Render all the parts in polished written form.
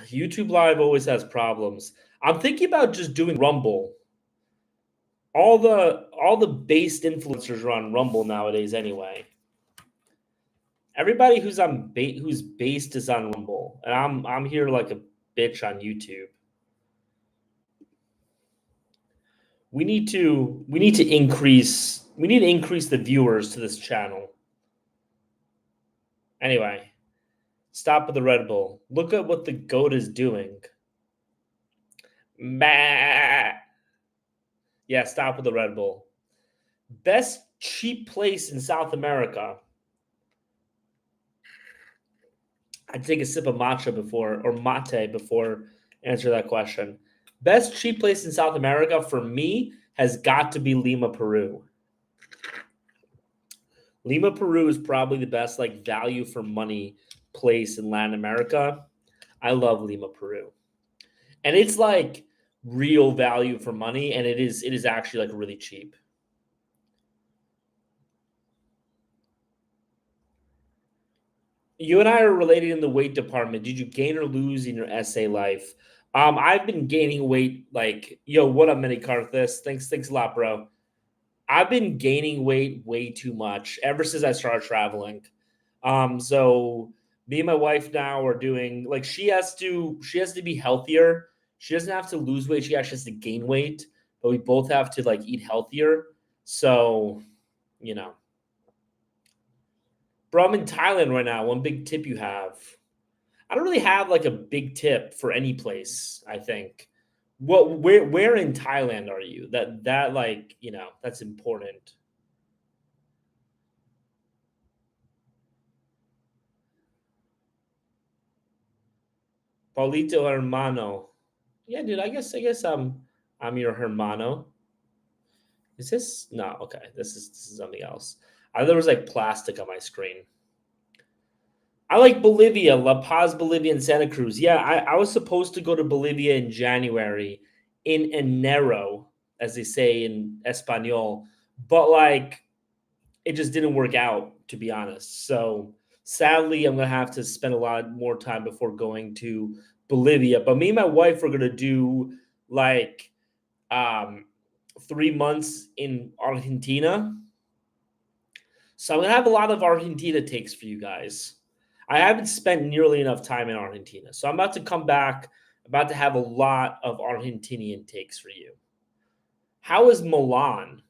YouTube Live always has problems. I'm thinking about just doing Rumble. All the based influencers are on Rumble nowadays anyway. Everybody who's based is on Rumble, and I'm here like a bitch on YouTube. We need to increase the viewers to this channel. Anyway, stop with the Red Bull. Look at what the goat is doing. Bah. Yeah, stop with the Red Bull. Best cheap place in South America. I'd take a sip of matcha before, or mate before answer that question. Best cheap place in South America for me has got to be Lima, Peru. Lima, Peru is probably the best like value for money place in Latin America. I love Lima, Peru. And it's like real value for money, and it is actually like really cheap. You and I are related in the weight department. Did you gain or lose in your essay life? I've been gaining weight. Like, yo, what up, Mini Carthus? Thanks a lot, bro. I've been gaining weight way too much ever since I started traveling. So me and my wife now are doing like she has to be healthier. She doesn't have to lose weight. She actually has to gain weight, but we both have to like eat healthier. So, you know, bro, I'm in Thailand right now. One big tip you have. I don't really have like a big tip for any place, I think. Where in Thailand are you? That like, that's important. Paulito hermano. Yeah, dude, I guess I'm your hermano. Is this no, okay. This is something else. There was like plastic on my screen. I like Bolivia, La Paz, Bolivia, and Santa Cruz. Yeah, I was supposed to go to Bolivia in January, in enero, as they say in Espanol, but like it just didn't work out, to be honest. So sadly, I'm gonna have to spend a lot more time before going to Bolivia. But me and my wife are gonna do like um, 3 months in Argentina. So I'm gonna have a lot of Argentina takes for you guys. I haven't spent nearly enough time in Argentina, so I'm about to come back. About to have a lot of Argentinian takes for you. How is Milan?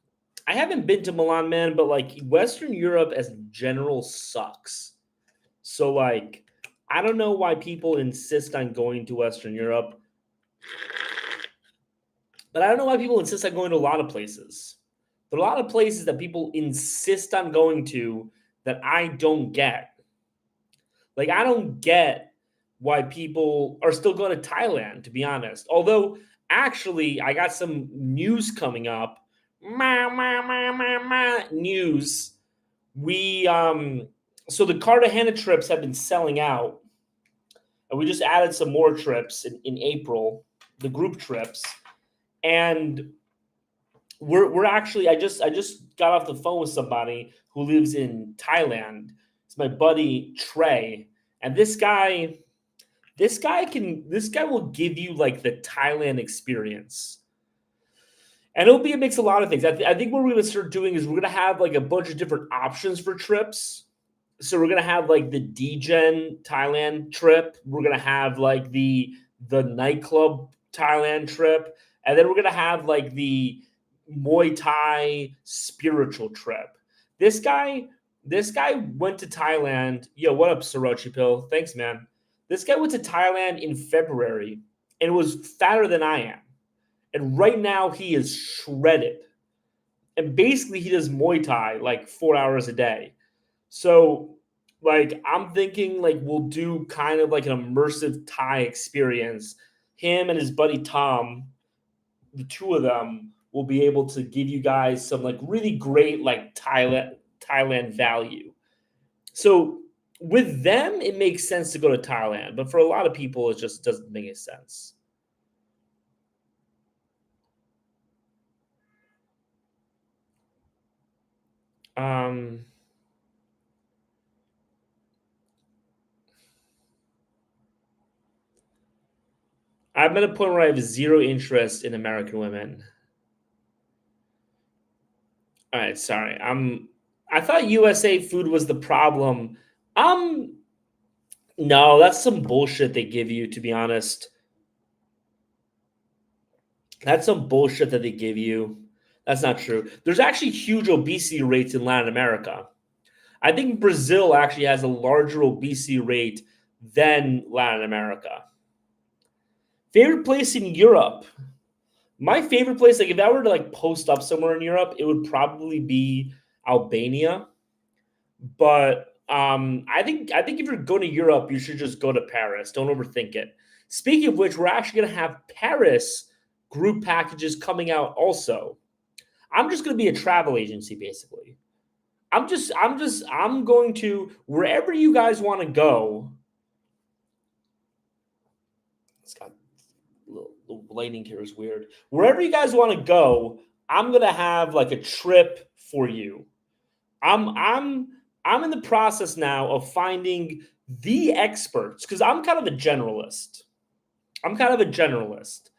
I haven't been to Milan, man, but like Western Europe as general sucks. So like, I don't know why people insist on going to Western Europe, but I don't know why people insist on going to a lot of places. There are a lot of places that people insist on going to that I don't get. Like, I don't get why people are still going to Thailand, to be honest. Although, actually, I got some news coming up. News. We so the Cartagena trips have been selling out, and we just added some more trips in April, the group trips, and we're actually I just got off the phone with somebody who lives in Thailand. It's my buddy Trey, and this guy will give you like the Thailand experience. And it'll be a mix of a lot of things. I think what we're going to start doing is we're going to have like a bunch of different options for trips. So we're going to have like the DGen Thailand trip. We're going to have like the nightclub Thailand trip. And then we're going to have like the Muay Thai spiritual trip. This guy, this guy went to Thailand. Yo, what up, Sorochi Pill? Thanks, man. This guy went to Thailand in February and was fatter than I am. And right now he is shredded. And basically he does Muay Thai like 4 hours a day. So like I'm thinking like we'll do kind of like an immersive Thai experience. Him and his buddy Tom, the two of them will be able to give you guys some like really great like Thailand value. So with them, it makes sense to go to Thailand, but for a lot of people, it just doesn't make any sense. Um, I'm at a point where I have zero interest in American women. All right, sorry. I thought USA food was the problem. Um, no, that's some bullshit they give you, to be honest. That's some bullshit that they give you. That's not true. There's actually huge obesity rates in Latin America. I think Brazil actually has a larger obesity rate than Latin America. Favorite place in Europe? My favorite place, like if I were to like post up somewhere in Europe, it would probably be Albania. But I think if you're going to Europe, you should just go to Paris. Don't overthink it. Speaking of which, we're actually going to have Paris group packages coming out also. I'm just going to be a travel agency basically. I'm going to wherever you guys want to go. It's got the lighting here is weird. Wherever you guys want to go, I'm going to have like a trip for you. I'm I'm I'm in the process now of finding the experts because I'm kind of a generalist. I'm kind of a generalist.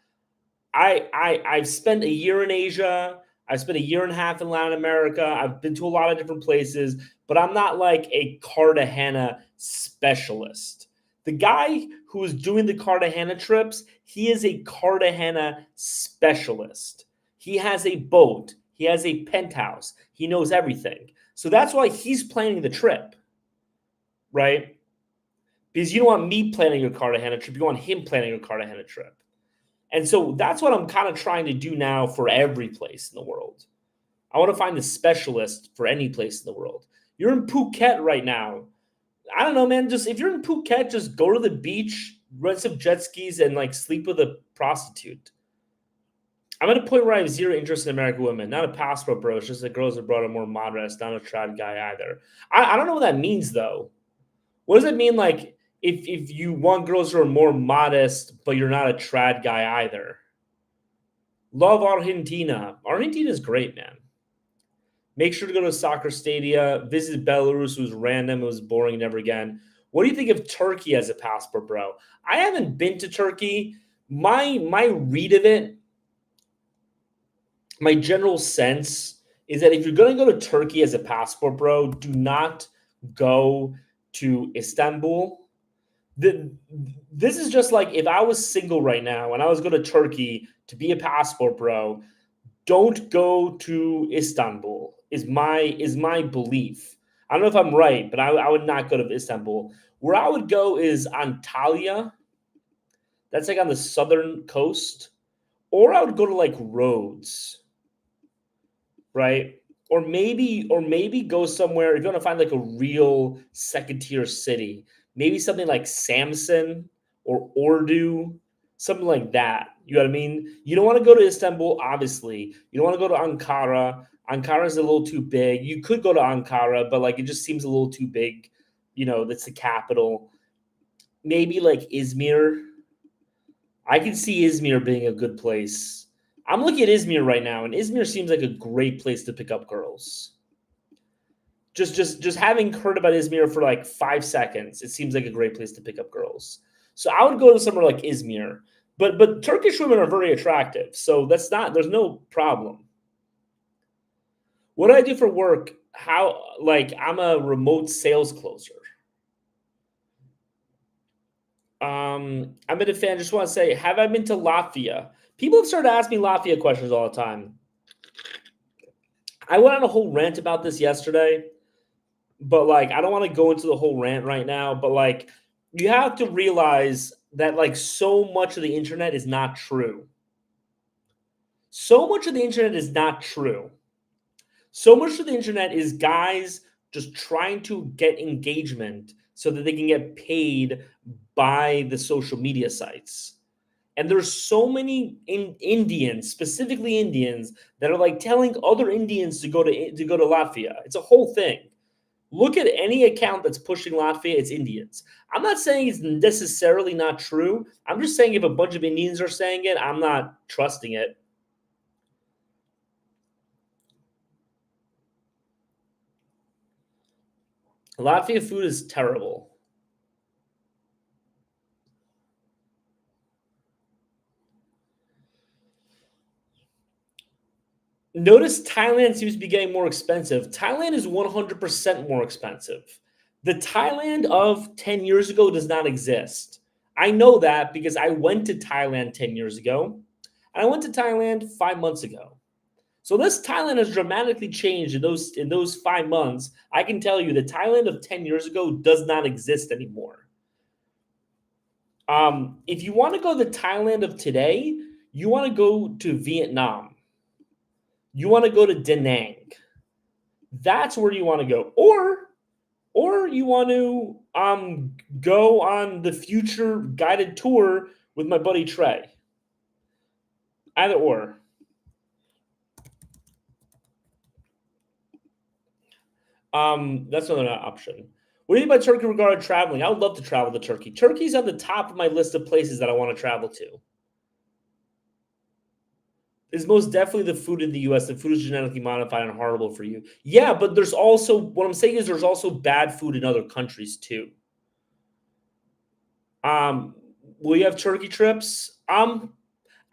I've spent a year in Asia. I've spent a year and a half in Latin America. I've been to a lot of different places, but I'm not like a Cartagena specialist. The guy who is doing the Cartagena trips, he is a Cartagena specialist. He has a boat, he has a penthouse, he knows everything. So that's why he's planning the trip, right? Because you don't want me planning a Cartagena trip, you want him planning a Cartagena trip. And so that's what I'm kind of trying to do now for every place in the world. I want to find a specialist for any place in the world. You're in Phuket right now. I don't know, man. Just if you're in Phuket, just go to the beach, rent some jet skis, and like sleep with a prostitute. I'm at a point where I have zero interest in American women. Not a passport, bro. It's just that girls are brought up more modest. Not a trad guy either. I don't know what that means though. What does it mean? Like if you want girls who are more modest, but you're not a trad guy either. Love Argentina. Argentina is great, man. Make sure to go to soccer stadia. Visit Belarus. It was random. It was boring. Never again. What do you think of Turkey as a passport, bro? I haven't been to Turkey. My read of it, my general sense is that if you're going to go to Turkey as a passport, bro, do not go to Istanbul. This is just like if I was single right now and I was going to Turkey to be a passport, bro. Don't go to Istanbul. Is my belief. I don't know if I'm right, but I would not go to Istanbul. Where I would go is Antalya. That's like on the southern coast, or I would go to like Rhodes, right? Or maybe go somewhere if you want to find like a real second tier city. Maybe something like Samson or Ordu, something like that. You know what I mean? You don't want to go to Istanbul, obviously. You don't want to go to Ankara. Ankara is a little too big. You could go to Ankara, but like it just seems a little too big. You know, that's the capital. Maybe like Izmir. I can see Izmir being a good place. I'm looking at Izmir right now, and Izmir seems like a great place to pick up girls. Just having heard about Izmir for like 5 seconds, it seems like a great place to pick up girls. So I would go to somewhere like Izmir. But Turkish women are very attractive, so there's no problem. What do I do for work? How like I'm a remote sales closer. I'm a fan. Just want to say, have I been to Latvia? People have started asking me Latvia questions all the time. I went on a whole rant about this yesterday, but like I don't want to go into the whole rant right now. But like you have to realize that like so much of the internet is not true. So much of the internet is not true. So much of the internet is guys just trying to get engagement so that they can get paid by the social media sites. And there's so many Indians, specifically Indians, that are like telling other Indians to go to Latvia. It's a whole thing. Look at any account that's pushing Latvia, it's Indians. I'm not saying it's necessarily not true. I'm just saying if a bunch of Indians are saying it, I'm not trusting it. Latvia food is terrible. Notice Thailand seems to be getting more expensive. Thailand is 100% more expensive. The Thailand of 10 years ago does not exist. I know that because I went to Thailand 10 years ago, and I went to Thailand 5 months ago. So this Thailand has dramatically changed in those 5 months. I can tell you the Thailand of 10 years ago does not exist anymore. If you want to go to the Thailand of today, you want to go to Vietnam. You want to go to Da Nang. That's where you want to go. Or you want to go on the future guided tour with my buddy Trey. Either or. That's another option. What do you think about Turkey regarding traveling? I would love to travel to Turkey. Turkey's on the top of my list of places that I want to travel to. It's most definitely the food in the US. The food is genetically modified and horrible for you. Yeah, but there's also what I'm saying is there's also bad food in other countries too. Um, will you have turkey trips? I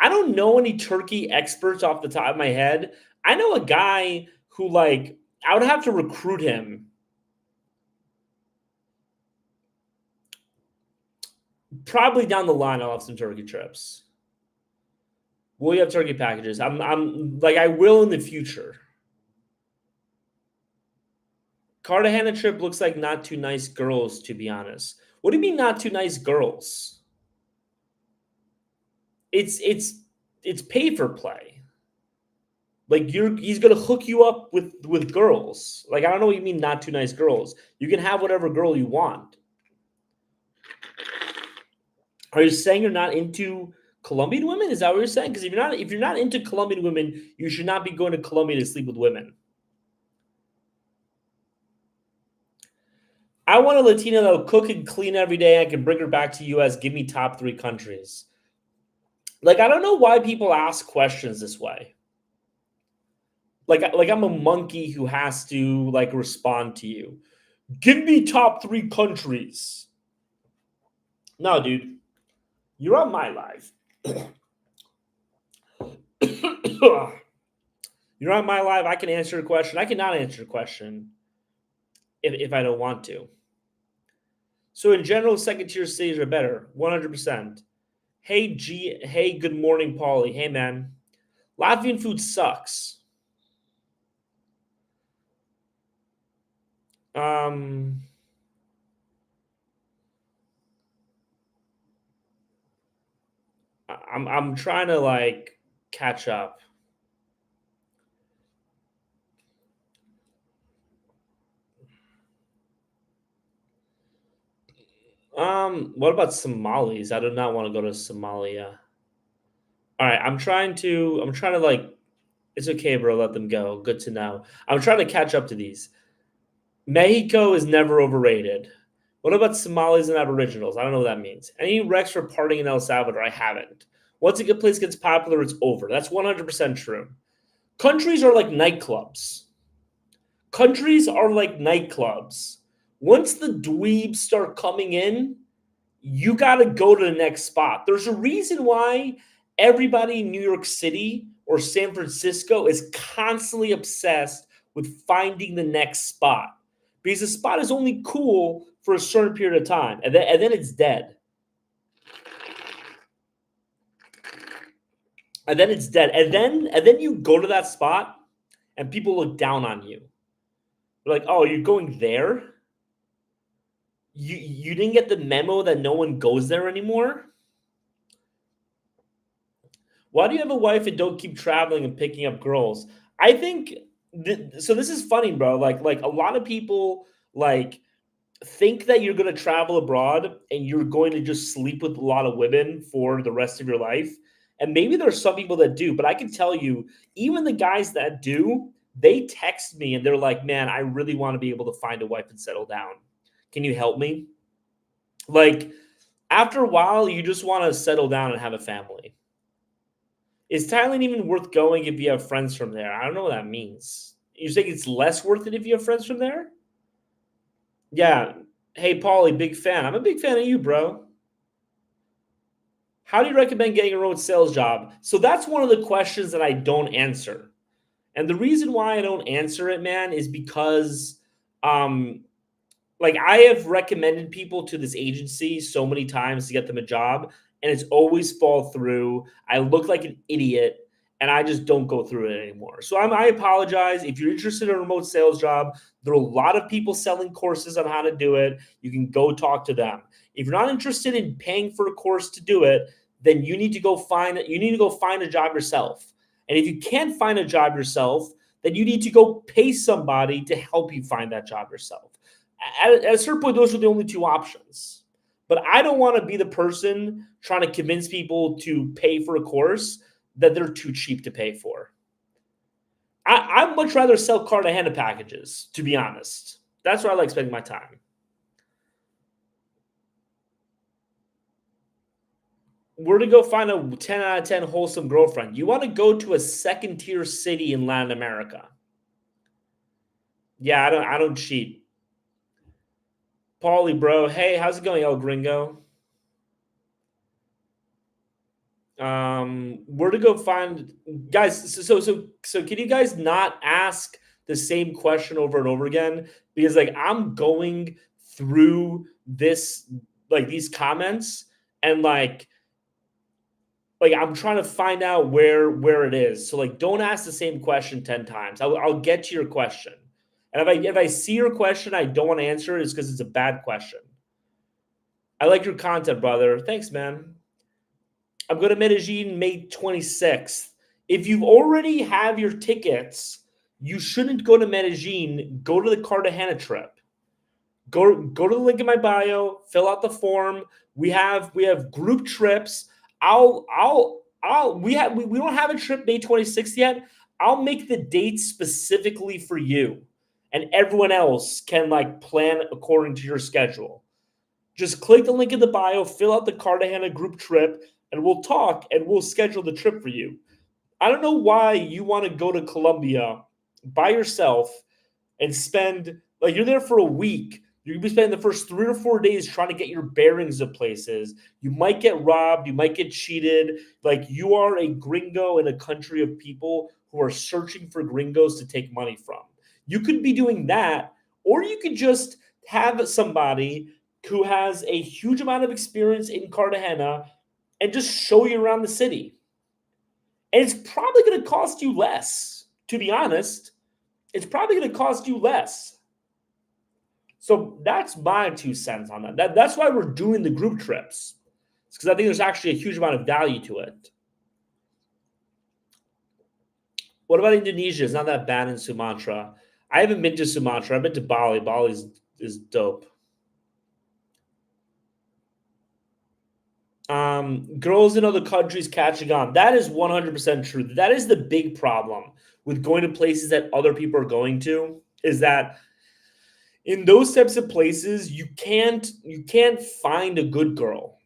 don't know any turkey experts off the top of my head. I know a guy who like I would have to recruit him. Probably down the line, I'll have some turkey trips. Will you have turkey packages? I'm like I will in the future. Cartagena trip looks like not too nice girls, to be honest. What do you mean not too nice girls? It's pay for play. Like he's gonna hook you up with girls. Like I don't know what you mean not too nice girls. You can have whatever girl you want. Are you saying you're not into Colombian women? Is that what you're saying? Because if you're not into Colombian women, you should not be going to Colombia to sleep with women. I want a Latina that will cook and clean every day. I can bring her back to US. Give me top 3 countries. Like I don't know why people ask questions this way. Like I'm a monkey who has to like respond to you. Give me top 3 countries. No, dude, you're on my life. You're on my live. I can answer a question. I cannot answer a question if I don't want to. So in general, second tier cities are better. 100%. Hey, good morning, Paulie. Hey man. Latvian food sucks. Um I'm trying to like catch up. What about Somalis? I do not want to go to Somalia. All right, I'm trying to like it's okay, bro, let them go. Good to know. I'm trying to catch up to these. Mexico is never overrated. What about Somalis and Aboriginals? I don't know what that means. Any Rex for partying in El Salvador? I haven't. Once a good place gets popular, it's over. That's 100% true. Countries are like nightclubs. Countries are like nightclubs. Once the dweebs start coming in, you got to go to the next spot. There's a reason why everybody in New York City or San Francisco is constantly obsessed with finding the next spot because the spot is only cool for a certain period of time and then it's dead. And then it's dead. And then you go to that spot and people look down on you. They're like, "Oh, you're going there? You didn't get the memo that no one goes there anymore?" Why do you have a wife and don't keep traveling and picking up girls? I think so. This is funny, bro. Like a lot of people like think that you're going to travel abroad and you're going to just sleep with a lot of women for the rest of your life. And maybe there's some people that do, but I can tell you, even the guys that do, they text me and they're like, "Man, I really want to be able to find a wife and settle down. Can you help me?" Like after a while, you just want to settle down and have a family. Is Thailand even worth going if you have friends from there? I don't know what that means. You think it's less worth it if you have friends from there? Yeah. Hey, Paulie, big fan. I'm a big fan of you, bro. How do you recommend getting a remote sales job? So that's one of the questions that I don't answer. And the reason why I don't answer it, man, is because like I have recommended people to this agency so many times to get them a job, and it's always fall through. I look like an idiot, and I just don't go through it anymore. So I apologize. If you're interested in a remote sales job, there are a lot of people selling courses on how to do it. You can go talk to them. If you're not interested in paying for a course to do it, then you need to go find a job yourself. And if you can't find a job yourself, then you need to go pay somebody to help you find that job yourself. At a certain point, those are the only two options. But I don't want to be the person trying to convince people to pay for a course that they're too cheap to pay for. I'd much rather sell Cartagena packages, to be honest. That's where I like spending my time. Where to go find a 10 out of 10 wholesome girlfriend? You want to go to a second tier city in Latin America. Yeah, I don't cheat. Paulie, bro. Hey, how's it going, El Gringo? Where to go find guys? So can you guys not ask the same question over and over again? Because like I'm going through this like these comments and like I'm trying to find out where it is. So like don't ask the same question 10 times. I'll get to your question. And if I see your question, I don't want to answer it, it's because it's a bad question. I like your content, brother. Thanks, man. I'm going to Medellin May 26th. If you already have your tickets, you shouldn't go to Medellin. Go to the Cartagena trip. Go to the link in my bio. Fill out the form. We have group trips. We don't have a trip May 26th yet. I'll make the date specifically for you, and everyone else can like plan according to your schedule. Just click the link in the bio, fill out the Cartagena group trip, and we'll talk and we'll schedule the trip for you. I don't know why you want to go to Colombia by yourself and spend like you're there for a week. You're gonna be spending the first 3 or 4 days trying to get your bearings of places. You might get robbed, you might get cheated. Like you are a gringo in a country of people who are searching for gringos to take money from. You could be doing that, or you could just have somebody who has a huge amount of experience in Cartagena and just show you around the city. And it's probably going to cost you less, to be honest. It's probably going to cost you less. So that's my 2 cents on that. That's why we're doing the group trips. It's because I think there's actually a huge amount of value to it. What about Indonesia? It's not that bad in Sumatra. I haven't been to Sumatra. I've been to Bali. Bali is dope. Girls in other countries catching on. That is 100% true. That is the big problem with going to places that other people are going to, is that in those types of places, you can't find a good girl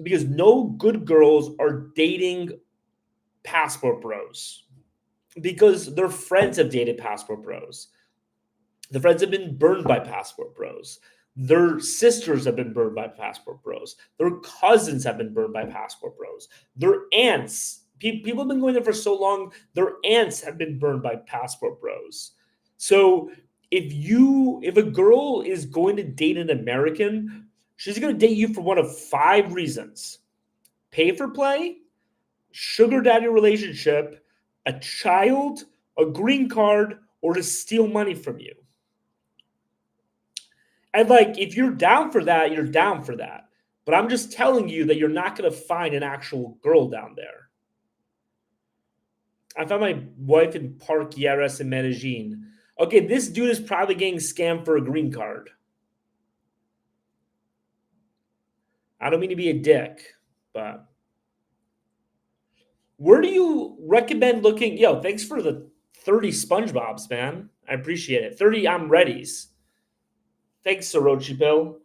because no good girls are dating passport bros because their friends have dated passport bros. The friends have been burned by passport bros. Their sisters have been burned by passport bros. Their cousins have been burned by passport bros. Their aunts, people have been going there for so long, their aunts have been burned by passport bros. So if a girl is going to date an American, she's going to date you for one of 5 reasons: pay for play, sugar daddy relationship, a child, a green card, or to steal money from you. And like, if you're down for that, you're down for that. But I'm just telling you that you're not going to find an actual girl down there. I found my wife in Park Yaras in Medellin. Okay, this dude is probably getting scammed for a green card. I don't mean to be a dick, but where do you recommend looking? Yo, thanks for the 30 SpongeBobs, man. I appreciate it. 30 I'm readies. Thanks, Sorochi Bill.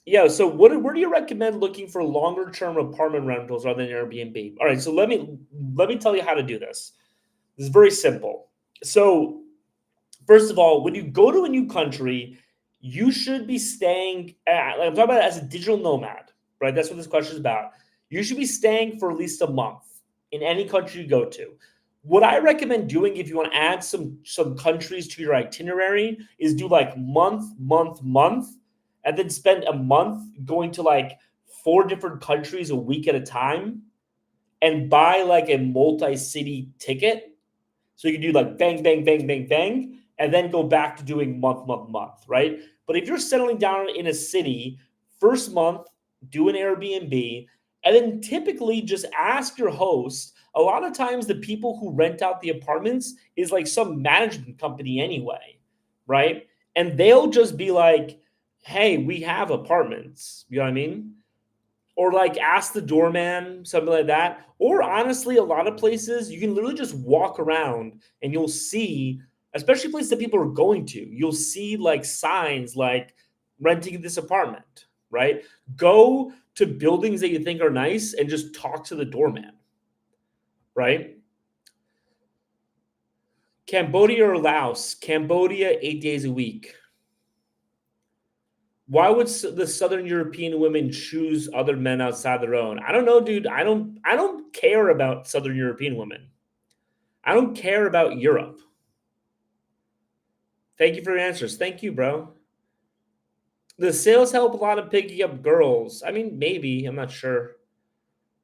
Yeah, so where do you recommend looking for longer term apartment rentals rather than Airbnb? All right, so let me tell you how to do this. This is very simple. So, first of all, when you go to a new country, you should be staying like I'm talking about it as a digital nomad, right? That's what this question is about. You should be staying for at least a month in any country you go to. What I recommend doing if you want to add some countries to your itinerary is do like month, and then spend a month going to like 4 different countries a week at a time and buy like a multi-city ticket. So you can do like bang, bang, bang, bang, bang, and then go back to doing month, right? But if you're settling down in a city, first month, do an Airbnb, and then typically just ask your host. A lot of times, the people who rent out the apartments is like some management company anyway, right? And they'll just be like, hey, we have apartments. You know what I mean? Or like ask the doorman, something like that. Or honestly, a lot of places you can literally just walk around and you'll see, especially places that people are going to, you'll see like signs like renting this apartment, right? Go to buildings that you think are nice and just talk to the doorman, right? Cambodia or Laos? Cambodia, 8 days a week. Why would the Southern European women choose other men outside their own? I don't know, dude. I don't care about Southern European women. I don't care about Europe. Thank you for your answers. Thank you, bro. The sales help a lot of picking up girls. I mean, maybe. I'm not sure.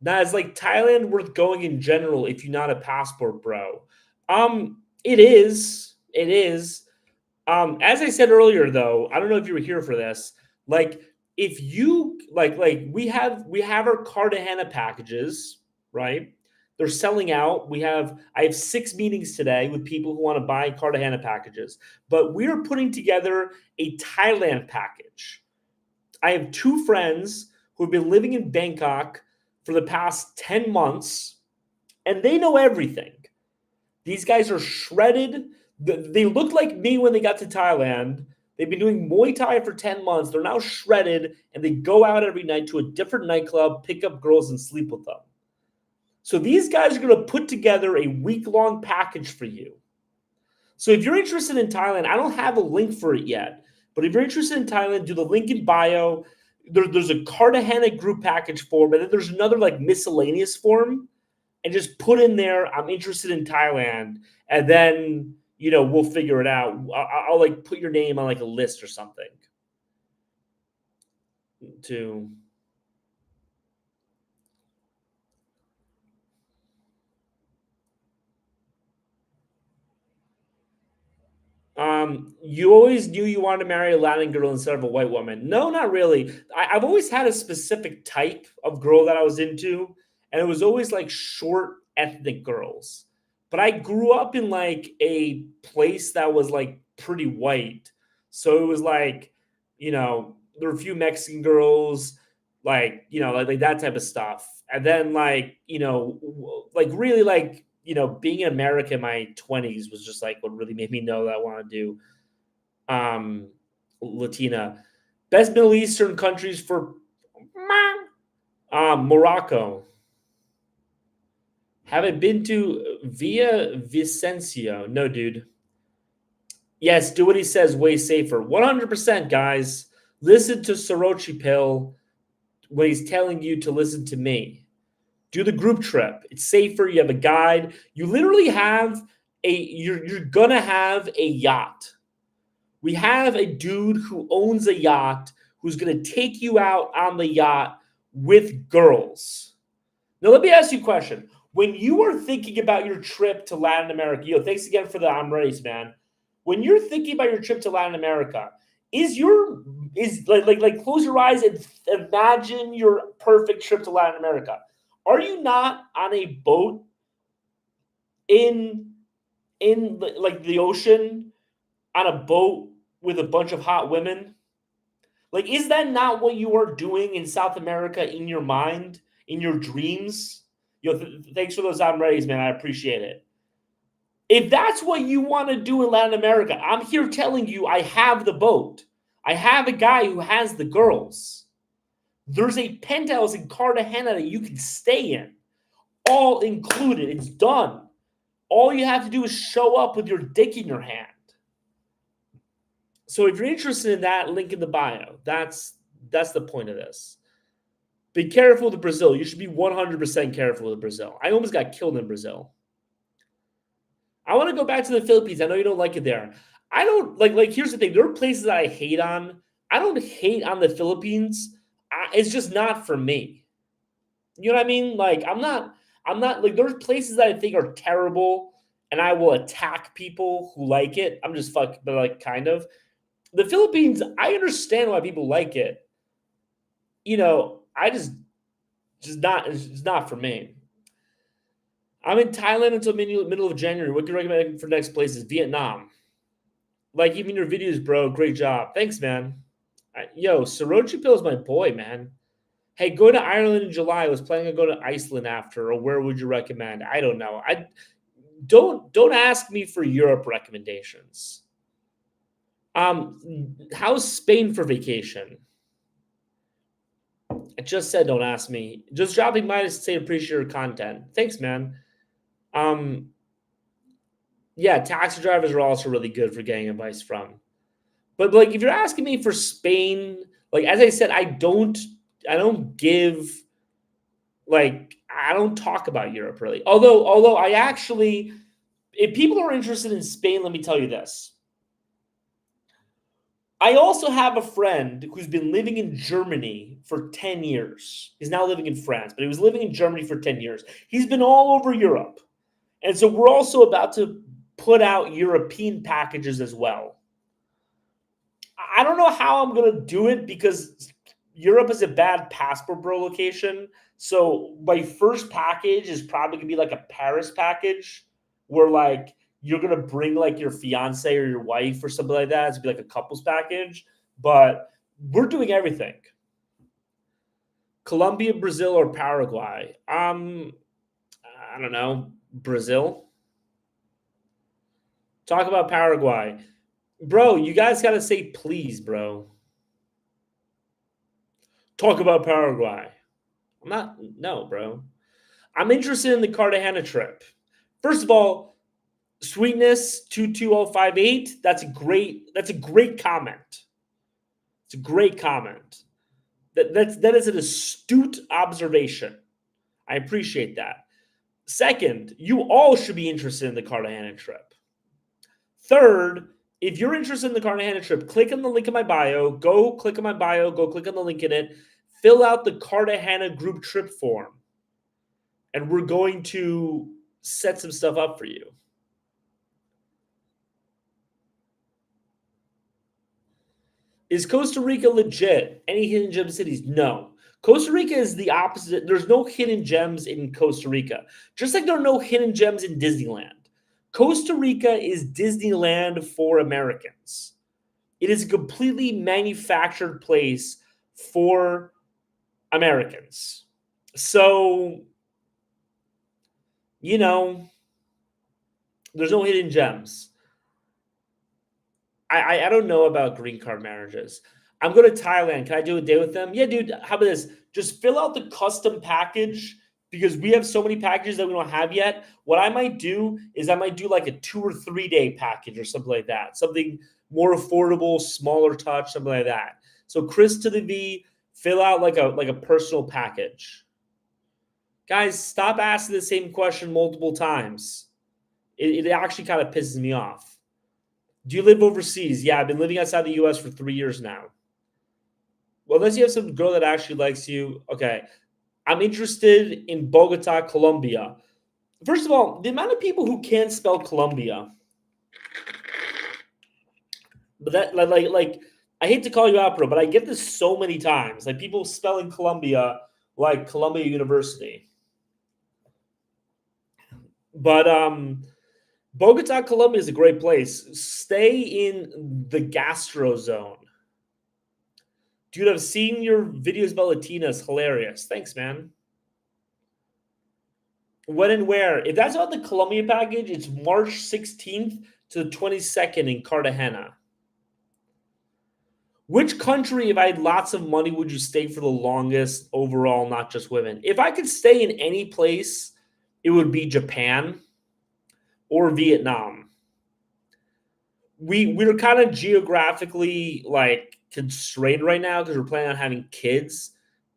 Now, is like Thailand worth going in general if you're not a passport, bro? It is. It is. As I said earlier, though, I don't know if you were here for this. Like, if you like we have our Cartagena packages, right? They're selling out. I have 6 meetings today with people who want to buy Cartagena packages, but we are putting together a Thailand package. I have 2 friends who have been living in Bangkok for the past 10 months, and they know everything. These guys are shredded. They looked like me when they got to Thailand. They've been doing Muay Thai for 10 months. They're now shredded, and they go out every night to a different nightclub, pick up girls, and sleep with them. So these guys are going to put together a week-long package for you. So if you're interested in Thailand, I don't have a link for it yet, but if you're interested in Thailand, do the link in bio. There's a Cartagena group package form, and then there's another like miscellaneous form, and just put in there, I'm interested in Thailand, and then we'll figure it out. I'll like put your name on like a list or something. To you always knew you wanted to marry a Latin girl instead of a white woman. No, not really. I've always had a specific type of girl that I was into, and it was always like short ethnic girls. But I grew up in like a place that was like pretty white. So it was like, there were a few Mexican girls, like that type of stuff. And then like really like being in America in my 20s was just like what really made me know that I want to do Latina. Best Middle Eastern countries for Morocco. Haven't been to Via Vicencio. No, dude. Yes, do what he says, way safer. 100%, guys. Listen to Sorochi Pill when he's telling you to listen to me. Do the group trip. It's safer. You have a guide. You literally have you're gonna have a yacht. We have a dude who owns a yacht who's gonna take you out on the yacht with girls. Now let me ask you a question. When you are thinking about your trip to Latin America, thanks again for the I'm raised, man. When you're thinking about your trip to Latin America, is like close your eyes and imagine your perfect trip to Latin America. Are you not on a boat in like the ocean on a boat with a bunch of hot women? Like, is that not what you are doing in South America in your mind, in your dreams? Thanks for those I'm ready, man. I appreciate it. If that's what you want to do in Latin America, I'm here telling you I have the boat. I have a guy who has the girls. There's a penthouse in Cartagena that you can stay in. All included. It's done. All you have to do is show up with your dick in your hand. So if you're interested in that, link in the bio. That's the point of this. Be careful with Brazil. You should be 100% careful with Brazil. I almost got killed in Brazil. I want to go back to the Philippines. I know you don't like it there. I don't like. Here's the thing: there are places that I hate on. I don't hate on the Philippines. It's just not for me. You know what I mean? Like I'm not. I'm not like there's places that I think are terrible, and I will attack people who like it. I'm just fuck, but like kind of the Philippines. I understand why people like it. I just not. It's not for me. I'm in Thailand until middle of January. What do you recommend for next places? Vietnam. Like even your videos, bro. Great job. Thanks, man. Yo, Sorochi Pill is my boy, man. Hey, go to Ireland in July. I was planning on going to Iceland after, or where would you recommend? I don't know. I don't ask me for Europe recommendations. How's Spain for vacation? I just said don't ask me. Just dropping by to say appreciate your content. Thanks, man. Um, yeah, taxi drivers are also really good for getting advice from. But like if you're asking me for Spain, like as I said, I don't give like I don't talk about Europe really. Although I actually if people are interested in Spain, let me tell you this. I also have a friend who's been living in Germany for 10 years. He's now living in France, but he was living in Germany for 10 years. He's been all over Europe. And so we're also about to put out European packages as well. I don't know how I'm going to do it because Europe is a bad passport bro location. So my first package is probably going to be like a Paris package where like you're going to bring like your fiance or your wife or something like that. It's be like a couples package, but we're doing everything. Colombia, Brazil, or Paraguay? I don't know. Brazil. Talk about Paraguay. Bro, you guys got to say please, bro. Talk about Paraguay. No, bro. I'm interested in the Cartagena trip. First of all, Sweetness 22058, that's a great comment. It's a great comment. That is an astute observation. I appreciate that. Second, you all should be interested in the Cartagena trip. Third, if you're interested in the Cartagena trip, click on the link in my bio. Go click on my bio. Go click on the link in it. Fill out the Cartagena group trip form. And we're going to set some stuff up for you. Is Costa Rica legit? Any hidden gem cities? No. Costa Rica is the opposite. There's no hidden gems in Costa Rica. Just like there are no hidden gems in Disneyland. Costa Rica is Disneyland for Americans. It is a completely manufactured place for Americans. So, there's no hidden gems. I don't know about green card marriages. I'm going to Thailand. Can I do a day with them? Yeah, dude. How about this? Just fill out the custom package because we have so many packages that we don't have yet. What I might do is I might do like a 2 or 3 day package or something like that. Something more affordable, smaller touch, something like that. So Chris to the V, fill out like a personal package. Guys, stop asking the same question multiple times. It actually kind of pisses me off. Do you live overseas? Yeah, I've been living outside the U.S. for 3 years now. Well, unless you have some girl that actually likes you. Okay. I'm interested in Bogota, Colombia. First of all, the amount of people who can't spell Colombia. But that like I hate to call you out, bro, but I get this so many times. Like people spelling Columbia like Columbia University. But Bogota, Colombia is a great place. Stay in the gastro zone. Dude, I've seen your videos about Latinas. Hilarious. Thanks, man. When and where? If that's about the Colombia package, it's March 16th to the 22nd in Cartagena. Which country, if I had lots of money, would you stay for the longest overall, not just women? If I could stay in any place, it would be Japan or Vietnam. We're kind of geographically like constrained right now because we're planning on having kids,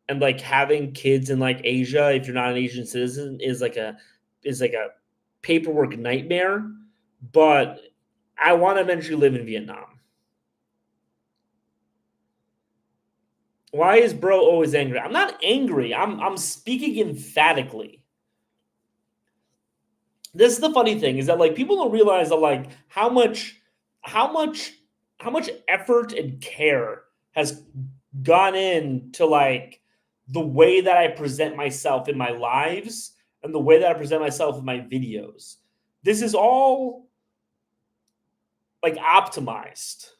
and like having kids in like Asia, if you're not an Asian citizen, is like a paperwork nightmare. but I want to eventually live in Vietnam. Why is bro always angry? I'm not angry. I'm speaking emphatically. This is the funny thing is that like people don't realize that like how much how much effort and care has gone into like the way that I present myself in my lives and the way that I present myself in my videos. This is all like optimized.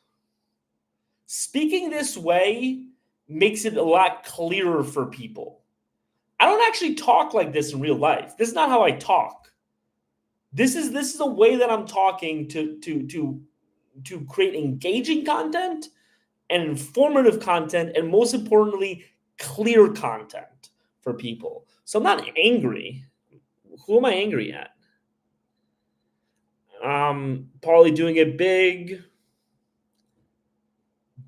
Speaking this way makes it a lot clearer for people. I don't actually talk like this in real life. This is not how I talk. This is a way that I'm talking to create engaging content and informative content, and most importantly, clear content for people. So I'm not angry. Who am I angry at? Paulie doing it big.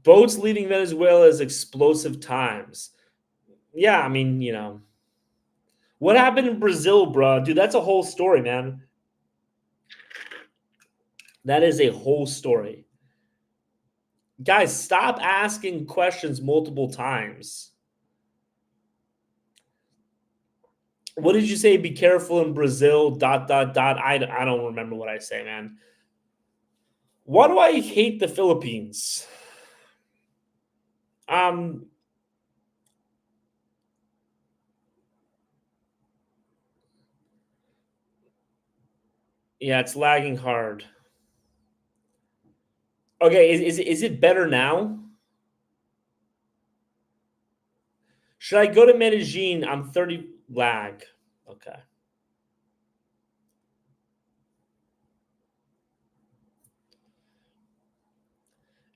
Boats leaving Venezuela is explosive times. Yeah, I mean, what happened in Brazil, bro? Dude, that's a whole story, man. That is a whole story. Guys, stop asking questions multiple times. What did you say? Be careful in Brazil, dot, dot, dot. I don't remember what I say, man. Why do I hate the Philippines? Um, yeah, it's lagging hard. Okay, is it better now? Should I go to Medellin? I'm 30 lag. Okay.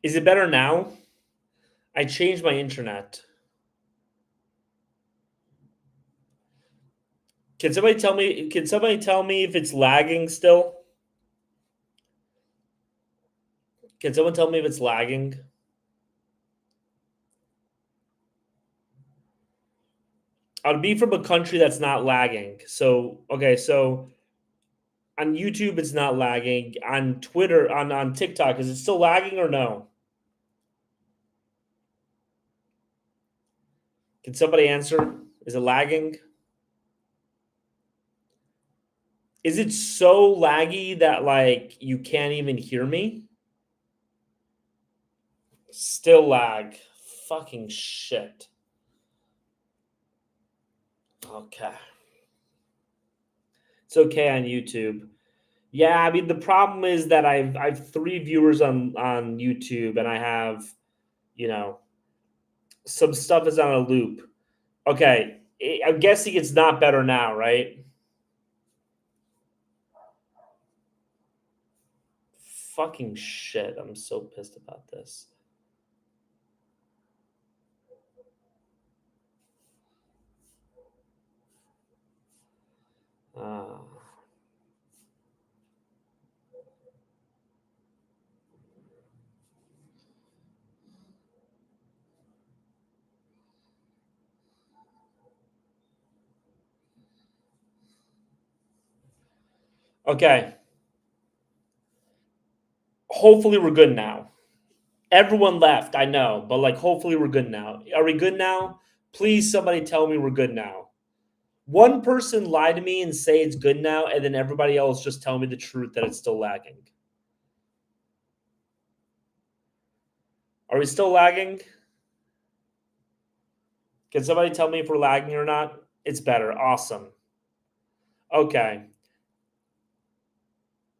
Is it better now? I changed my internet. Can somebody tell me if it's lagging still? Can someone tell me if it's lagging? I'd be from a country that's not lagging. So, okay, so on YouTube it's not lagging. On Twitter, on TikTok, is it still lagging or no? Can somebody answer? Is it lagging? Is it so laggy that like you can't even hear me? Still lag. Fucking shit. Okay. It's okay on YouTube. Yeah, I mean the problem is that I've 3 viewers on YouTube and I have, you know, some stuff is on a loop. Okay, I'm guessing it's not better now, right? Fucking shit. I'm so pissed about this. Uh, okay. Hopefully we're good now. Everyone left, I know, but like hopefully we're good now. Are we good now? Please somebody tell me we're good now. One person lie to me and say it's good now, and then everybody else just tell me the truth that it's still lagging. Are we still lagging? Can somebody tell me if we're lagging or not? It's better. Awesome. Okay.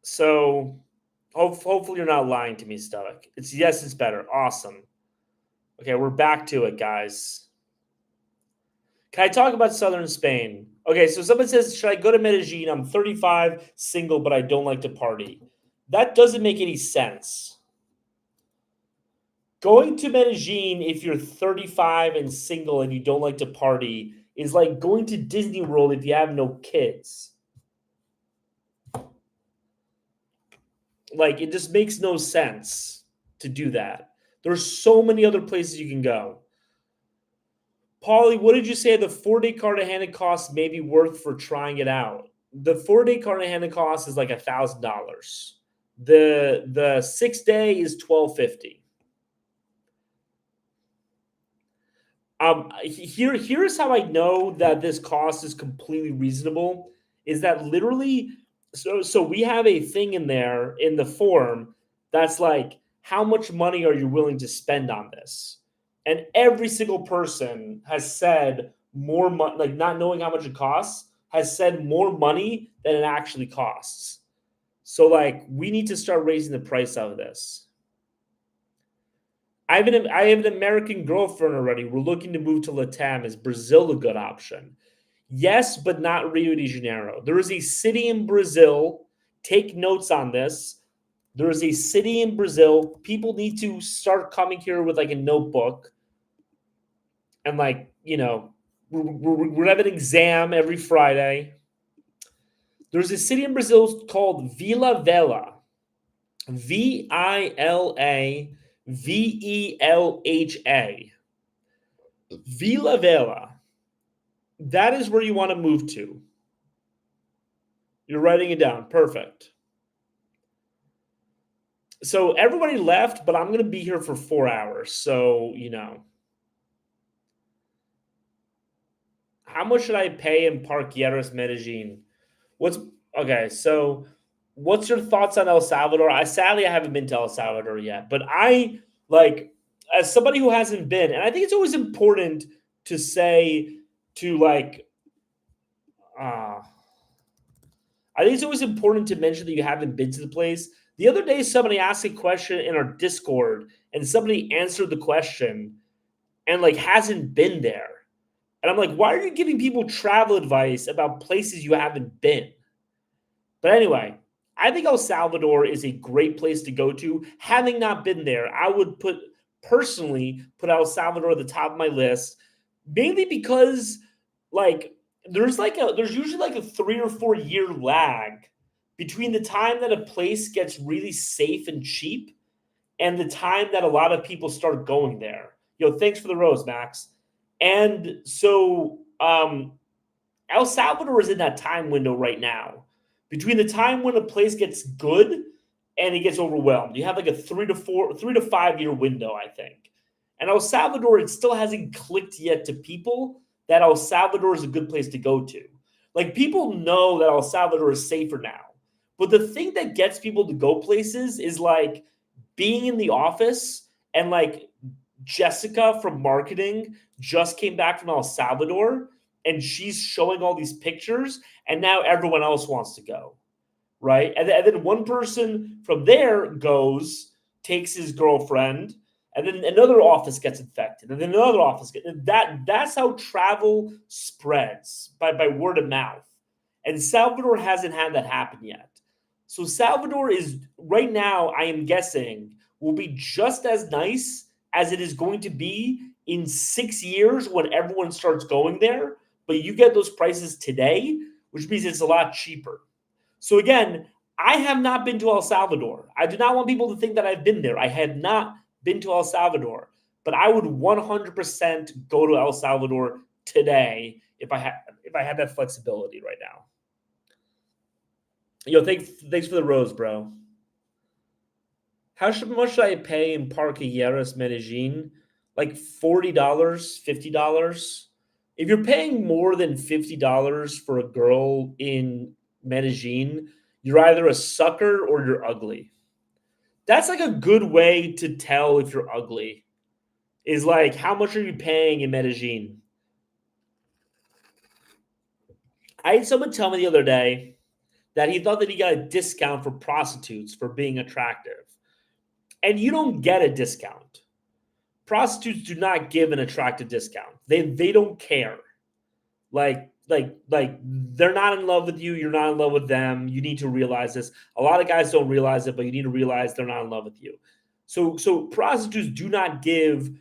So hopefully you're not lying to me, Stomach. It's yes, it's better. Awesome. Okay, we're back to it, guys. Can I talk about Southern Spain? Okay, so someone says, should I go to Medellin? I'm 35, single, but I don't like to party. That doesn't make any sense. Going to Medellin if you're 35 and single and you don't like to party is like going to Disney World if you have no kids. Like, it just makes no sense to do that. There's so many other places you can go. Paulie, what did you say the 4-day Cartagena cost may be worth for trying it out? The 4-day Cartagena cost is like $1,000. The 6-day is $12.50. Here's how I know that this cost is completely reasonable. Is that literally so we have a thing in there in the form that's like, how much money are you willing to spend on this? And every single person has said more money, like not knowing how much it costs, has said more money than it actually costs. So like we need to start raising the price of this. I have an American girlfriend already. We're looking to move to Latam. Is Brazil a good option? Yes, but not Rio de Janeiro. There is a city in Brazil. Take notes on this. There is a city in Brazil. People need to start coming here with like a notebook and like, we're gonna have an exam every Friday. There's a city in Brazil called Vila Velha. Vilavelha. Vila Velha. That is where you want to move to. You're writing it down. Perfect. So everybody left, but I'm going to be here for 4 hours. So, how much should I pay in Parqueiras, Medellin? Okay? So, what's your thoughts on El Salvador? Sadly, I haven't been to El Salvador yet, but I like, as somebody who hasn't been, and I think it's always important to say to like, uh, I think it's always important to mention that you haven't been to the place. The other day, somebody asked a question in our Discord, and somebody answered the question and like hasn't been there. And I'm like, why are you giving people travel advice about places you haven't been? But anyway, I think El Salvador is a great place to go to. Having not been there, I would personally put El Salvador at the top of my list, mainly because like there's usually like a 3 or 4 year lag between the time that a place gets really safe and cheap and the time that a lot of people start going there. Thanks for the rose, Max. And so El Salvador is in that time window right now. Between the time when a place gets good and it gets overwhelmed, you have like a 3 to 5 year window, I think. And El Salvador, it still hasn't clicked yet to people that El Salvador is a good place to go to. Like people know that El Salvador is safer now. But the thing that gets people to go places is like being in the office and like Jessica from marketing just came back from El Salvador and she's showing all these pictures and now everyone else wants to go, right? And then one person from there goes, takes his girlfriend, and then another office gets infected, and then another office gets that's how travel spreads by word of mouth. And Salvador hasn't had that happen yet. So Salvador is right now, I am guessing, will be just as nice as it is going to be in 6 years when everyone starts going there. But you get those prices today, which means it's a lot cheaper. So again, I have not been to El Salvador. I do not want people to think that I've been there. I have not been to El Salvador, but I would 100% go to El Salvador today if I had that flexibility right now. Thanks for the rose, bro. How much should I pay in Parqueiras, Medellin? Like $40, $50? If you're paying more than $50 for a girl in Medellin, you're either a sucker or you're ugly. That's like a good way to tell if you're ugly. Is like, how much are you paying in Medellin? I had someone tell me the other day that he thought that he got a discount for prostitutes for being attractive. And you don't get a discount. Prostitutes do not give an attractive discount. They don't care. Like they're not in love with you, you're not in love with them. You need to realize this. A lot of guys don't realize it, but you need to realize they're not in love with you. So prostitutes do not give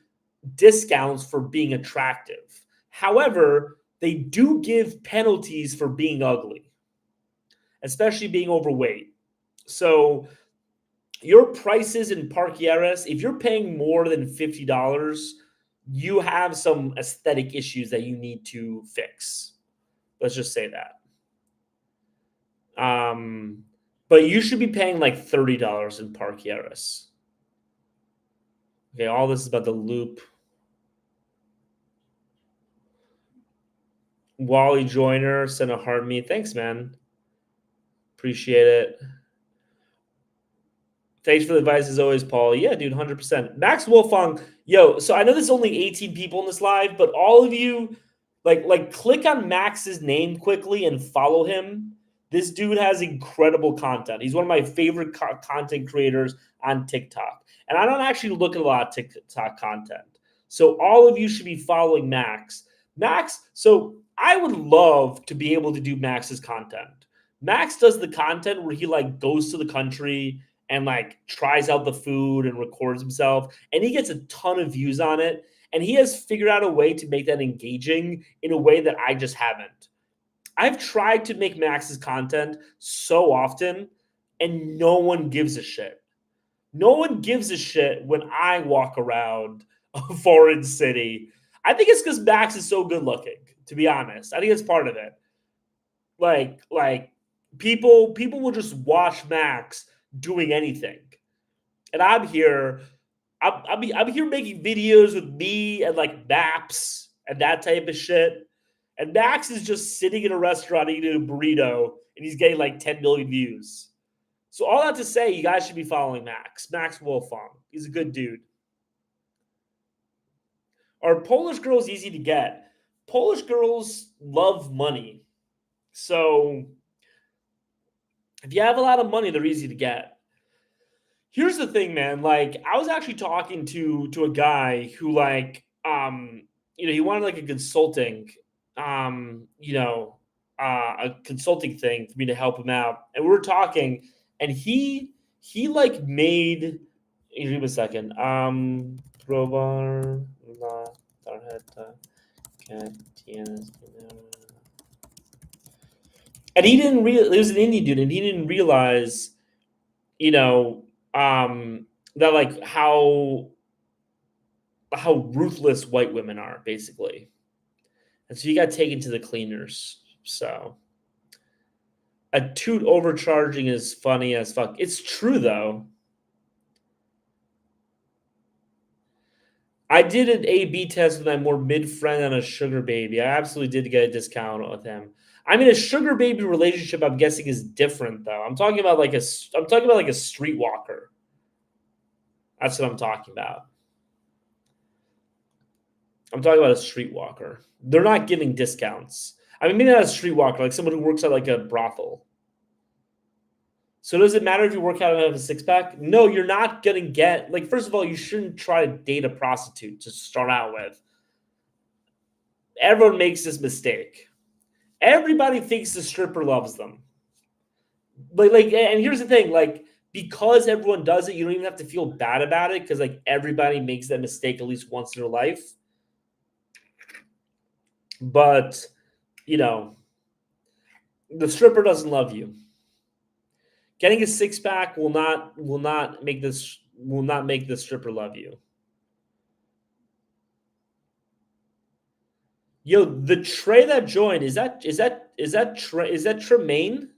discounts for being attractive. However, they do give penalties for being ugly, especially being overweight. So your prices in Parqueiras, if you're paying more than $50, you have some aesthetic issues that you need to fix. Let's just say that. But you should be paying like $30 in Park Yaris. Okay, all this is about the loop. Wally Joyner sent a heart me. Thanks, man. Appreciate it. Thanks for the advice as always, Paul. Yeah, dude, 100%. Max Wolfong, yo, so I know there's only 18 people in this live, but all of you, like click on Max's name quickly and follow him. This dude has incredible content. He's one of my favorite content creators on TikTok. And I don't actually look at a lot of TikTok content. So all of you should be following Max. Max, so I would love to be able to do Max's content. Max does the content where he like goes to the country and like tries out the food and records himself, and he gets a ton of views on it, and he has figured out a way to make that engaging in a way that I just haven't. I've tried to make Max's content so often, and no one gives a shit. No one gives a shit when I walk around a foreign city. I think it's because Max is so good looking, to be honest. I think it's part of it. Like people will just watch Max doing anything. And I'm here making videos with me and like maps and that type of shit. And Max is just sitting in a restaurant eating a burrito and he's getting like 10 million views. So all that to say, you guys should be following Max Wolfong. He's a good dude. Are Polish girls easy to get? Polish girls love money. So if you have a lot of money, they're easy to get. Here's the thing, man. Like, I was actually talking to a guy who, like, he wanted like a consulting, a consulting thing for me to help him out, and we were talking, and he like made. Give me a second. Probar la tarjeta que tienes. And he didn't real. It was an Indian dude, and he didn't realize, you know, that like how ruthless white women are, basically. And so you got taken to the cleaners. So a toot overcharging is funny as fuck. It's true though. I did an A/B test with my more mid friend on a sugar baby. I absolutely did get a discount with him. I mean, a sugar baby relationship, I'm guessing, is different though. I'm talking about like a streetwalker. That's what I'm talking about. I'm talking about a streetwalker. They're not giving discounts. I mean, maybe not a streetwalker, like someone who works at like a brothel. So does it matter if you work out and have a six pack? No, you're not gonna get like. First of all, you shouldn't try to date a prostitute to start out with. Everyone makes this mistake. Everybody thinks the stripper loves them. And here's the thing, like, because everyone does it, you don't even have to feel bad about it because like everybody makes that mistake at least once in their life. But the stripper doesn't love you. Getting a six pack will not make the stripper love you. Yo, the Trey that joined, is that Tremaine?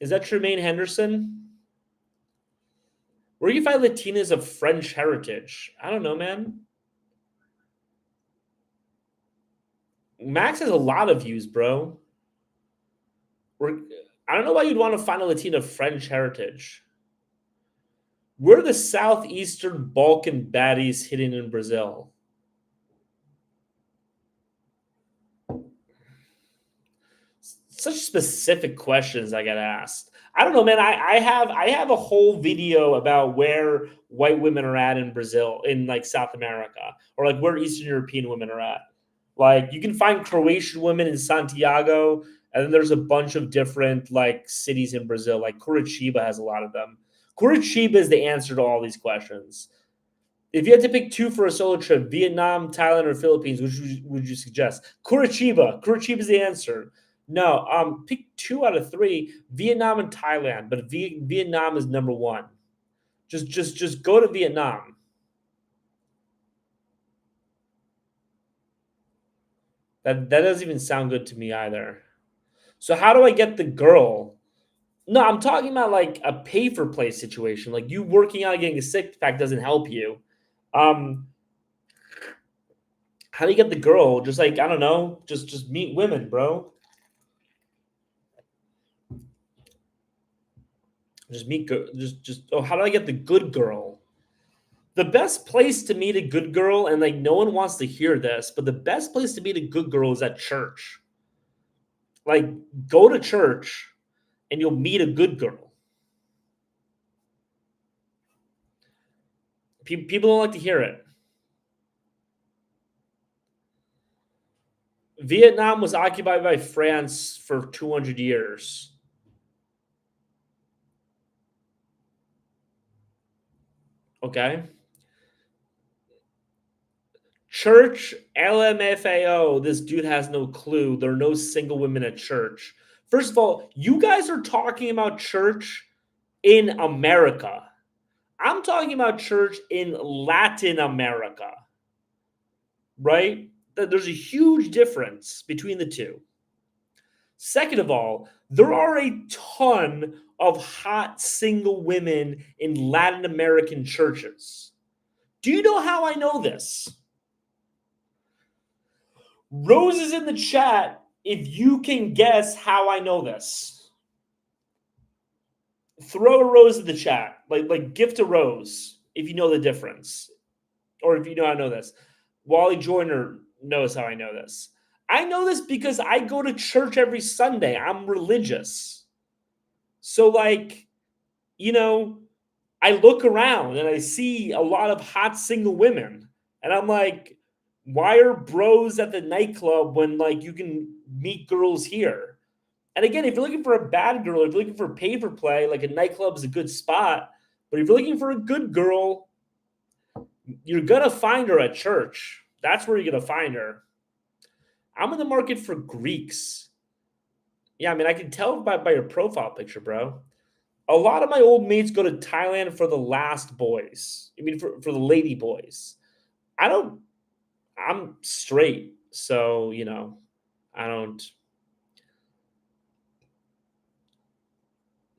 Is that Tremaine Henderson? Where do you find Latinas of French heritage? I don't know, man. Max has a lot of views, bro. I don't know why you'd want to find a Latina of French heritage. Where are the southeastern Balkan baddies hidden in Brazil? Such specific questions I get asked. I don't know, man. I have a whole video about where white women are at in Brazil, in like South America, or like where Eastern European women are at. Like you can find Croatian women in Santiago, and then there's a bunch of different like cities in Brazil. Like Curitiba has a lot of them. Curitiba is the answer to all these questions. If you had to pick two for a solo trip, Vietnam, Thailand, or Philippines, which would you suggest? Curitiba. Curitiba is the answer. No, pick 2 out of 3, Vietnam and Thailand, but Vietnam is number 1. Just go to Vietnam. That doesn't even sound good to me either. So how do I get the girl? No, I'm talking about like a pay for play situation. Like you working out and getting a six pack doesn't help you. Um, how do you get the girl? Just like I don't know, just meet women, bro. Just meet just oh, how do I get the good girl? The best place to meet a good girl, and like no one wants to hear this, but the best place to meet a good girl is at church. Like go to church and you'll meet a good girl. People don't like to hear it. Vietnam was occupied by France for 200 years. Okay. Church, LMFAO, this dude has no clue. There are no single women at church. First of all, you guys are talking about church in America. I'm talking about church in Latin America, right? There's a huge difference between the two. Second of all, there are a ton of hot single women in Latin American churches. Do you know how I know this? Rose is in the chat if you can guess how I know this. Throw a rose in the chat. Like gift a rose if you know the difference. Or if you know how I know this. Wally Joyner knows how I know this. I know this because I go to church every Sunday. I'm religious. So, like, you know, I look around and I see a lot of hot single women. And I'm like, why are bros at the nightclub when, like, you can meet girls here? And again, if you're looking for a bad girl, if you're looking for pay for play, like a nightclub is a good spot. But if you're looking for a good girl, you're gonna find her at church. That's where you're gonna find her. I'm in the market for Greeks. Yeah, I mean, I can tell by your profile picture, bro. A lot of my old mates go to Thailand for the last boys. I mean, for the lady boys. I don't. I'm straight, so I don't.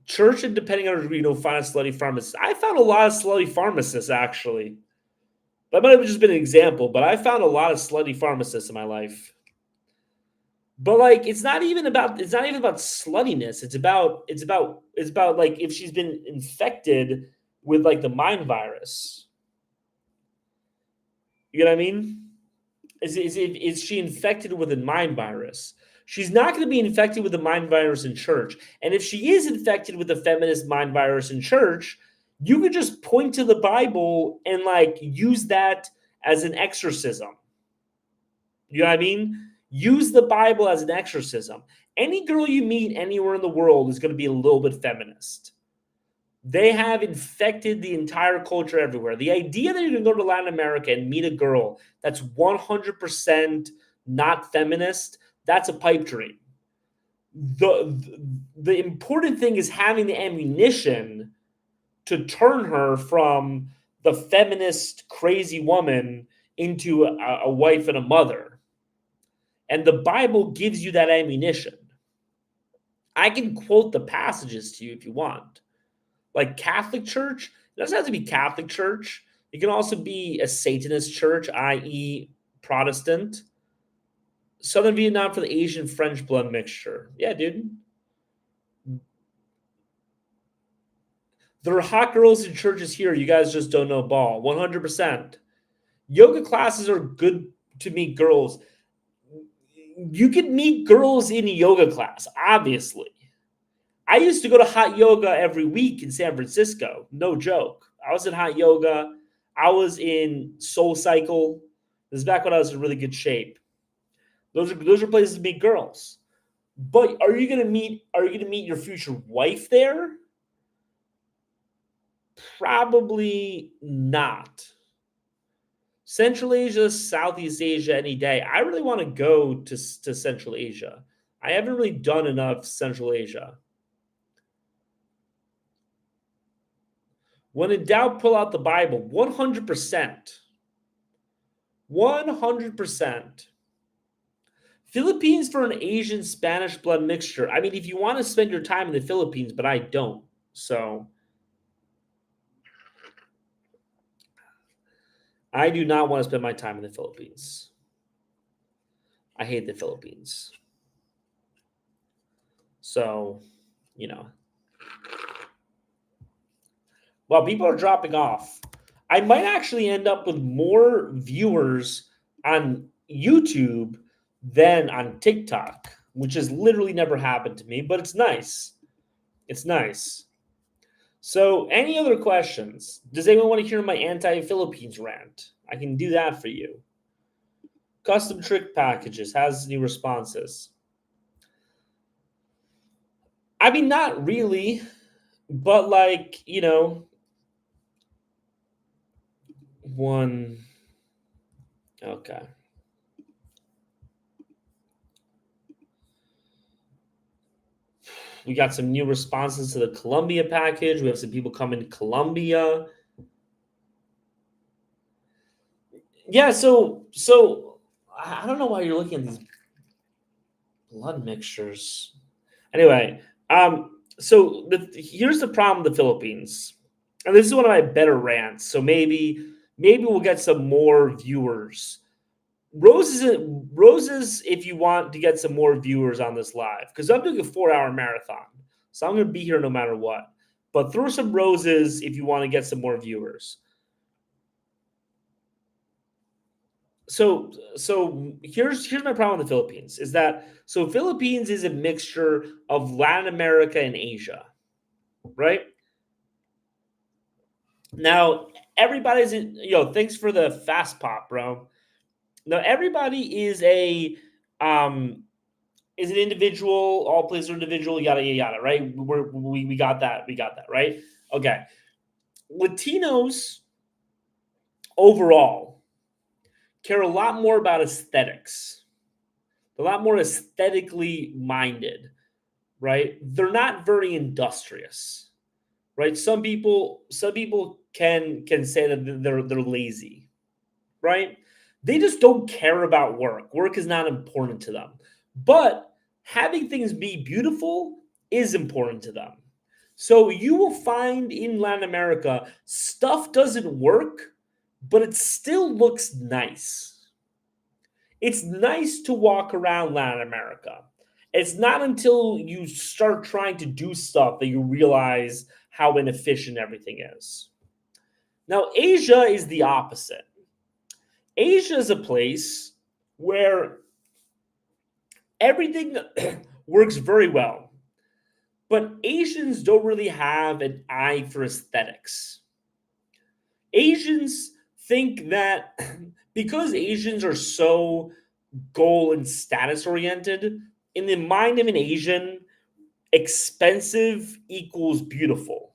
Church and depending on find a slutty pharmacist. I found a lot of slutty pharmacists actually. That might have just been an example, but I found a lot of slutty pharmacists in my life. But like it's not even about sluttiness. It's about like if she's been infected with like the mind virus. You know what I mean? Is she infected with a mind virus? She's not going to be infected with the mind virus in church. And if she is infected with the feminist mind virus in church, you could just point to the Bible and like use that as an exorcism. You know what I mean? Use the Bible as an exorcism. Any girl you meet anywhere in the world is going to be a little bit feminist. They have infected the entire culture everywhere. The idea that you can go to Latin America and meet a girl that's 100% not feminist, that's a pipe dream. The important thing is having the ammunition to turn her from the feminist crazy woman into a wife and a mother. And the Bible gives you that ammunition. I can quote the passages to you if you want. Like Catholic Church, it doesn't have to be Catholic Church. It can also be a Satanist church, i.e., Protestant. Southern Vietnam for the Asian French blood mixture. Yeah, dude. There are hot girls in churches here. You guys just don't know ball. 100%. Yoga classes are good to meet girls. You can meet girls in a yoga class, obviously. I used to go to hot yoga every week in San Francisco. No joke. I was in hot yoga. I was in Soul Cycle. This is back when I was in really good shape. Those are places to meet girls. But are you gonna meet your future wife there? Probably not. Central Asia, Southeast Asia, any day. I really want to go to Central Asia. I haven't really done enough Central Asia. When in doubt, pull out the Bible. 100%. 100%. Philippines for an Asian Spanish blood mixture. I mean, if you want to spend your time in the Philippines, but I don't. So I do not want to spend my time in the Philippines. I hate the Philippines. So, you know, while people are dropping off, I might actually end up with more viewers on YouTube than on TikTok, which has literally never happened to me, but it's nice. It's nice. So, any other questions? Does anyone want to hear my anti-Philippines rant? I can do that for you. Custom trick packages has new responses. I mean, not really, but like, one. Okay. We got some new responses to the Colombia package. We have some people coming to Colombia. Yeah, so I don't know why you're looking at these blood mixtures. Anyway, so here's the problem with the Philippines, and this is one of my better rants. So maybe we'll get some more viewers. Roses, if you want to get some more viewers on this live, because I'm doing a 4-hour marathon, so I'm going to be here no matter what. But throw some roses if you want to get some more viewers. So here's my problem with the Philippines is that Philippines is a mixture of Latin America and Asia, right? Now everybody's thanks for the fast pop, bro. Now everybody is an individual, all players are individual, yada yada yada, right? We got that, right? Okay. Latinos overall care a lot more about aesthetics. They're a lot more aesthetically minded, right? They're not very industrious, right? Some people can say that they're lazy, right? They just don't care about work. Work is not important to them. But having things be beautiful is important to them. So you will find in Latin America, stuff doesn't work, but it still looks nice. It's nice to walk around Latin America. It's not until you start trying to do stuff that you realize how inefficient everything is. Now, Asia is the opposite. Asia is a place where everything works very well, but Asians don't really have an eye for aesthetics. Asians think that because Asians are so goal and status oriented, in the mind of an Asian, expensive equals beautiful.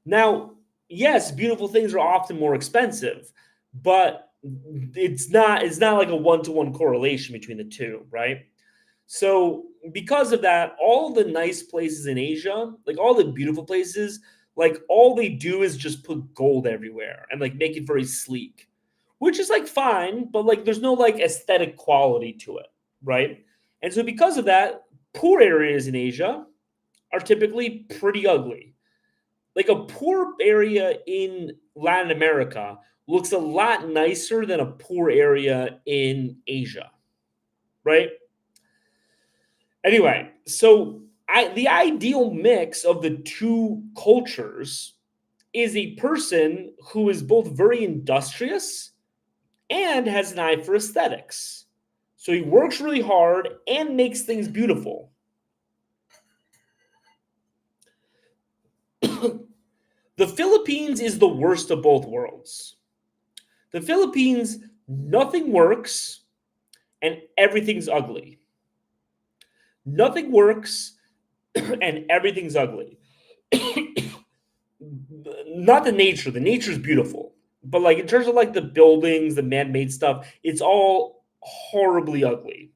Now, yes, beautiful things are often more expensive, but it's not like a one-to-one correlation between the two, right? So because of that, all the nice places in Asia, like all the beautiful places, like all they do is just put gold everywhere and like make it very sleek, which is like fine, but like there's no like aesthetic quality to it, right? And so because of that, poor areas in Asia are typically pretty ugly. Like a poor area in Latin America looks a lot nicer than a poor area in Asia, right? Anyway, so the ideal mix of the two cultures is a person who is both very industrious and has an eye for aesthetics. So he works really hard and makes things beautiful. The Philippines is the worst of both worlds. The Philippines, nothing works and everything's ugly. Nothing works and everything's ugly. Not the nature. The nature is beautiful. But like in terms of like the buildings, the man-made stuff, it's all horribly ugly.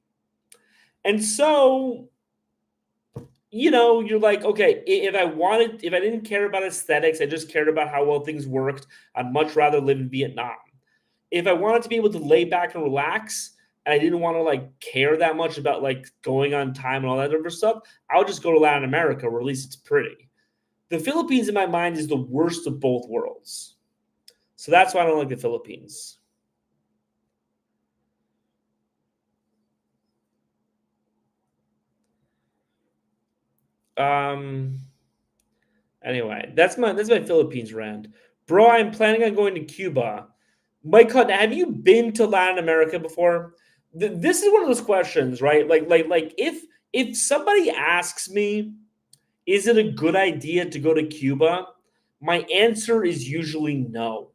And so, you're like, okay, if I didn't care about aesthetics, I just cared about how well things worked, I'd much rather live in Vietnam. If I wanted to be able to lay back and relax, and I didn't want to like care that much about like going on time and all that other stuff, I'll just go to Latin America where at least it's pretty. The Philippines in my mind is the worst of both worlds. So that's why I don't like the Philippines. Um Anyway, that's my Philippines rant. Bro, I'm planning on going to Cuba. Mike Hutton, have you been to Latin America before? This is one of those questions, right? Like if somebody asks me, is it a good idea to go to Cuba? My answer is usually no.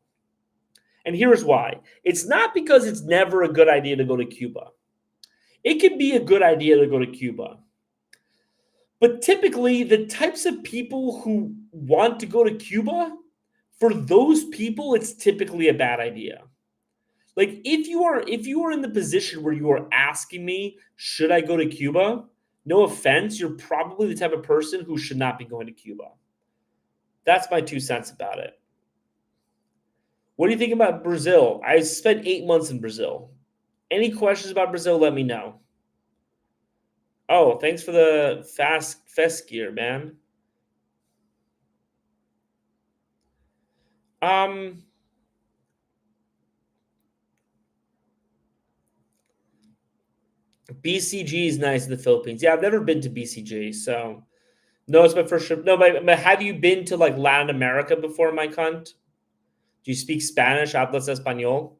And here's why. It's not because it's never a good idea to go to Cuba. It can be a good idea to go to Cuba. But typically, the types of people who want to go to Cuba, for those people, it's typically a bad idea. Like if you are in the position where you are asking me, should I go to Cuba? No offense, you're probably the type of person who should not be going to Cuba. That's my 2 cents about it. What do you think about Brazil? I spent 8 months in Brazil. Any questions about Brazil? Let me know. Oh, thanks for the fest gear, man. Um, BCG is nice in the Philippines. Yeah, I've never been to BCG, so no, it's my first trip. No, but have you been to like Latin America before, my cunt? Do you speak Spanish? Hablas español?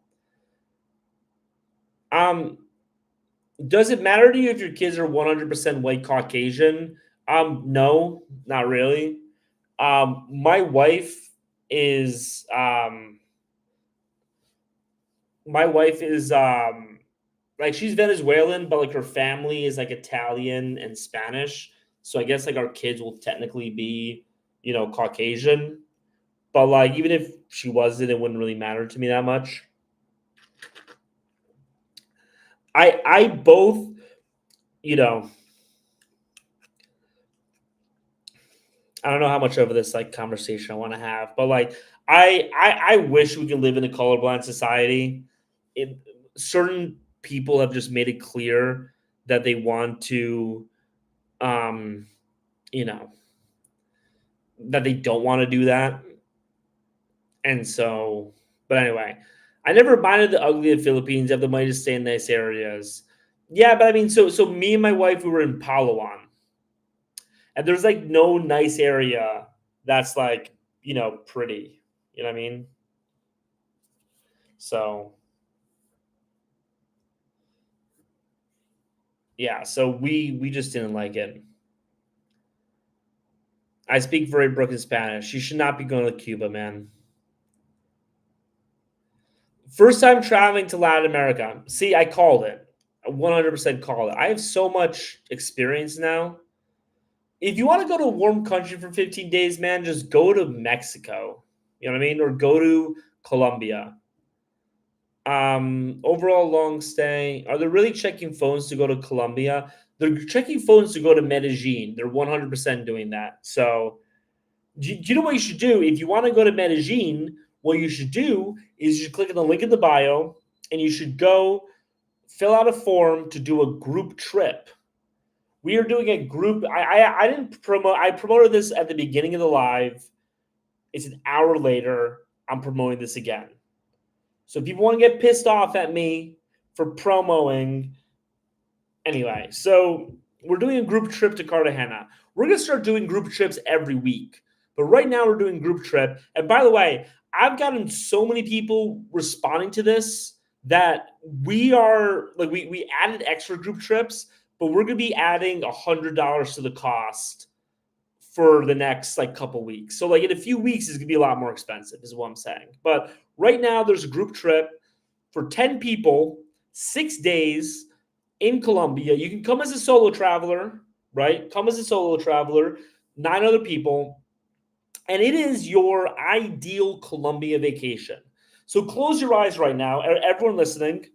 Um, does it matter to you if your kids are 100% white Caucasian? No, not really. My wife is my wife is like she's Venezuelan, but like her family is like Italian and Spanish. So I guess like our kids will technically be, Caucasian. But like even if she wasn't, it wouldn't really matter to me that much. I both, you know, I don't know how much of this like conversation I want to have, but like I wish we could live in a colorblind society. It, certain people have just made it clear that they want to, um, you know, that they don't want to do that, and so. But anyway, I never minded the ugly of Philippines. I have the money to stay in nice areas. Yeah, but I mean, so me and my wife, we were in Palawan, and there's like no nice area that's like pretty. You know what I mean? So yeah, so we just didn't like it. I speak very broken Spanish. You should not be going to Cuba, man. First time traveling to Latin America. See, I called it. I 100% called it. I have so much experience now. If you want to go to a warm country for 15 days, man, just go to Mexico. You know what I mean? Or go to Colombia. Overall long stay. Are they really checking phones to go to Colombia? They're checking phones to go to Medellin. They're 100% doing that. So, do you know what you should do? If you want to go to Medellin, what you should do is you should click on the link in the bio and you should go fill out a form to do a group trip. We are doing a group. I didn't promote. I promoted this at the beginning of the live. It's an hour later. I'm promoting this again. So if people want to get pissed off at me for promoting, anyway, so we're doing a group trip to Cartagena. We're gonna start doing group trips every week. But right now we're doing group trip. And by the way, I've gotten so many people responding to this that we are like we added extra group trips, but we're gonna be adding $100 to the cost for the next like couple weeks. So like in a few weeks it's gonna be a lot more expensive, is what I'm saying. But right now there's a group trip for 10 people, 6 days in Colombia. You can come as a solo traveler, right? Come as a solo traveler, 9 other people, and it is your ideal Colombia vacation. So close your eyes right now, everyone listening.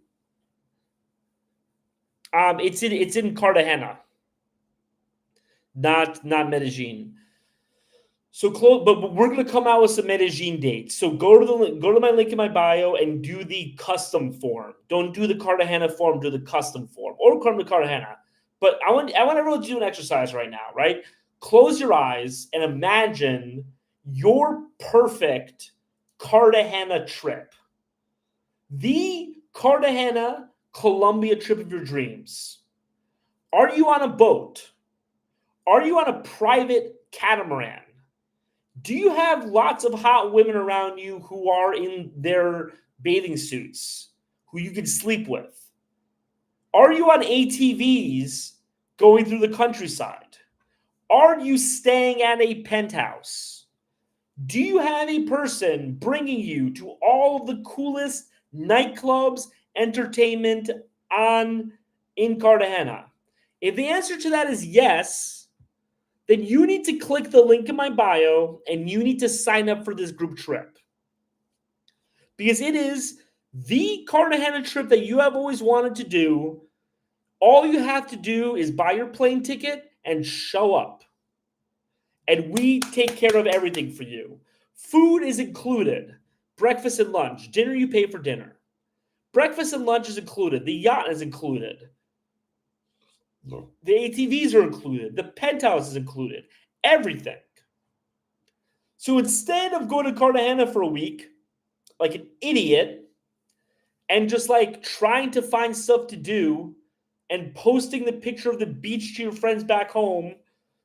It's in Cartagena, not Medellin. So close, but we're gonna come out with some Medellin dates. So go to my link in my bio and do the custom form. Don't do the Cartagena form. Do the custom form or come to Cartagena. But I want everyone to do an exercise right now. Right? Close your eyes and imagine your perfect Cartagena trip. The Cartagena, Colombia trip of your dreams. Are you on a boat? Are you on a private catamaran? Do you have lots of hot women around you who are in their bathing suits who you can sleep with? Are you on ATVs going through the countryside? Are you staying at a penthouse? Do you have a person bringing you to all of the coolest nightclubs, entertainment in Cartagena? If the answer to that is yes, then you need to click the link in my bio and you need to sign up for this group trip. Because it is the Cartagena trip that you have always wanted to do. All you have to do is buy your plane ticket and show up. And we take care of everything for you. Food is included. Breakfast and lunch. Dinner, you pay for dinner. Breakfast and lunch is included. The yacht is included. The ATVs are included. The penthouse is included. Everything. So instead of going to Cartagena for a week, like an idiot, and just like trying to find stuff to do and posting the picture of the beach to your friends back home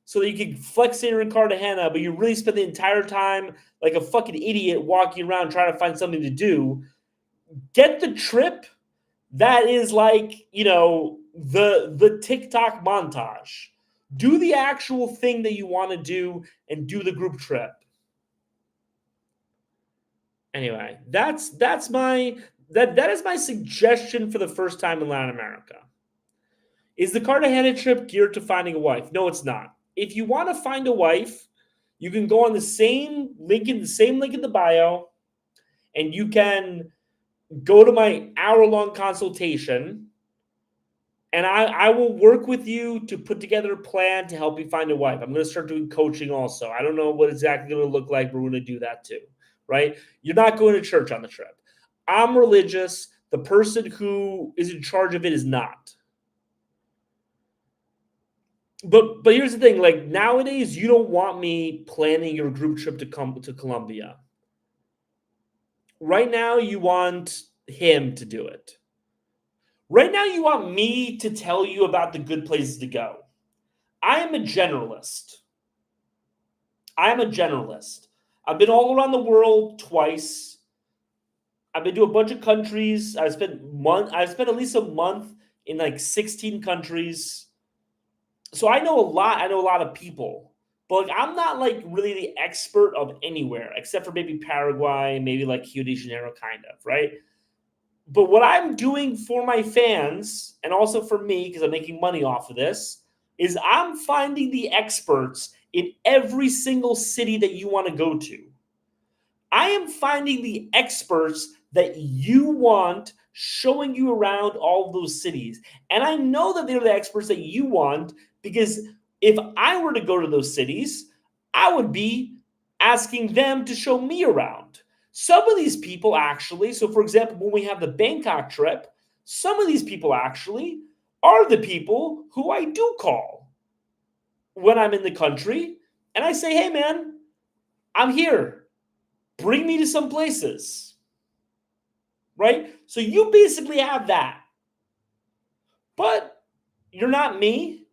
so that you can flex that you're in Cartagena, but you really spend the entire time like a fucking idiot walking around trying to find something to do, get the trip that is like, the TikTok montage. Do the actual thing that you want to do and do the group trip. Anyway, that is my suggestion for the first time in Latin America. Is the Cartagena trip geared to finding a wife? No, it's not. If you want to find a wife, you can go on the same link in the bio, and you can go to my hour-long consultation, and I will work with you to put together a plan to help you find a wife. I'm going to start doing coaching also. I don't know what exactly going to look like, but we're going to do that too, right? You're not going to church on the trip. I'm religious. The person who is in charge of it is not. But here's the thing, like nowadays, you don't want me planning your group trip to come to Colombia. Right now, you want him to do it. Right now, you want me to tell you about the good places to go. I am a generalist. I've been all around the world twice. I've been to a bunch of countries. I've spent at least a month in like 16 countries. So I know a lot. I know a lot of people, but like I'm not like really the expert of anywhere except for maybe Paraguay, maybe like Rio de Janeiro, kind of, right? But what I'm doing for my fans and also for me, because I'm making money off of this, is I'm finding the experts in every single city that you want to go to. I am finding the experts that you want, showing you around all of those cities. And I know that they're the experts that you want because if I were to go to those cities, I would be asking them to show me around. Some of these people actually, so for example, when we have the Bangkok trip, some of these people actually are the people who I do call when I'm in the country. And I say, hey, man, I'm here. Bring me to some places. Right? So you basically have that. But you're not me.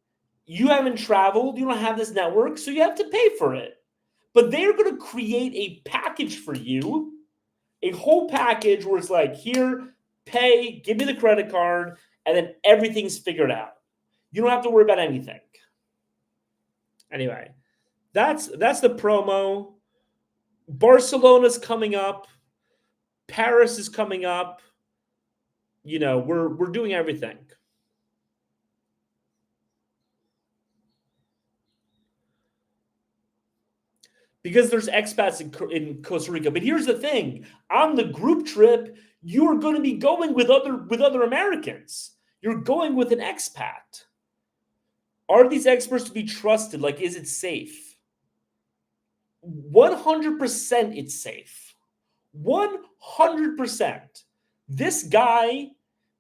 You haven't traveled. You don't have this network. So you have to pay for it. But they're going to create a package for you, a whole package where it's like, here, pay, give me the credit card, and then everything's figured out. You don't have to worry about anything. Anyway, that's the promo. Barcelona's coming up. Paris is coming up. We're doing everything. Because there's expats in Costa Rica. But here's the thing. On the group trip, you're going to be going with other Americans. You're going with an expat. Are these experts to be trusted? Like, is it safe? 100% it's safe. 100%. This guy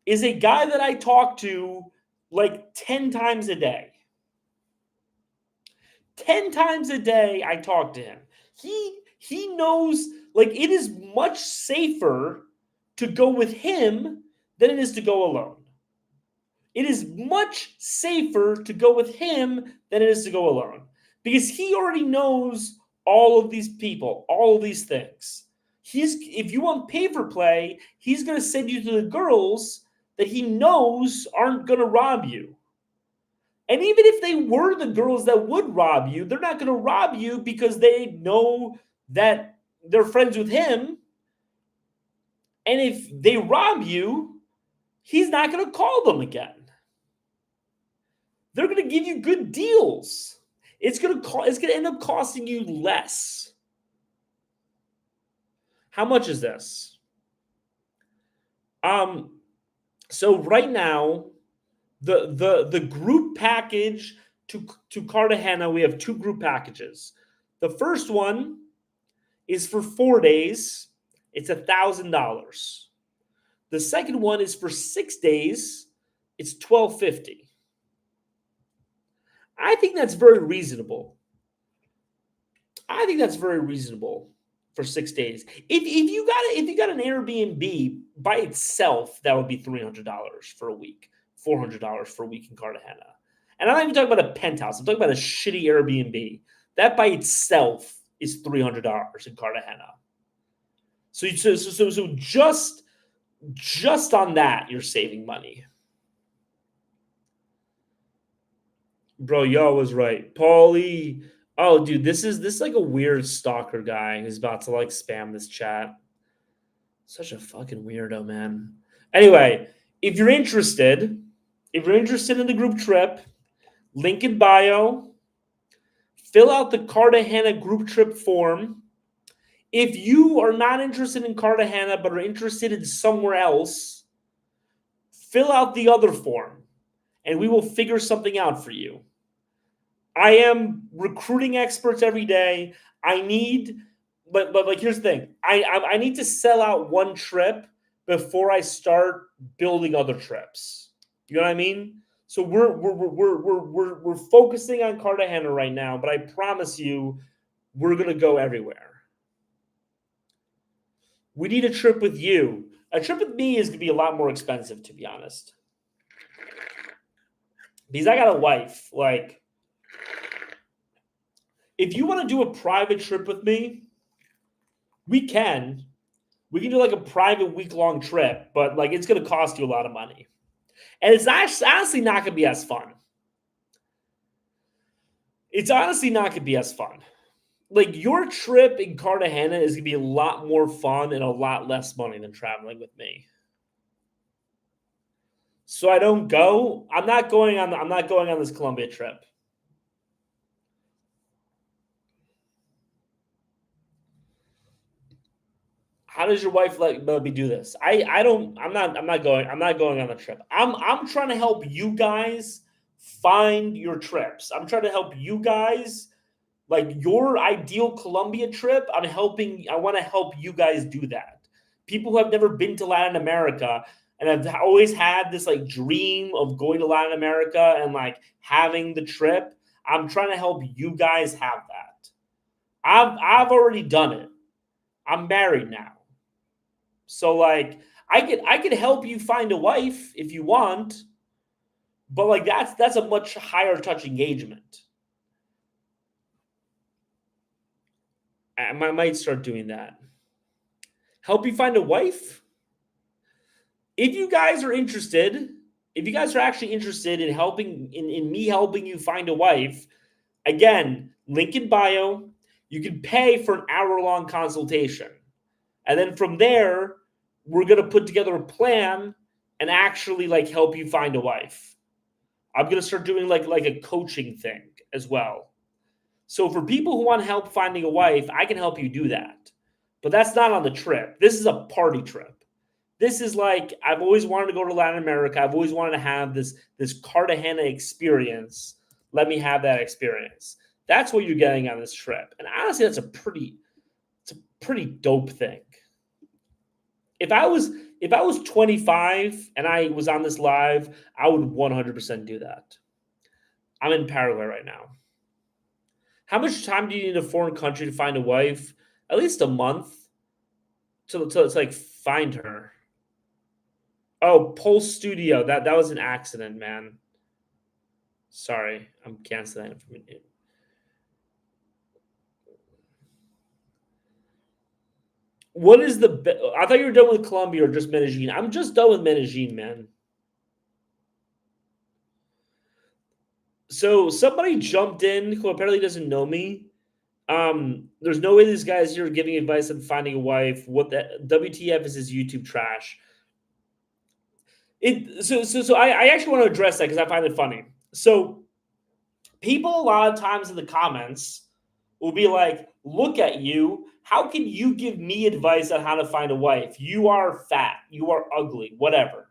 is a guy that I talk to like 10 times a day. 10 times a day I talk to him. He knows, like, it is much safer to go with him than it is to go alone. It is much safer to go with him than it is to go alone, because he already knows all of these people, all of these things. If you want pay for play, he's going to send you to the girls that he knows aren't going to rob you. And even if they were the girls that would rob you, they're not going to rob you because they know that they're friends with him. And if they rob you, he's not going to call them again. They're going to give you good deals. It's going to end up costing you less. How much is this? So right now, the group package to Cartagena, we have two group packages. The first one is for 4 days. It's $1,000. The second one is for 6 days. It's $1,250. I think that's very reasonable. I think that's very reasonable for 6 days. If you got an Airbnb by itself, that would be $300 for a week, $400 for a week in Cartagena. And I'm not even talking about a penthouse. I'm talking about a shitty Airbnb. That by itself is $300 in Cartagena. So just on that, you're saving money. Bro, y'all was right. Paulie. Oh, dude, this is like a weird stalker guy who's about to like spam this chat. Such a fucking weirdo, man. Anyway, if you're interested in the group trip, link in bio. Fill out the Cartagena group trip form. If you are not interested in Cartagena but are interested in somewhere else, fill out the other form and we will figure something out for you. I am recruiting experts every day. But like, here's the thing. I need to sell out one trip before I start building other trips. You know what I mean? So we're focusing on Cartagena right now, but I promise you, we're gonna go everywhere. We need a trip with you. A trip with me is gonna be a lot more expensive, to be honest, because I got a wife. Like, if you want to do a private trip with me, we can do like a private week-long trip, but like it's going to cost you a lot of money. And it's honestly not going to be as fun. It's honestly not going to be as fun. Like, your trip in Cartagena is going to be a lot more fun and a lot less money than traveling with me. So I don't go. I'm not going on this Colombia trip. How does your wife let me do this? I'm not going on the trip. I'm trying to help you guys find your trips. I'm trying to help you guys, like, your ideal Colombia trip. I want to help you guys do that. People who have never been to Latin America and have always had this like dream of going to Latin America and like having the trip. I'm trying to help you guys have that. I've already done it. I'm married now. So like I could help you find a wife if you want, but like that's a much higher touch engagement. I might start doing that. Help you find a wife? If you guys are actually interested in helping in me helping you find a wife, again, link in bio. You can pay for an hour-long consultation. And then from there, we're going to put together a plan and actually like help you find a wife. I'm going to start doing like a coaching thing as well. So for people who want help finding a wife, I can help you do that. But that's not on the trip. This is a party trip. This is like, I've always wanted to go to Latin America. I've always wanted to have this Cartagena experience. Let me have that experience. That's what you're getting on this trip. And honestly, it's a pretty dope thing. If I was 25 and I was on this live, I would 100% do that. I'm in Paraguay right now. How much time do you need in a foreign country to find a wife? At least a month to like find her. Oh, Pulse Studio. That was an accident, man. Sorry, I'm canceling it from you. What is the? I thought you were done with Colombia or just Medellin. I'm just done with Medellin, man. So somebody jumped in who apparently doesn't know me. There's no way this guy's here giving advice on finding a wife. What that WTF is his YouTube trash. I actually want to address that because I find it funny. So people a lot of times in the comments will be like, look at you. How can you give me advice on how to find a wife? You are fat. You are ugly. Whatever.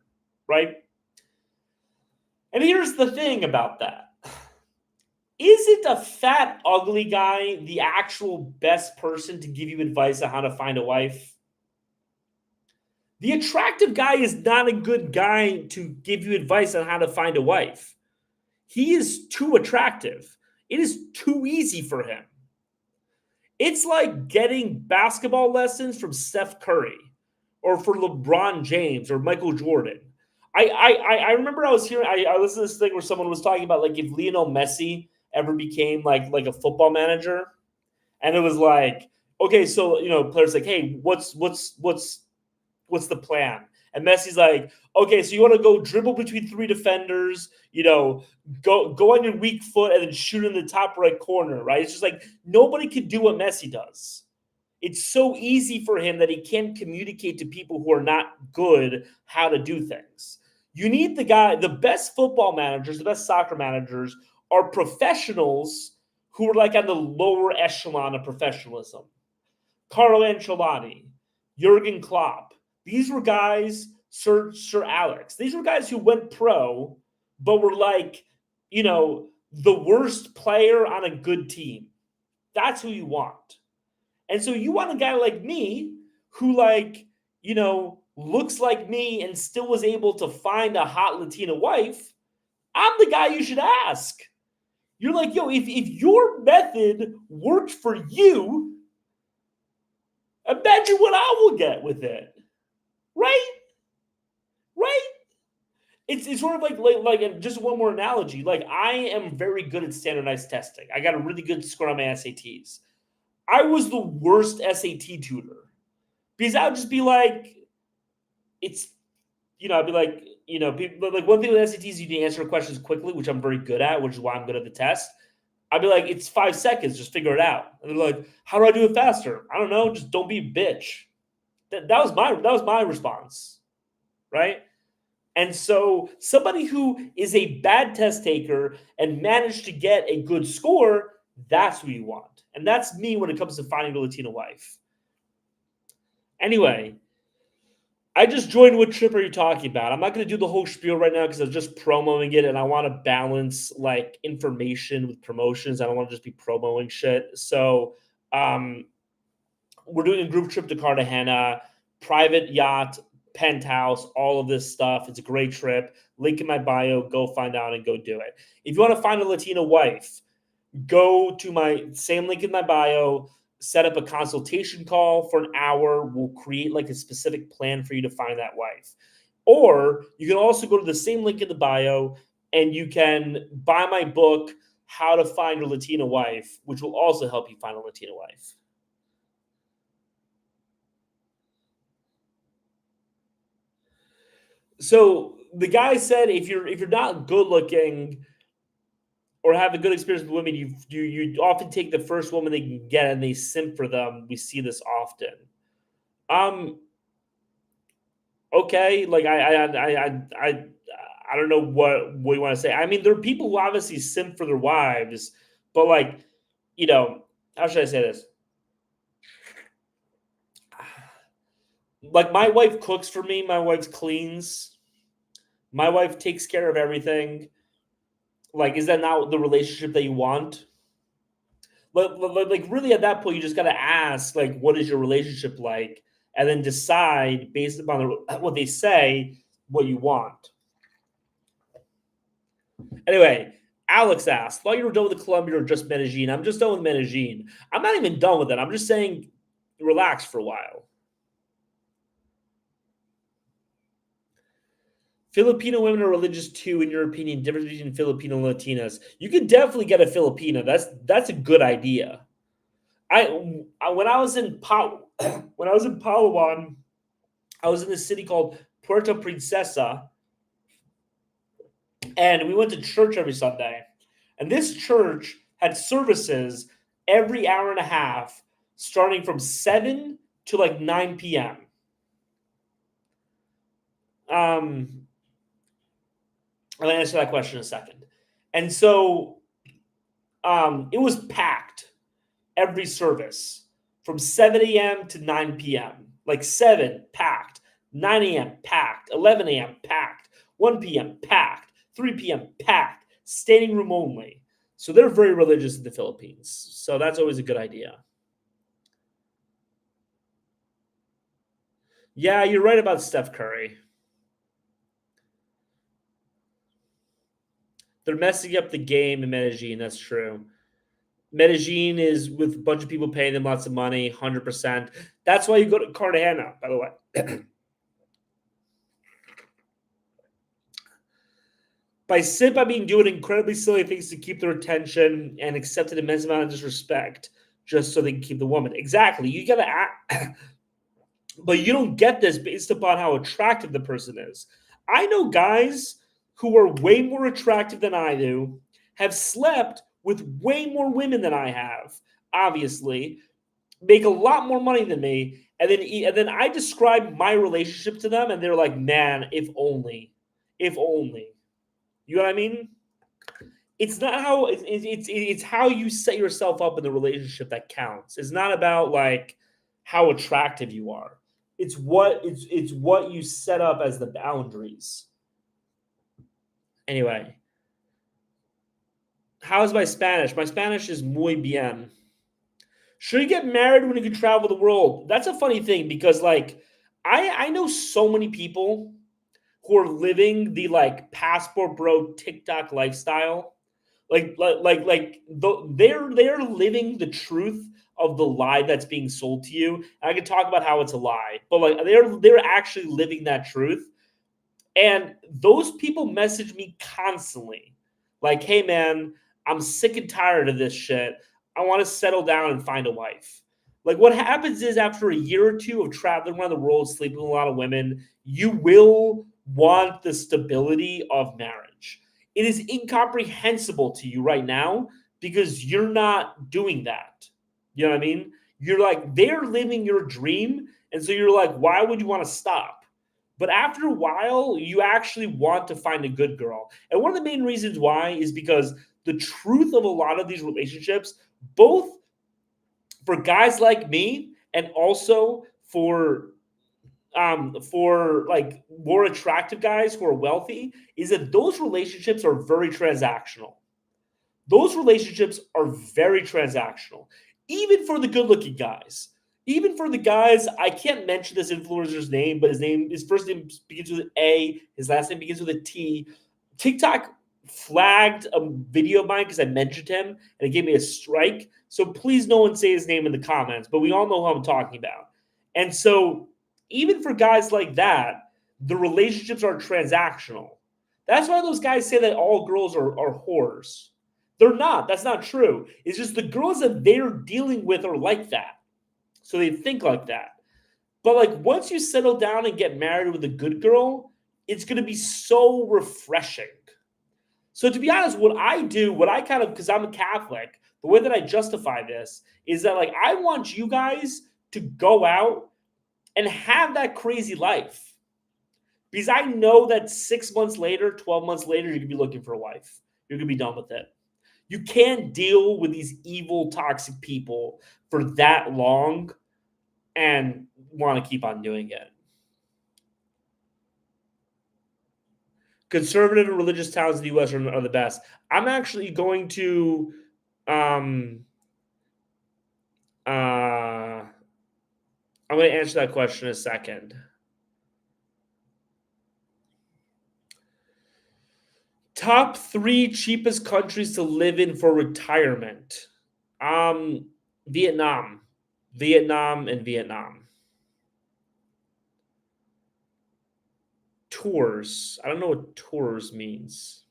Right? And here's the thing about that. Isn't a fat, ugly guy the actual best person to give you advice on how to find a wife? The attractive guy is not a good guy to give you advice on how to find a wife. He is too attractive. It is too easy for him. It's like getting basketball lessons from Steph Curry or for LeBron James or Michael Jordan. I remember I was hearing I listened to this thing where someone was talking about like if Lionel Messi ever became like a football manager, and it was like, okay, so players like, hey, what's the plan? And Messi's like, okay, so you want to go dribble between three defenders, go on your weak foot and then shoot in the top right corner, right? It's just like nobody can do what Messi does. It's so easy for him that he can't communicate to people who are not good how to do things. You need the best football managers, the best soccer managers are professionals who are like on the lower echelon of professionalism. Carlo Ancelotti, Jurgen Klopp. These were guys, Sir Alex. These were guys who went pro, but were like, the worst player on a good team. That's who you want. And so you want a guy like me who looks like me and still was able to find a hot Latina wife. I'm the guy you should ask. You're like, yo, if your method worked for you, imagine what I will get with it. Right? It's sort of like just one more analogy. Like I am very good at standardized testing. I got a really good score on my SATs. I was the worst SAT tutor because I would just be like, I'd be like, people like one thing with SATs, you need to answer questions quickly, which I'm very good at, which is why I'm good at the test. I'd be like, it's 5 seconds, just figure it out. And they're like, how do I do it faster? I don't know, just don't be a bitch. That was my response, right? And so somebody who is a bad test taker and managed to get a good score, that's who you want. And that's me when it comes to finding a Latina wife. Anyway, I just joined. What trip are you talking about? I'm not going to do the whole spiel right now because I'm just promoting it, and I want to balance like information with promotions. I don't want to just be promoting shit. So we're doing a group trip to Cartagena, private yacht, penthouse, all of this stuff. It's a great trip. Link in my bio. Go find out and go do it. If you want to find a Latina wife, go to my same link in my bio. Set up a consultation call for an hour. We'll create like a specific plan for you to find that wife. Or you can also go to the same link in the bio and you can buy my book, How to Find Your Latina Wife, which will also help you find a Latina wife. So the guy said, if you're not good looking or have a good experience with women, you often take the first woman they can get and they simp for them. We see this often. Okay, like I don't know what you want to say. I mean, there are people who obviously simp for their wives, but like, how should I say this? Like my wife cooks for me, my wife cleans, my wife takes care of everything. Like, is that not the relationship that you want? But like really at that point, you just got to ask like, what is your relationship like, and then decide based upon what they say what you want. Anyway, Alex asked, "Thought you were done with the Columbia or just Medellin?" I'm just done with Medellin. I'm not even done with it. I'm just saying, relax for a while. Filipino women are religious too, in your opinion. Difference between Filipino and Latinas? You could definitely get a Filipina. That's a good idea. When I was in when I was in Palawan, I was in a city called Puerto Princesa, and we went to church every Sunday. And this church had services every hour and a half, starting from 7 to like 9 p.m. I'm gonna answer that question in a second. And so it was packed every service from 7 a.m. to 9 p.m. Like 7 packed, 9 a.m. packed, 11 a.m. packed, 1 p.m. packed, 3 p.m. packed, standing room only. So they're very religious in the Philippines. So that's always a good idea. Yeah, you're right about Steph Curry. They're messing up the game in Medellin. That's true. Medellin is with a bunch of people paying them lots of money, 100%. That's why you go to Cartagena, by the way. By simp, I mean doing incredibly silly things to keep their attention and accept an immense amount of disrespect just so they can keep the woman. Exactly. You got to act, but you don't get this based upon how attractive the person is. I know guys who are way more attractive than I do, have slept with way more women than I have, obviously, make a lot more money than me, and then I describe my relationship to them, and they're like, "Man, if only." You know what I mean? It's not how it's how you set yourself up in the relationship that counts. It's not about like how attractive you are. It's what you set up as the boundaries. Anyway, how's my Spanish? My Spanish is muy bien. Should you get married when you can travel the world? That's a funny thing because like I know so many people who are living the like passport bro TikTok lifestyle. They're living the truth of the lie that's being sold to you. And I can talk about how it's a lie, but like they're actually living that truth. And those people message me constantly, like, "Hey man, I'm sick and tired of this shit. I want to settle down and find a wife." Like what happens is after a year or two of traveling around the world, sleeping with a lot of women, you will want the stability of marriage. It is incomprehensible to you right now because you're not doing that. You know what I mean? You're like, they're living your dream. And so you're like, why would you want to stop? But after a while, you actually want to find a good girl. And one of the main reasons why is because the truth of a lot of these relationships, both for guys like me and also for like more attractive guys who are wealthy, is that those relationships are very transactional. Those relationships are very transactional, even for the good-looking guys. Even for the guys, I can't mention this influencer's name, but his first name begins with an A, his last name begins with a T. TikTok flagged a video of mine because I mentioned him and it gave me a strike. So please, no one say his name in the comments, but we all know who I'm talking about. And so, even for guys like that, the relationships are transactional. That's why those guys say that all girls are whores. They're not. That's not true. It's just the girls that they're dealing with are like that. So they think like that. But like once you settle down and get married with a good girl, it's going to be so refreshing. So to be honest, what I do, what I kind of, because I'm a Catholic, the way that I justify this is that like I want you guys to go out and have that crazy life. Because I know that 6 months later, 12 months later, you're going to be looking for a wife. You're going to be done with it. You can't deal with these evil, toxic people for that long and want to keep on doing it. Conservative and religious towns in the U.S. are the best. I'm actually going to I'm going to answer that question in a second. Top 3 cheapest countries to live in for retirement. Vietnam. Vietnam and Vietnam. Tours. I don't know what tours means.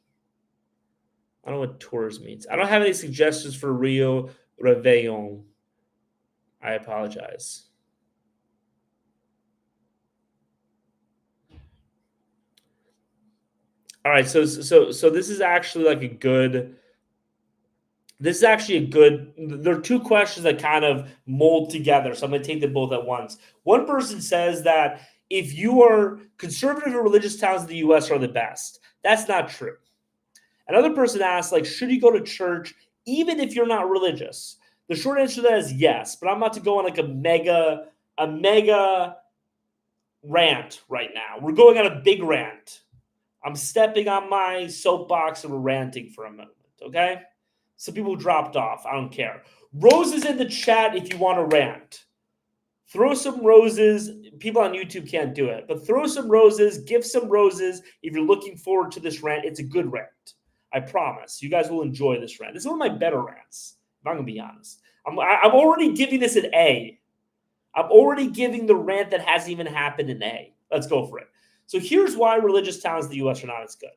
I don't know what tours means. I don't have any suggestions for Rio Réveillon. I apologize. All right, so this is actually like a good. This is actually a good. There are two questions that kind of mold together, so I'm going to take them both at once. One person says that if you are conservative and religious towns in the U.S. are the best. That's not true. Another person asks, like, should you go to church even if you're not religious? The short answer to that is yes, but I'm about to go on like a mega rant right now. We're going on a big rant. I'm stepping on my soapbox and we're ranting for a moment, okay? Some people dropped off. I don't care. Roses in the chat if you want to rant. Throw some roses. People on YouTube can't do it, but throw some roses, give some roses if you're looking forward to this rant. It's a good rant. I promise. You guys will enjoy this rant. This is one of my better rants, if I'm going to be honest. I'm already giving this an A. I'm already giving the rant that hasn't even happened an A. Let's go for it. So here's why religious towns in the U.S. are not as good.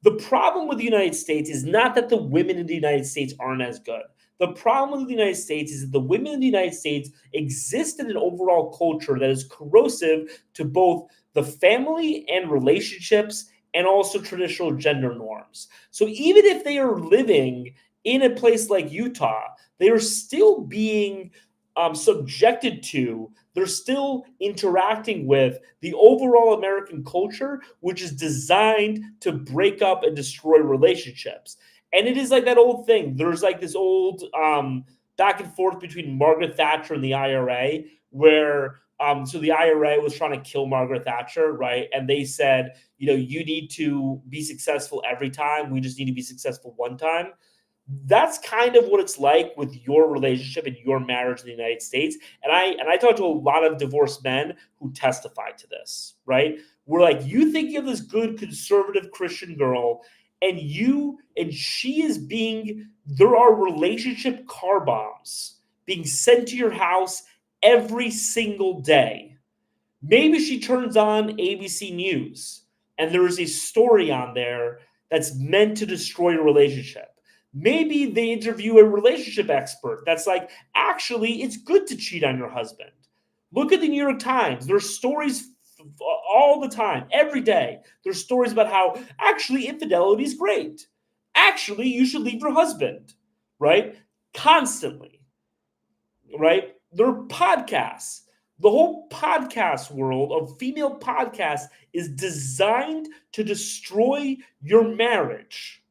The problem with the United States is not that the women in the United States aren't as good. The problem with the United States is that the women in the United States exist in an overall culture that is corrosive to both the family and relationships and also traditional gender norms. So even if they are living in a place like Utah, they are still being subjected to, they're still interacting with the overall American culture, which is designed to break up and destroy relationships. And it is like that old thing. There's like this old back and forth between Margaret Thatcher and the IRA, where so the IRA was trying to kill Margaret Thatcher, right? And they said, you know, you need to be successful every time. We just need to be successful one time. That's kind of what it's like with your relationship and your marriage in the United States. And I talk to a lot of divorced men who testify to this, right? We're like, you think you have this good conservative Christian girl, and she is being, there are relationship car bombs being sent to your house every single day. Maybe she turns on ABC News and there is a story on there that's meant to destroy your relationship. Maybe they interview a relationship expert that's like, actually, it's good to cheat on your husband. Look at the New York Times. There's stories all the time, every day. There's stories about how actually infidelity is great. Actually, you should leave your husband, right? Constantly, right? There are podcasts. The whole podcast world of female podcasts is designed to destroy your marriage.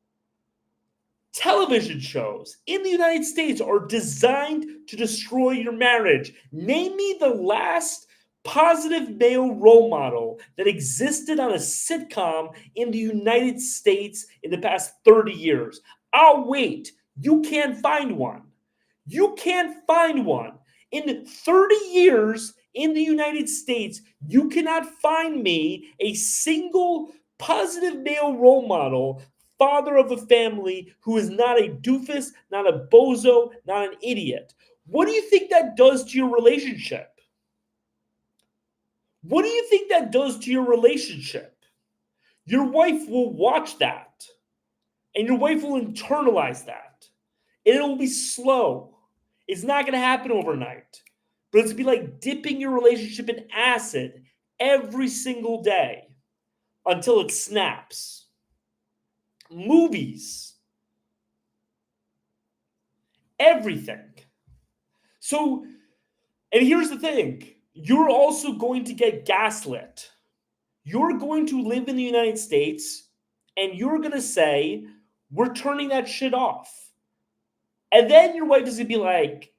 Television shows in the United States are designed to destroy your marriage. Name me the last positive male role model that existed on a sitcom in the United States in the past 30 years. I'll wait. You can't find one. You can't find one. In 30 years in the United States, you cannot find me a single positive male role model, father of a family who is not a doofus, not a bozo, not an idiot. What do you think that does to your relationship? What do you think that does to your relationship? Your wife will watch that, and your wife will internalize that, and it'll be slow. It's not going to happen overnight, but it's be like dipping your relationship in acid every single day until it snaps. Movies, everything. So, and here's the thing, you're also going to get gaslit. You're going to live in the United States and you're going to say, we're turning that shit off. And then your wife is going to be like,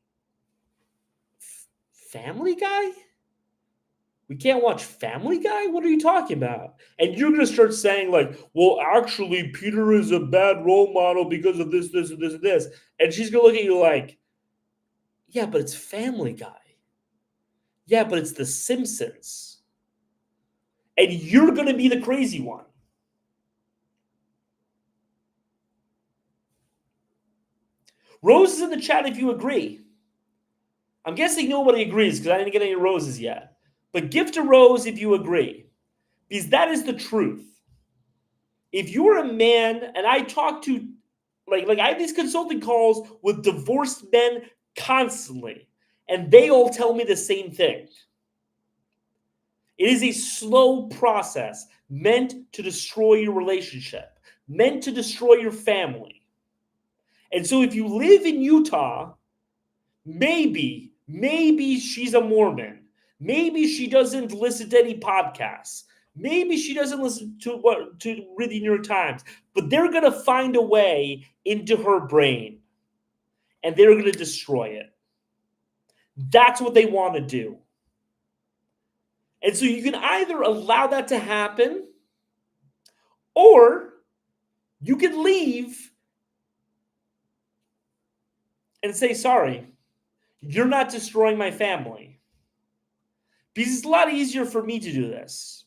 Family Guy? We can't watch Family Guy? What are you talking about? And you're going to start saying like, well, actually, Peter is a bad role model because of this, this, and this, and this. And she's going to look at you like, Yeah, but it's Family Guy. Yeah, but it's The Simpsons. And you're going to be the crazy one. Roses in the chat if you agree. I'm guessing nobody agrees because I didn't get any roses yet. But gift a rose if you agree. Because that is the truth. If you're a man, and I talk to, like I have these consulting calls with divorced men constantly, and they all tell me the same thing. It is a slow process meant to destroy your relationship, meant to destroy your family. And so if you live in Utah, maybe she's a Mormon. Maybe she doesn't listen to any podcasts. Maybe she doesn't listen to read the New York Times. But they're gonna find a way into her brain, and they're gonna destroy it. That's what they want to do. And so you can either allow that to happen, or you can leave and say, sorry, you're not destroying my family. Because it's a lot easier for me to do this.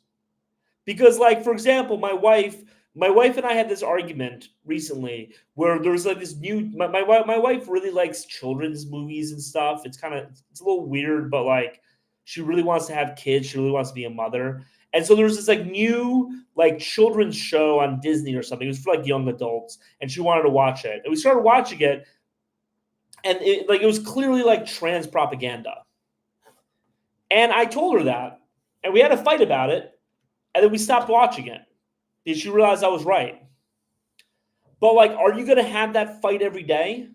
Because, like, for example, my wife and I had this argument recently where there's like this new my wife really likes children's movies and stuff. It's a little weird, but like she really wants to have kids, she really wants to be a mother. And so there's this like new like children's show on Disney or something. It was for like young adults, and she wanted to watch it. And we started watching it, and it was clearly like trans propaganda. And I told her that, and we had a fight about it, and then we stopped watching it. Because she realized I was right. But like, are you going to have that fight every day?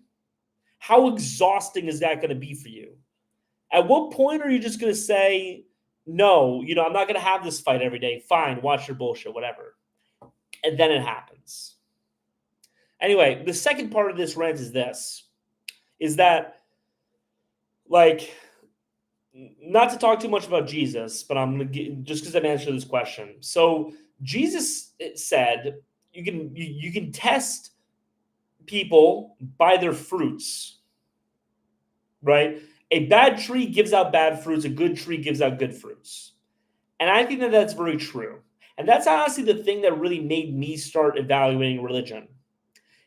How exhausting is that going to be for you? At what point are you just going to say, no, I'm not going to have this fight every day. Fine, watch your bullshit, whatever. And then it happens. Anyway, the second part of this rant is that, like, not to talk too much about Jesus, but I'm going to just because I'm answering this question. So Jesus said, you can test people by their fruits, right? A bad tree gives out bad fruits. A good tree gives out good fruits. And I think that that's very true. And that's honestly the thing that really made me start evaluating religion.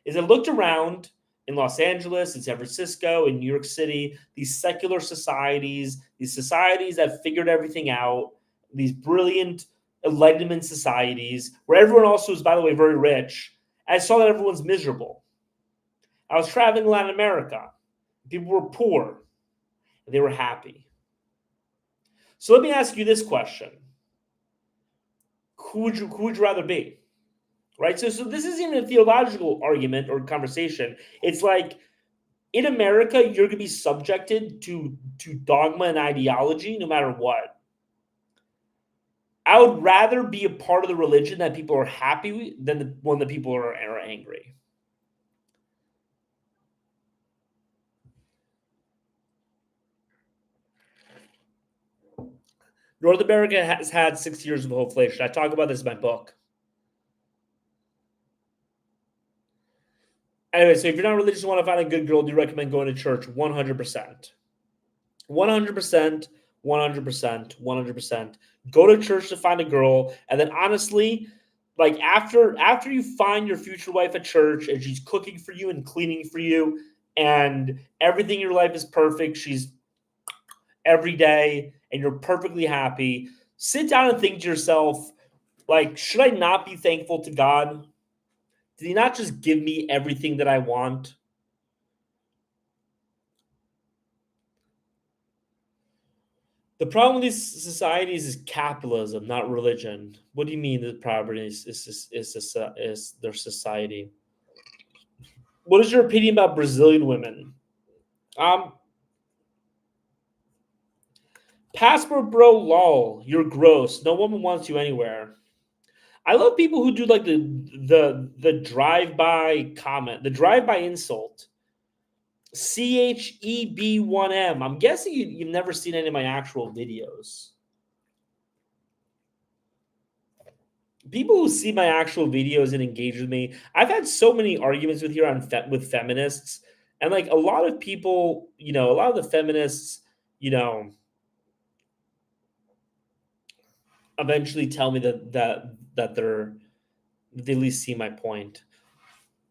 Is I looked around in Los Angeles, in San Francisco, in New York City, these secular societies, these societies that figured everything out, these brilliant Enlightenment societies, where everyone also is, by the way, very rich. I saw that everyone's miserable. I was traveling in Latin America. People were poor. And they were happy. So let me ask you this question. Who would you rather be? Right? So this isn't even a theological argument or conversation. It's like, in America, you're going to be subjected to dogma and ideology no matter what. I would rather be a part of the religion that people are happy with than the one that people are angry. North America has had 6 years of inflation. I talk about this in my book. Anyway, so if you're not religious and want to find a good girl, do you recommend going to church? 100%. 100%, 100%, 100%. Go to church to find a girl. And then honestly, like after you find your future wife at church and she's cooking for you and cleaning for you and everything in your life is perfect, she's every day and you're perfectly happy, sit down and think to yourself, like, should I not be thankful to God? Did he not just give me everything that I want? The problem with these societies is capitalism, not religion. What do you mean the problem is their society? What is your opinion about Brazilian women? Passport bro, lol. You're gross. No woman wants you anywhere. I love people who do like the drive-by comment, the drive-by insult. CHEB1M. I'm guessing you've never seen any of my actual videos. People who see my actual videos and engage with me, I've had so many arguments with feminists, And like a lot of people, a lot of the feminists, you know, eventually tell me that they at least see my point.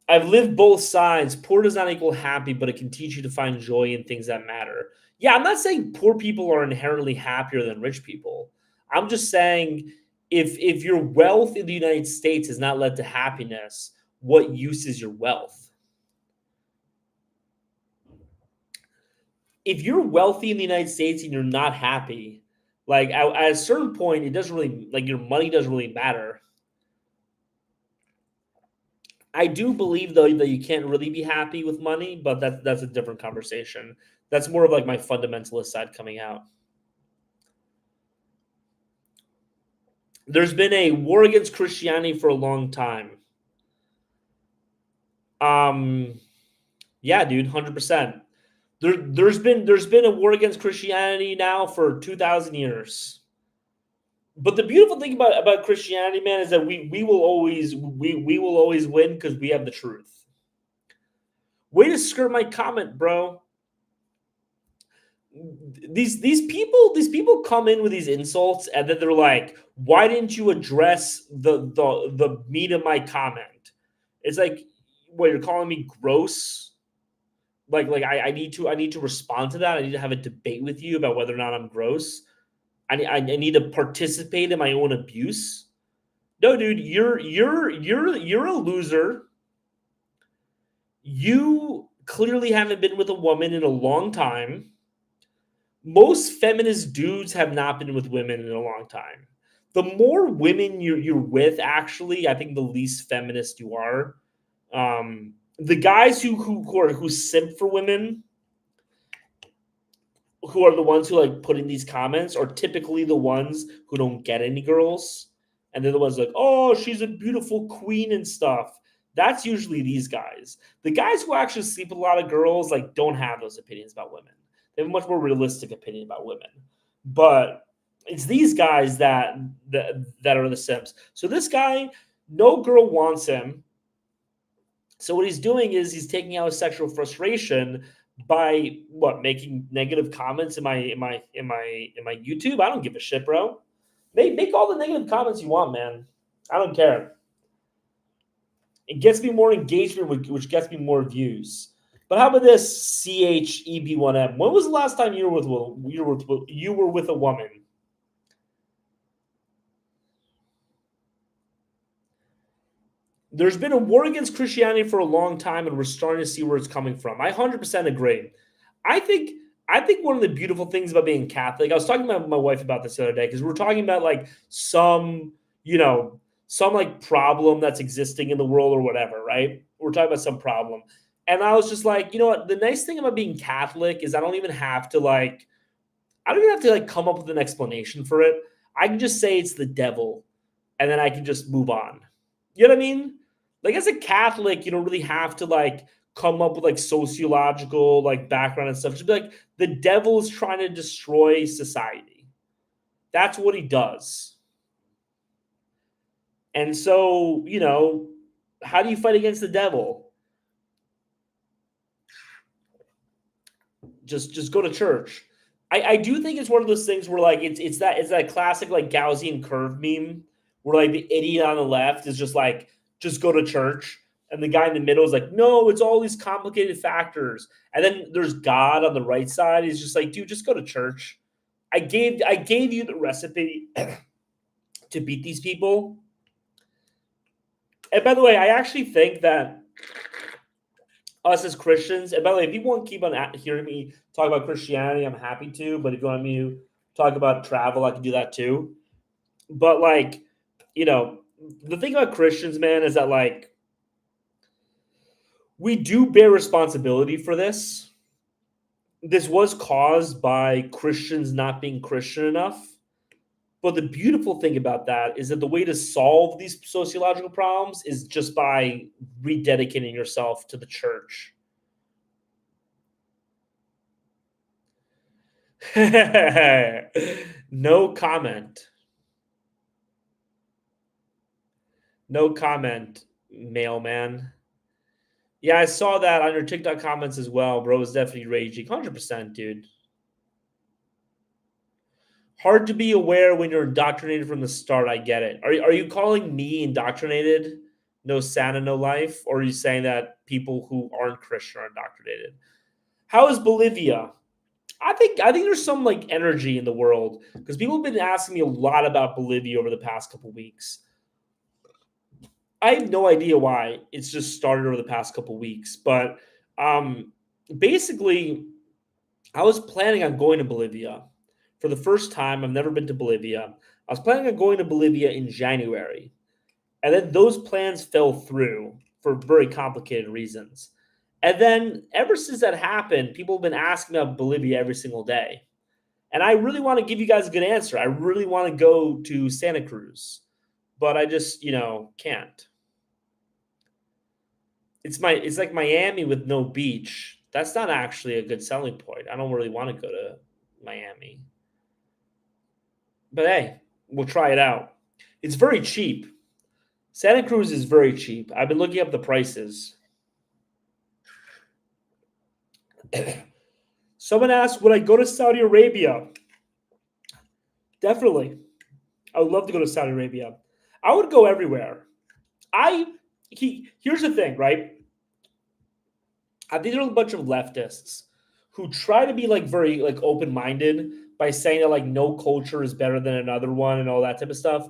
I've lived both sides. Poor does not equal happy, but it can teach you to find joy in things that matter. Yeah, I'm not saying poor people are inherently happier than rich people. I'm just saying if your wealth in the United States has not led to happiness, what use is your wealth? If you're wealthy in the United States and you're not happy, like at a certain point, it doesn't really like your money doesn't really matter. I do believe though that you can't really be happy with money, but that's a different conversation. That's more of like my fundamentalist side coming out. There's been a war against Christianity for a long time. Um, yeah, dude, 100%. There's been a war against Christianity now for 2,000 years. But the beautiful thing about Christianity, man, is that we will always win because we have the truth. Way to skirt my comment, bro. These people come in with these insults and then they're like, why didn't you address the meat of my comment? It's like, what, you're calling me gross? Like I need to respond to that. I need to have a debate with you about whether or not I'm gross. I need to participate in my own abuse. No, dude, you're a loser. You clearly haven't been with a woman in a long time. Most feminist dudes have not been with women in a long time. The more women you're with, actually, I think the least feminist you are. The guys who simp for women, who are the ones who like put in these comments, are typically the ones who don't get any girls, and they're the ones like, oh, she's a beautiful queen and stuff. That's usually these guys. The guys who actually sleep with a lot of girls like don't have those opinions about women. They have a much more realistic opinion about women. But it's these guys that are the simps. So this guy, no girl wants him. So what he's doing is he's taking out his sexual frustration by what, making negative comments in my YouTube. I don't give a shit, bro. Make all the negative comments you want, man. I don't care. It gets me more engagement, which gets me more views. But how about this CHEB1M? When was the last time you were with a woman? There's been a war against Christianity for a long time, and we're starting to see where it's coming from. I 100% agree. I think I think one of the beautiful things about being Catholic, I was talking to my wife about this the other day because we are talking about like you know, some like problem that's existing in the world or whatever, right? We're talking about some problem. And I was just like, you know what? The nice thing about being Catholic is I don't even have to like come up with an explanation for it. I can just say it's the devil and then I can just move on. You know what I mean? Like as a Catholic, you don't really have to like come up with like sociological like background and stuff. Just be like, the devil is trying to destroy society. That's what he does. And so, how do you fight against the devil? Just go to church. I do think it's one of those things where like it's that classic like Gaussian curve meme where like the idiot on the left is just go to church, and the guy in the middle is like, no, it's all these complicated factors. And then there's God on the right side. He's just like, dude, just go to church. I gave you the recipe to beat these people. And by the way, I actually think that us as Christians, and by the way, if you want to keep on hearing me talk about Christianity, I'm happy to. But if you want me to talk about travel, I can do that too. But like, you know, the thing about Christians, man, is that like we do bear responsibility for this. This was caused by Christians not being Christian enough. But the beautiful thing about that is that the way to solve these sociological problems is just by rededicating yourself to the church. No comment. No comment, mailman. Yeah, I saw that on your TikTok comments as well. Bro is definitely raging. 100%, dude. Hard to be aware when you're indoctrinated from the start. I get it. Are you calling me indoctrinated? No Santa, no life? Or are you saying that people who aren't Christian are indoctrinated? How is Bolivia? I think there's some like energy in the world because people have been asking me a lot about Bolivia over the past couple weeks. I have no idea why. It's just started over the past couple weeks, but um, basically, I was planning on going to Bolivia for the first time. I've never been to Bolivia. I was planning on going to Bolivia in January, and then those plans fell through for very complicated reasons. And then ever since that happened, people have been asking about Bolivia every single day. And I really want to give you guys a good answer. I really want to go to Santa Cruz, but I just, can't. It's like Miami with no beach. That's not actually a good selling point. I don't really want to go to Miami. But hey, we'll try it out. It's very cheap. Santa Cruz is very cheap. I've been looking up the prices. Someone asked, would I go to Saudi Arabia? Definitely. I would love to go to Saudi Arabia. I would go everywhere. I here's the thing, right? These are a bunch of leftists who try to be like very like open-minded by saying that like no culture is better than another one and all that type of stuff.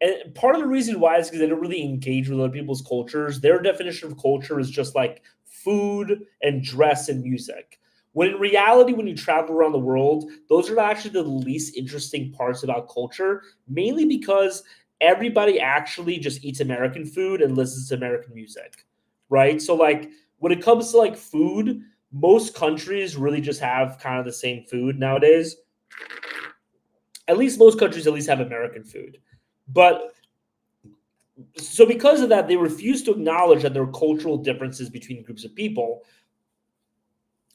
And part of the reason why is because they don't really engage with other people's cultures. Their definition of culture is just like food and dress and music. When in reality, when you travel around the world, those are actually the least interesting parts about culture, mainly because everybody actually just eats American food and listens to American music, right? So, like, when it comes to like food, most countries really just have kind of the same food nowadays. At least most countries at least have American food. But so because of that, they refuse to acknowledge that there are cultural differences between groups of people.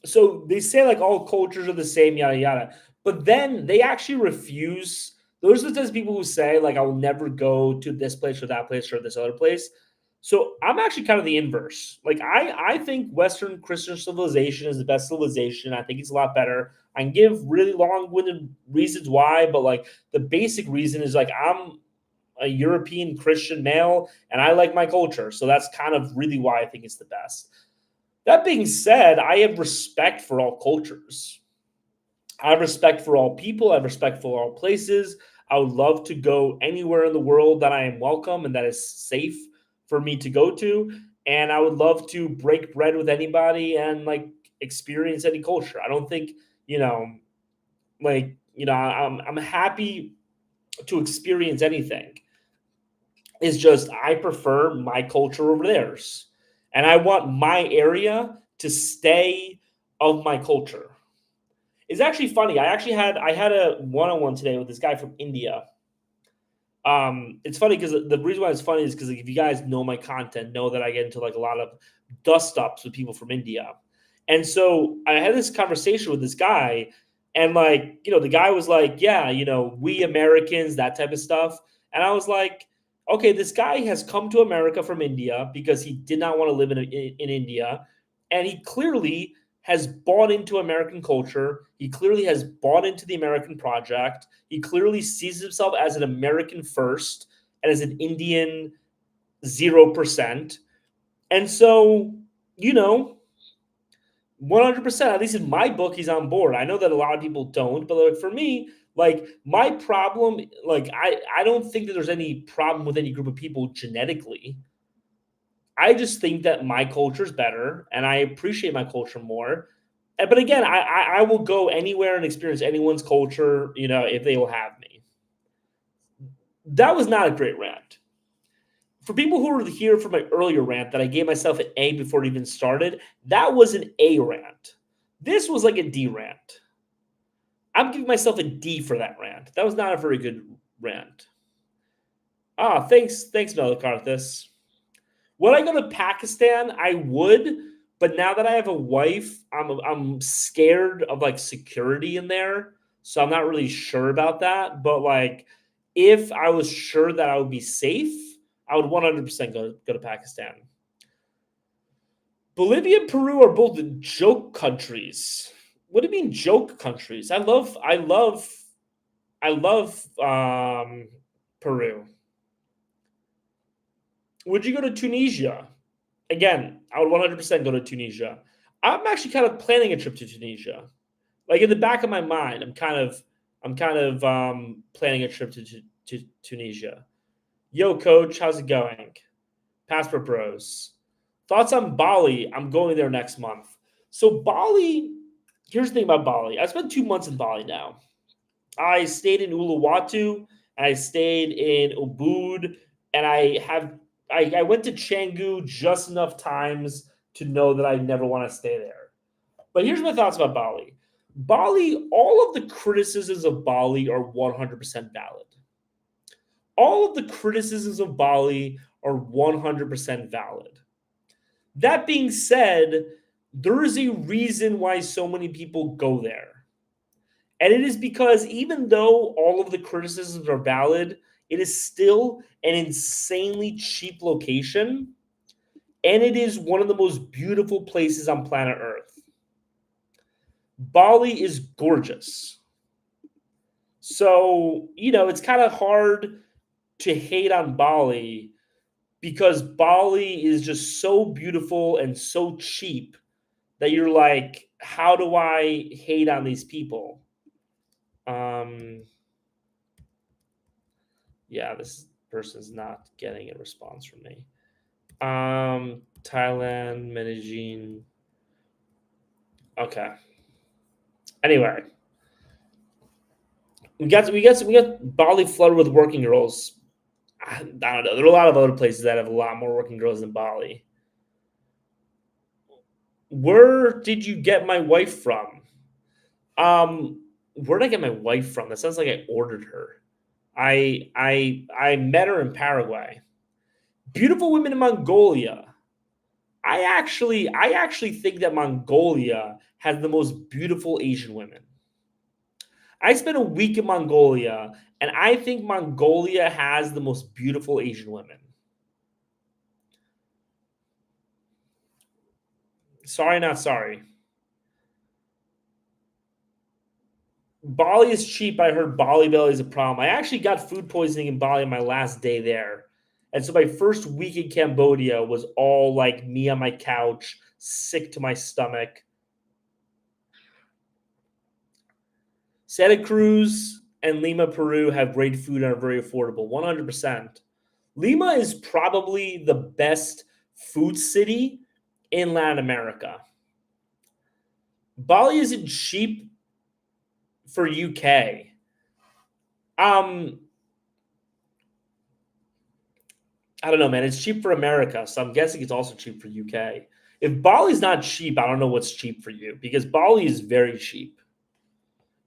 So they say like all cultures are the same, yada yada. But then they actually refuse. Those are the types of people who say like I will never go to this place or that place or this other place. So I'm actually kind of the inverse. Like I think Western Christian civilization is the best civilization. I think it's a lot better. I can give really long-winded reasons why, but like the basic reason is like I'm a European Christian male and I like my culture. So that's kind of really why I think it's the best. That being said, I have respect for all cultures. I have respect for all people. I have respect for all places. I would love to go anywhere in the world that I am welcome and that is safe for me to go to. And I would love to break bread with anybody and like experience any culture. I don't think, you know, I'm happy to experience anything. It's just I prefer my culture over theirs. And I want my area to stay of my culture. It's actually funny. I had a one-on-one today with this guy from India. It's funny because the reason why it's funny is because like, if you guys know my content, know that I get into like a lot of dust ups with people from India. And so I had this conversation with this guy, and like, the guy was like, yeah, we Americans, that type of stuff. And I was like, okay, this guy has come to America from India because he did not want to live in India. And he clearly has bought into American culture. He clearly has bought into the American project. He clearly sees himself as an American first and as an Indian 0%. And so, you know, 100%, at least in my book, he's on board. I know that a lot of people don't, but like for me, like my problem, like I don't think that there's any problem with any group of people genetically. I just think that my culture is better and I appreciate my culture more. But again, I will go anywhere and experience anyone's culture, if they will have me. That was not a great rant. For people who were here for my earlier rant that I gave myself an A before it even started, that was an A rant. This was like a D rant. I'm giving myself a D for that rant. That was not a very good rant. Thanks, Melikarthus. Would I go to Pakistan? I would, but now that I have a wife, I'm scared of like security in there, so I'm not really sure about that. But like, if I was sure that I would be safe, I would 100% go to Pakistan. Bolivia and Peru are both joke countries. What do you mean joke countries? I love Peru. Would you go to Tunisia? Again, I would 100% go to Tunisia. I'm actually kind of planning a trip to Tunisia. Like in the back of my mind, I'm kind of planning a trip to Tunisia. Yo, coach, how's it going? Passport Bros. Thoughts on Bali? I'm going there next month. So Bali, here's the thing about Bali. I spent 2 months in Bali now. I stayed in Uluwatu, and I stayed in Ubud, and I went to Canggu just enough times to know that I never want to stay there. But here's my thoughts about Bali. Bali, all of the criticisms of Bali are 100% valid. All of the criticisms of Bali are 100% valid. That being said, there is a reason why so many people go there. And it is because even though all of the criticisms are valid, it is still an insanely cheap location. And it is one of the most beautiful places on planet Earth. Bali is gorgeous. So, it's kind of hard to hate on Bali because Bali is just so beautiful and so cheap that you're like, how do I hate on these people? Yeah, this person's not getting a response from me. Thailand, Medellin. Okay. Anyway, we got Bali flooded with working girls. I don't know. There are a lot of other places that have a lot more working girls than Bali. Where did you get my wife from? Where did I get my wife from? That sounds like I ordered her. I met her in Paraguay. Beautiful women in Mongolia. I actually think that Mongolia has the most beautiful Asian women. I spent a week in Mongolia, and I think Mongolia has the most beautiful Asian women. Sorry, not sorry. Bali is cheap. I heard Bali belly is a problem. I actually got food poisoning in Bali on my last day there. And so my first week in Cambodia was all like me on my couch, sick to my stomach. Santa Cruz and Lima, Peru have great food and are very affordable. 100%. Lima is probably the best food city in Latin America. Bali isn't cheap for UK. I don't know, man. It's cheap for America, so I'm guessing it's also cheap for UK. If Bali's not cheap, I don't know what's cheap for you because Bali is very cheap.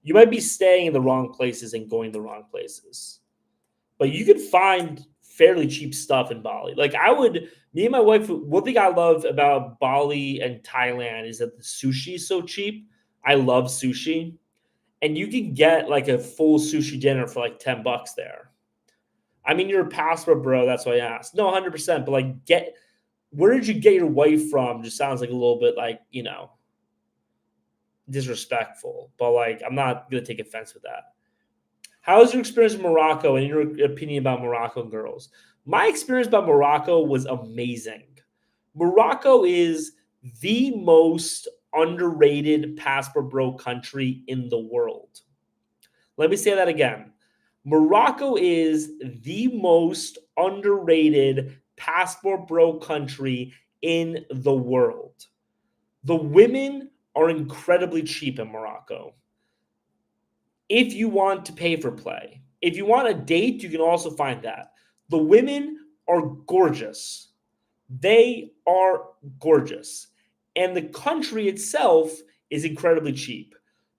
You might be staying in the wrong places and going the wrong places, but you could find fairly cheap stuff in Bali. Like me and my wife, one thing I love about Bali and Thailand is that the sushi is so cheap. I love sushi, and you can get like a full sushi dinner for like $10 there. I mean, you're a passport bro. That's why I asked. No, 100%. But like, where did you get your wife from? Just sounds like a little bit like disrespectful. But like, I'm not gonna take offense with that. How was your experience in Morocco and your opinion about Moroccan girls? My experience about Morocco was amazing. Morocco is the most underrated passport bro country in the world. Let me say that again. Morocco is the most underrated passport bro country in the world. The women are incredibly cheap in Morocco. If you want to pay for play, if you want a date, you can also find that. The women are gorgeous. They are gorgeous. And the country itself is incredibly cheap.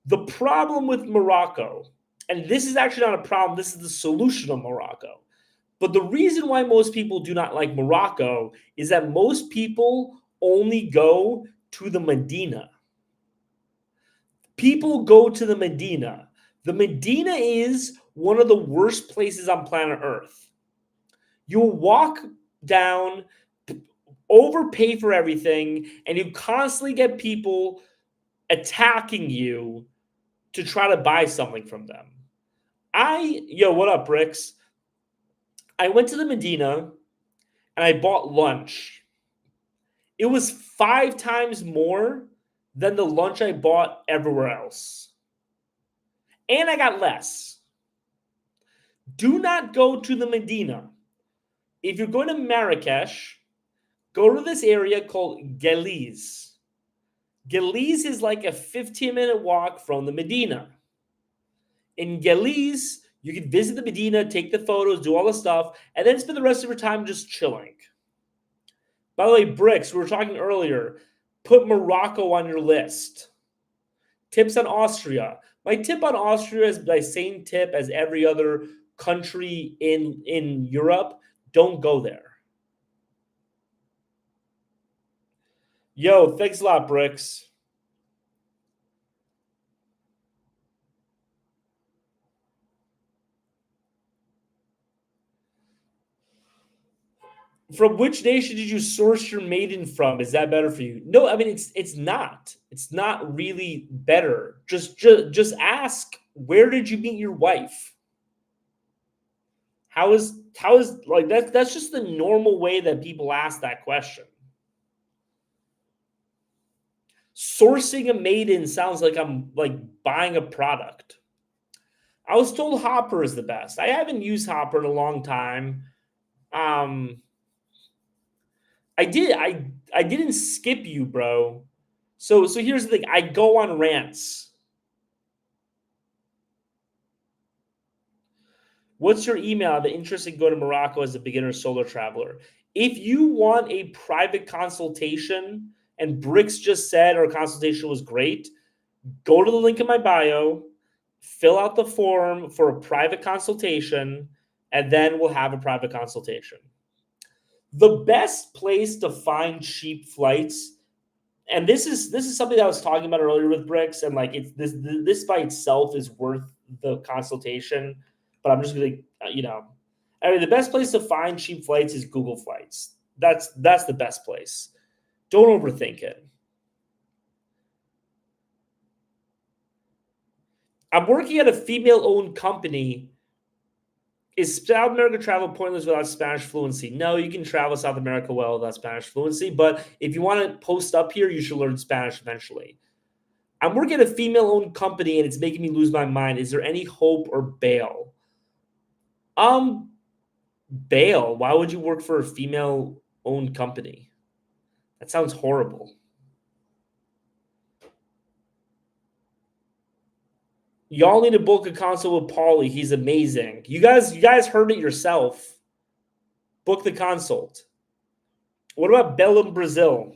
The problem with Morocco, and this is actually not a problem, this is the solution of Morocco. But the reason why most people do not like Morocco is that most people only go to the Medina. People go to the Medina. The Medina is one of the worst places on planet Earth. You'll walk down overpay for everything, and you constantly get people attacking you to try to buy something from them. What up, Bricks? I went to the Medina and I bought lunch. It was 5 times more than the lunch I bought everywhere else. And I got less. Do not go to the Medina. If you're going to Marrakesh, go to this area called Geliz. Geliz is like a 15-minute walk from the Medina. In Geliz, you can visit the Medina, take the photos, do all the stuff, and then spend the rest of your time just chilling. By the way, Bricks, we were talking earlier, put Morocco on your list. Tips on Austria. My tip on Austria is my same tip as every other country in Europe. Don't go there. Yo, thanks a lot, Bricks. From which nation did you source your maiden from? Is that better for you? No, I mean it's not. It's not really better. Just ask, where did you meet your wife? How is like that's just the normal way that people ask that question. Sourcing a maiden sounds like I'm like buying a product. I was told Hopper is the best. I haven't used Hopper in a long time. Um, I didn't skip you, bro. So here's the thing. I go on rants. What's your email? I'm interested in going to Morocco as a beginner solo traveler. If you want a private consultation, and Bricks just said our consultation was great, go to the link in my bio, fill out the form for a private consultation, and then we'll have a private consultation. The best place to find cheap flights, and this is something that I was talking about earlier with Bricks, and like it's this by itself is worth the consultation. But I'm just gonna, I mean, the best place to find cheap flights is Google Flights. That's the best place. Don't overthink it. I'm working at a female-owned company. Is South America travel pointless without Spanish fluency? No, you can travel South America well without Spanish fluency, but if you want to post up here, you should learn Spanish eventually. I'm working at a female-owned company and it's making me lose my mind. Is there any hope or bail? Um, Bail. Why would you work for a female-owned company? That sounds horrible. Y'all need to book a consult with Paulie. He's amazing. You guys heard it yourself. Book the consult. What about Belém, Brazil?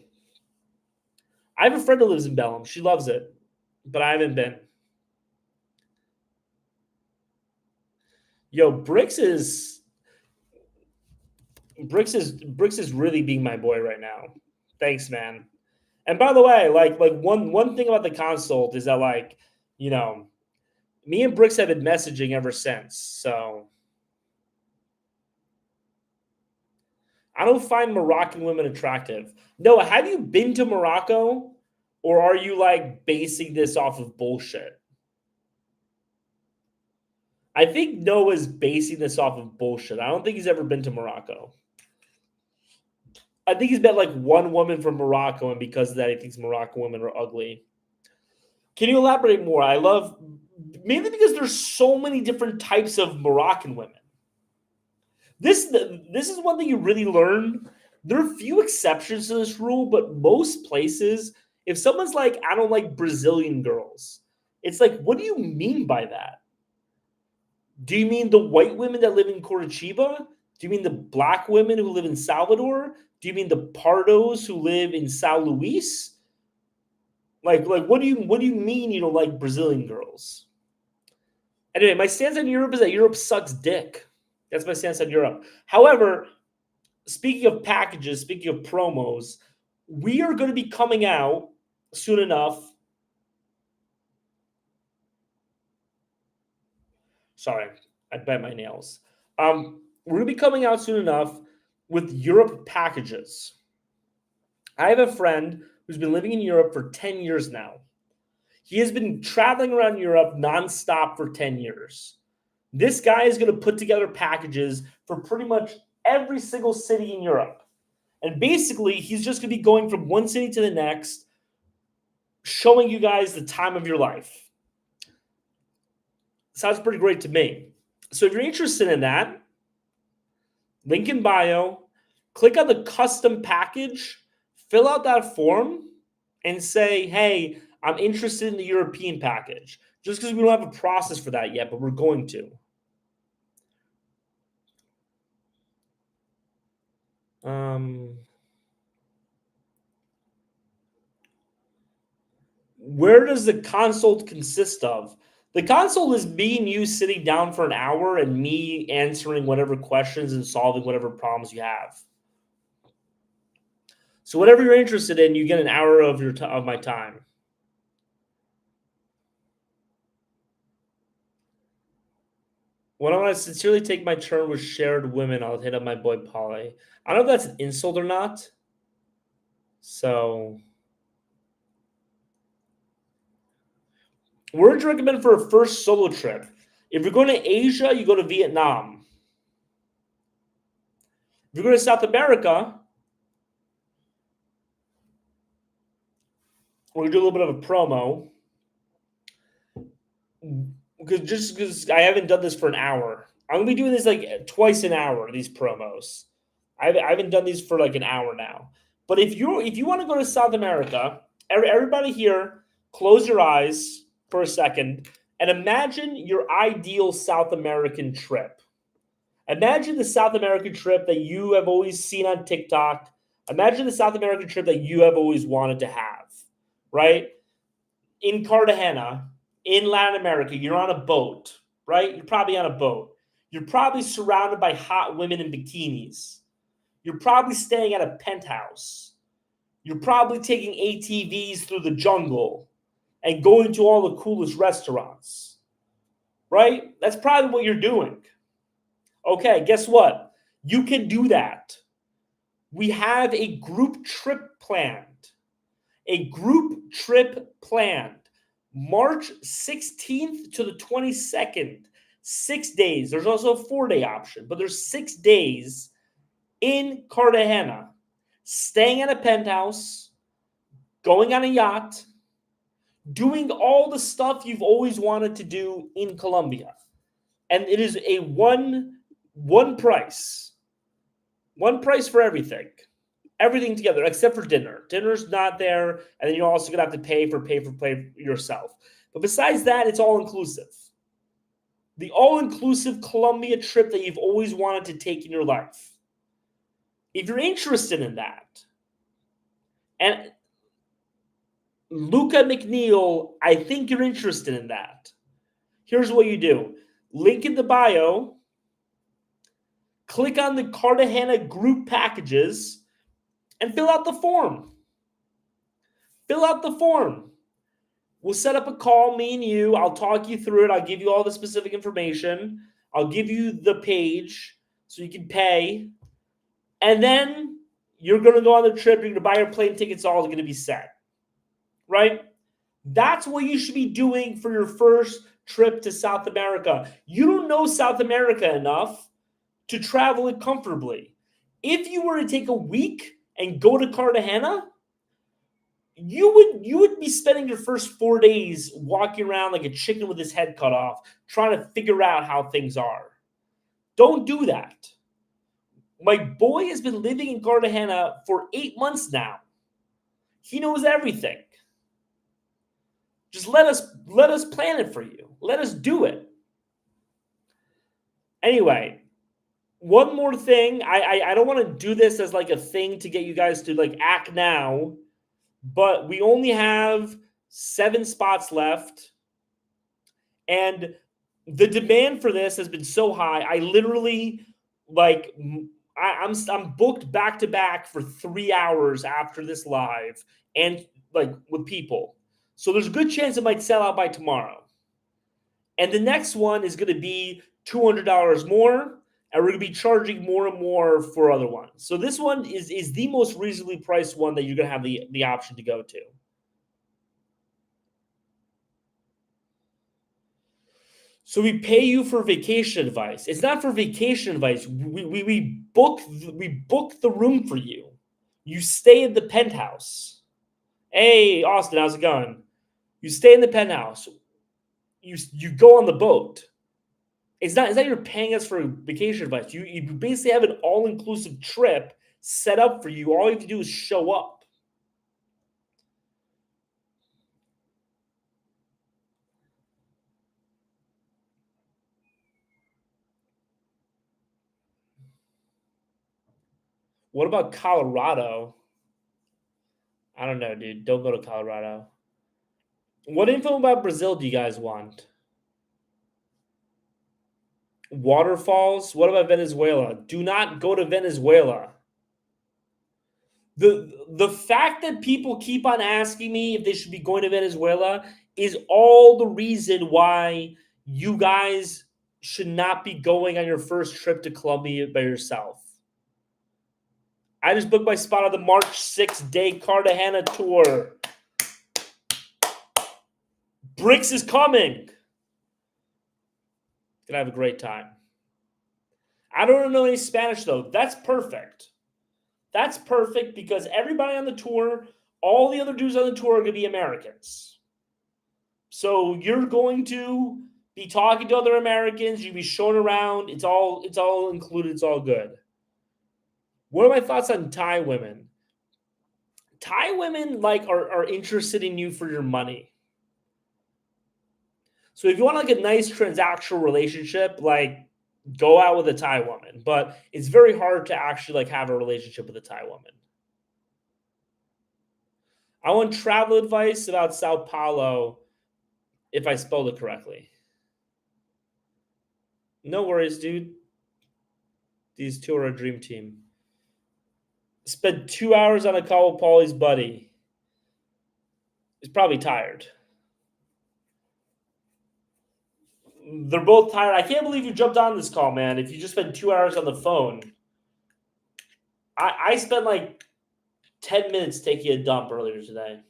I have a friend who lives in Belém. She loves it, but I haven't been. Yo, Bricks is really being my boy right now. Thanks, man. And by the way, like one thing about the consult is that you know, me and Bricks have been messaging ever since. So I don't find Moroccan women attractive. Noah, have you been to Morocco? Or are you like basing this off of bullshit? I think Noah's basing this off of bullshit. I don't think he's ever been to Morocco. I think he's met like one woman from Morocco, and because of that, he thinks Moroccan women are ugly. Can you elaborate more? I love mainly because there's so many different types of Moroccan women. This is one thing you really learn. There are few exceptions to this rule, but most places, if someone's like, I don't like Brazilian girls, it's like, what do you mean by that? Do you mean the white women that live in Curitiba? Do you mean the black women who live in Salvador? Do you mean the Pardos who live in Sao Luis? Like what do you mean you don't like Brazilian girls? Anyway, my stance on Europe is that Europe sucks dick. That's my stance on Europe. However, speaking of packages, speaking of promos, we are going to be coming out soon enough. Sorry, I bit my nails. We're going to be coming out soon enough with Europe packages. I have a friend who's been living in Europe for 10 years now. He has been traveling around Europe nonstop for 10 years. This guy is going to put together packages for pretty much every single city in Europe. And basically, he's just going to be going from one city to the next, showing you guys the time of your life. Sounds pretty great to me. So if you're interested in that, link in bio, click on the custom package, fill out that form, and say, hey, I'm interested in the European package. Just because we don't have a process for that yet, but we're going to. Where does the consult consist of? The consult is me and you sitting down for an hour and me answering whatever questions and solving whatever problems you have. So whatever you're interested in, you get an hour of of my time. When I want to sincerely take my turn with shared women, I'll hit up my boy Paulie. I don't know if that's an insult or not. So, where would you recommend for a first solo trip? If you're going to Asia, you go to Vietnam. If you're going to South America, we're going to do a little bit of a promo. Because I haven't done this for an hour. I'm going to be doing this like twice an hour, these promos. I haven't done these for like an hour now. But if you want to go to South America, everybody here, close your eyes for a second and imagine your ideal South American trip. Imagine the South American trip that you have always seen on TikTok. Imagine the South American trip that you have always wanted to have, right? In Cartagena, in Latin America, you're on a boat, right? You're probably on a boat. You're probably surrounded by hot women in bikinis. You're probably staying at a penthouse. You're probably taking ATVs through the jungle and going to all the coolest restaurants, right? That's probably what you're doing. Okay, guess what? You can do that. We have a group trip planned. A group trip planned. March 16th to the 22nd. 6 days. There's also a 4-day option, but there's 6 days in Cartagena, staying at a penthouse, going on a yacht, doing all the stuff you've always wanted to do in Colombia. And it is a one price. One price for everything. Everything together except for dinner. Dinner's not there, and then you're also gonna have to pay for yourself. But besides that, it's all inclusive. The all-inclusive Colombia trip that you've always wanted to take in your life. If you're interested in that, and Luca McNeil, I think you're interested in that. Here's what you do. Link in the bio. Click on the Cartagena group packages and fill out the form. Fill out the form. We'll set up a call, me and you. I'll talk you through it. I'll give you all the specific information. I'll give you the page so you can pay. And then you're going to go on the trip. You're going to buy your plane tickets. All is going to be set. Right? That's what you should be doing for your first trip to South America. You don't know South America enough to travel it comfortably. If you were to take a week and go to Cartagena, you would be spending your first 4 days walking around like a chicken with his head cut off, trying to figure out how things are. Don't do that. My boy has been living in Cartagena for 8 months now. He knows everything. Just let us plan it for you. Let us do it. Anyway, one more thing. I don't want to do this as like a thing to get you guys to like act now, but we only have 7 spots left. And the demand for this has been so high. I literally like I'm booked back to back for 3 hours after this live and like with people. So there's a good chance it might sell out by tomorrow. And the next one is going to be $200 more. and we're going to be charging more and more for other ones. So this one is the most reasonably priced one that you're going to have the option to go to. So we pay you for vacation advice. It's not for vacation advice. We book the room for you. You stay in the penthouse. Hey, Austin, how's it going? You stay in the penthouse. You go on the boat. It's not you're paying us for vacation advice. You basically have an all-inclusive trip set up for you. All you have to do is show up. What about Colorado? I don't know, dude. Don't go to Colorado. What info about Brazil do you guys want? Waterfalls? What about Venezuela? Do not go to Venezuela. The fact that people keep on asking me if they should be going to Venezuela is all the reason why you guys should not be going on your first trip to Colombia by yourself. I just booked my spot on the March 6th day Cartagena tour. Bricks is coming. Gonna have a great time. I don't know any Spanish though. That's perfect. That's perfect because everybody on the tour, all the other dudes on the tour are going to be Americans. So you're going to be talking to other Americans. You'll be shown around. It's all included. It's all good. What are my thoughts on Thai women? Thai women are interested in you for your money. So if you want like a nice transactional relationship, like go out with a Thai woman, but it's very hard to actually like have a relationship with a Thai woman. I want travel advice about Sao Paulo if I spelled it correctly. No worries, dude. These two are a dream team. Spent 2 hours on a call with Paulie's buddy. He's probably tired. They're both tired. I can't believe you jumped on this call, man. If you just spent 2 hours on the phone. I spent like 10 minutes taking a dump earlier today.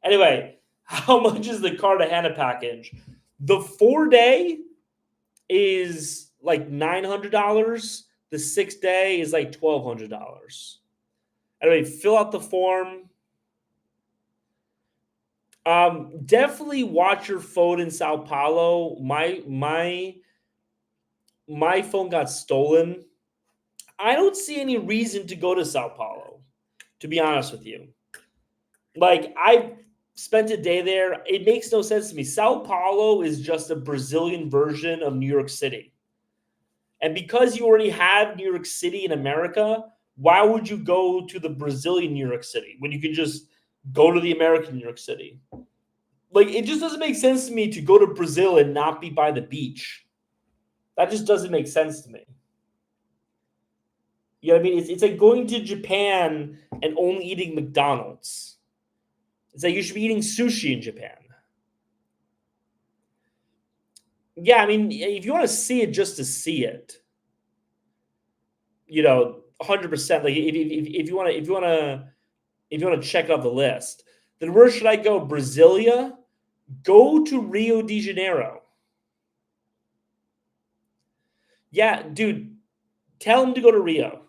Anyway, how much is the Cartagena package? The 4-day is like $900. The 6-day is like $1,200. Anyway, fill out the form. Definitely watch your phone in Sao Paulo. My phone got stolen. I don't see any reason to go to Sao Paulo, to be honest with you. Like, I spent a day there. It makes no sense to me. Sao Paulo is just a Brazilian version of New York City. And because you already have New York City in America, why would you go to the Brazilian New York City when you can just go to the American New York City? Like, it just doesn't make sense to me to go to Brazil and not be by the beach. That just doesn't make sense to me. You know what I mean? It's like going to Japan and only eating McDonald's. It's like you should be eating sushi in Japan. Yeah, I mean, if you want to see it just to see it, 100%. Like if you want to check it off the list, then where should I go? Brasilia? Go to Rio de Janeiro. Yeah, dude, tell him to go to Rio.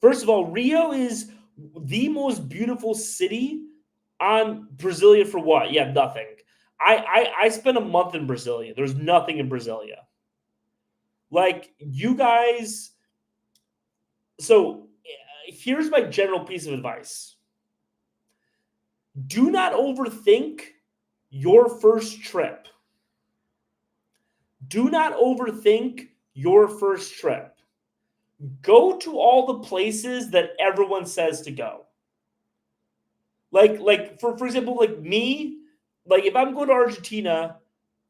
First of all, Rio is the most beautiful city on Brasilia for what? Yeah, nothing. I spent a month in Brasilia. There's nothing in Brasilia. Like, you guys. So here's my general piece of advice. Do not overthink your first trip. Do not overthink your first trip. Go to all the places that everyone says to go. Like for example, like me, like if I'm going to Argentina,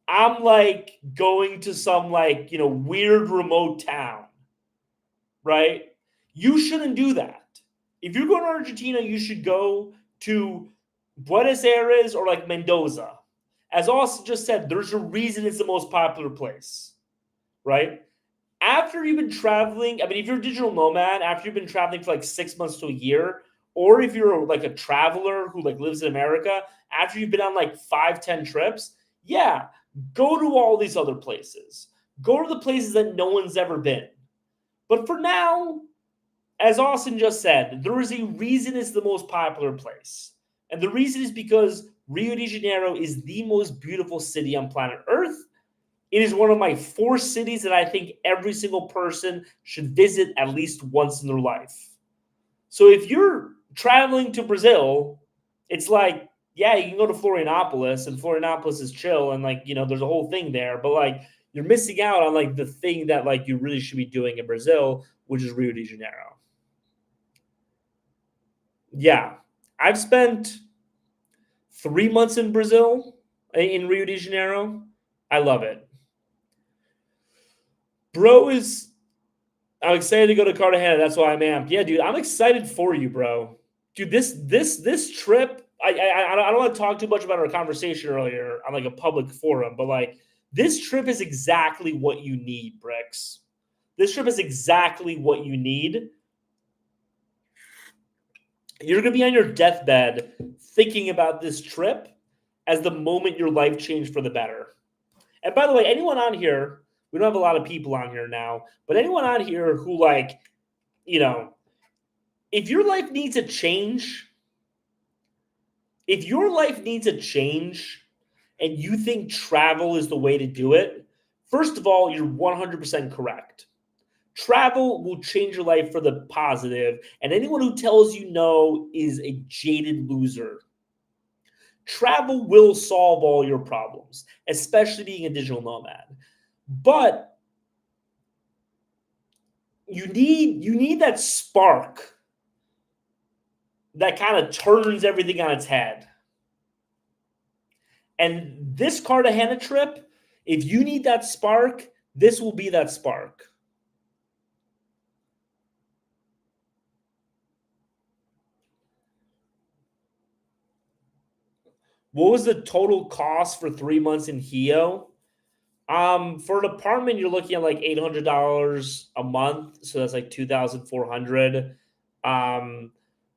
I'm like going to some like, weird remote town, right? You shouldn't do that. If you're going to Argentina, you should go to Buenos Aires or like Mendoza. As Austin just said, there's a reason it's the most popular place, right? after you've been traveling, I mean, if you're a digital nomad, after you've been traveling for like 6 months to a year, or if you're like a traveler who like lives in America, after you've been on like 5, 10 trips, yeah, go to all these other places. Go to the places that no one's ever been. But for now, as Austin just said, there is a reason it's the most popular place. And the reason is because Rio de Janeiro is the most beautiful city on planet Earth. It is one of my 4 cities that I think every single person should visit at least once in their life. So if you're traveling to Brazil, it's like, yeah, you can go to Florianopolis, and Florianopolis is chill, and like, there's a whole thing there, but like you're missing out on like the thing that like you really should be doing in Brazil, which is Rio de Janeiro. Yeah. I've spent 3 months in Brazil, in Rio de Janeiro. I love it. Bro is I'm excited to go to Cartagena. That's why I'm amped. Yeah, dude, I'm excited for you, bro. Dude, this trip. I don't want to talk too much about our conversation earlier on like a public forum, but like this trip is exactly what you need, Bricks. This trip is exactly what you need. You're gonna be on your deathbed thinking about this trip as the moment your life changed for the better. And by the way, anyone on here, we don't have a lot of people on here now, but anyone on here who like, you know, if your life needs a change, if your life needs a change and you think travel is the way to do it, first of all, you're 100% correct. Travel will change your life for the positive, and anyone who tells you no is a jaded loser. Travel will solve all your problems, especially being a digital nomad. But you need that spark that kind of turns everything on its head. And this Cartagena trip, if you need that spark, this will be that spark. What was the total cost for 3 months in Hio? For an apartment, you're looking at like $800 a month, so that's like 2,400. Um,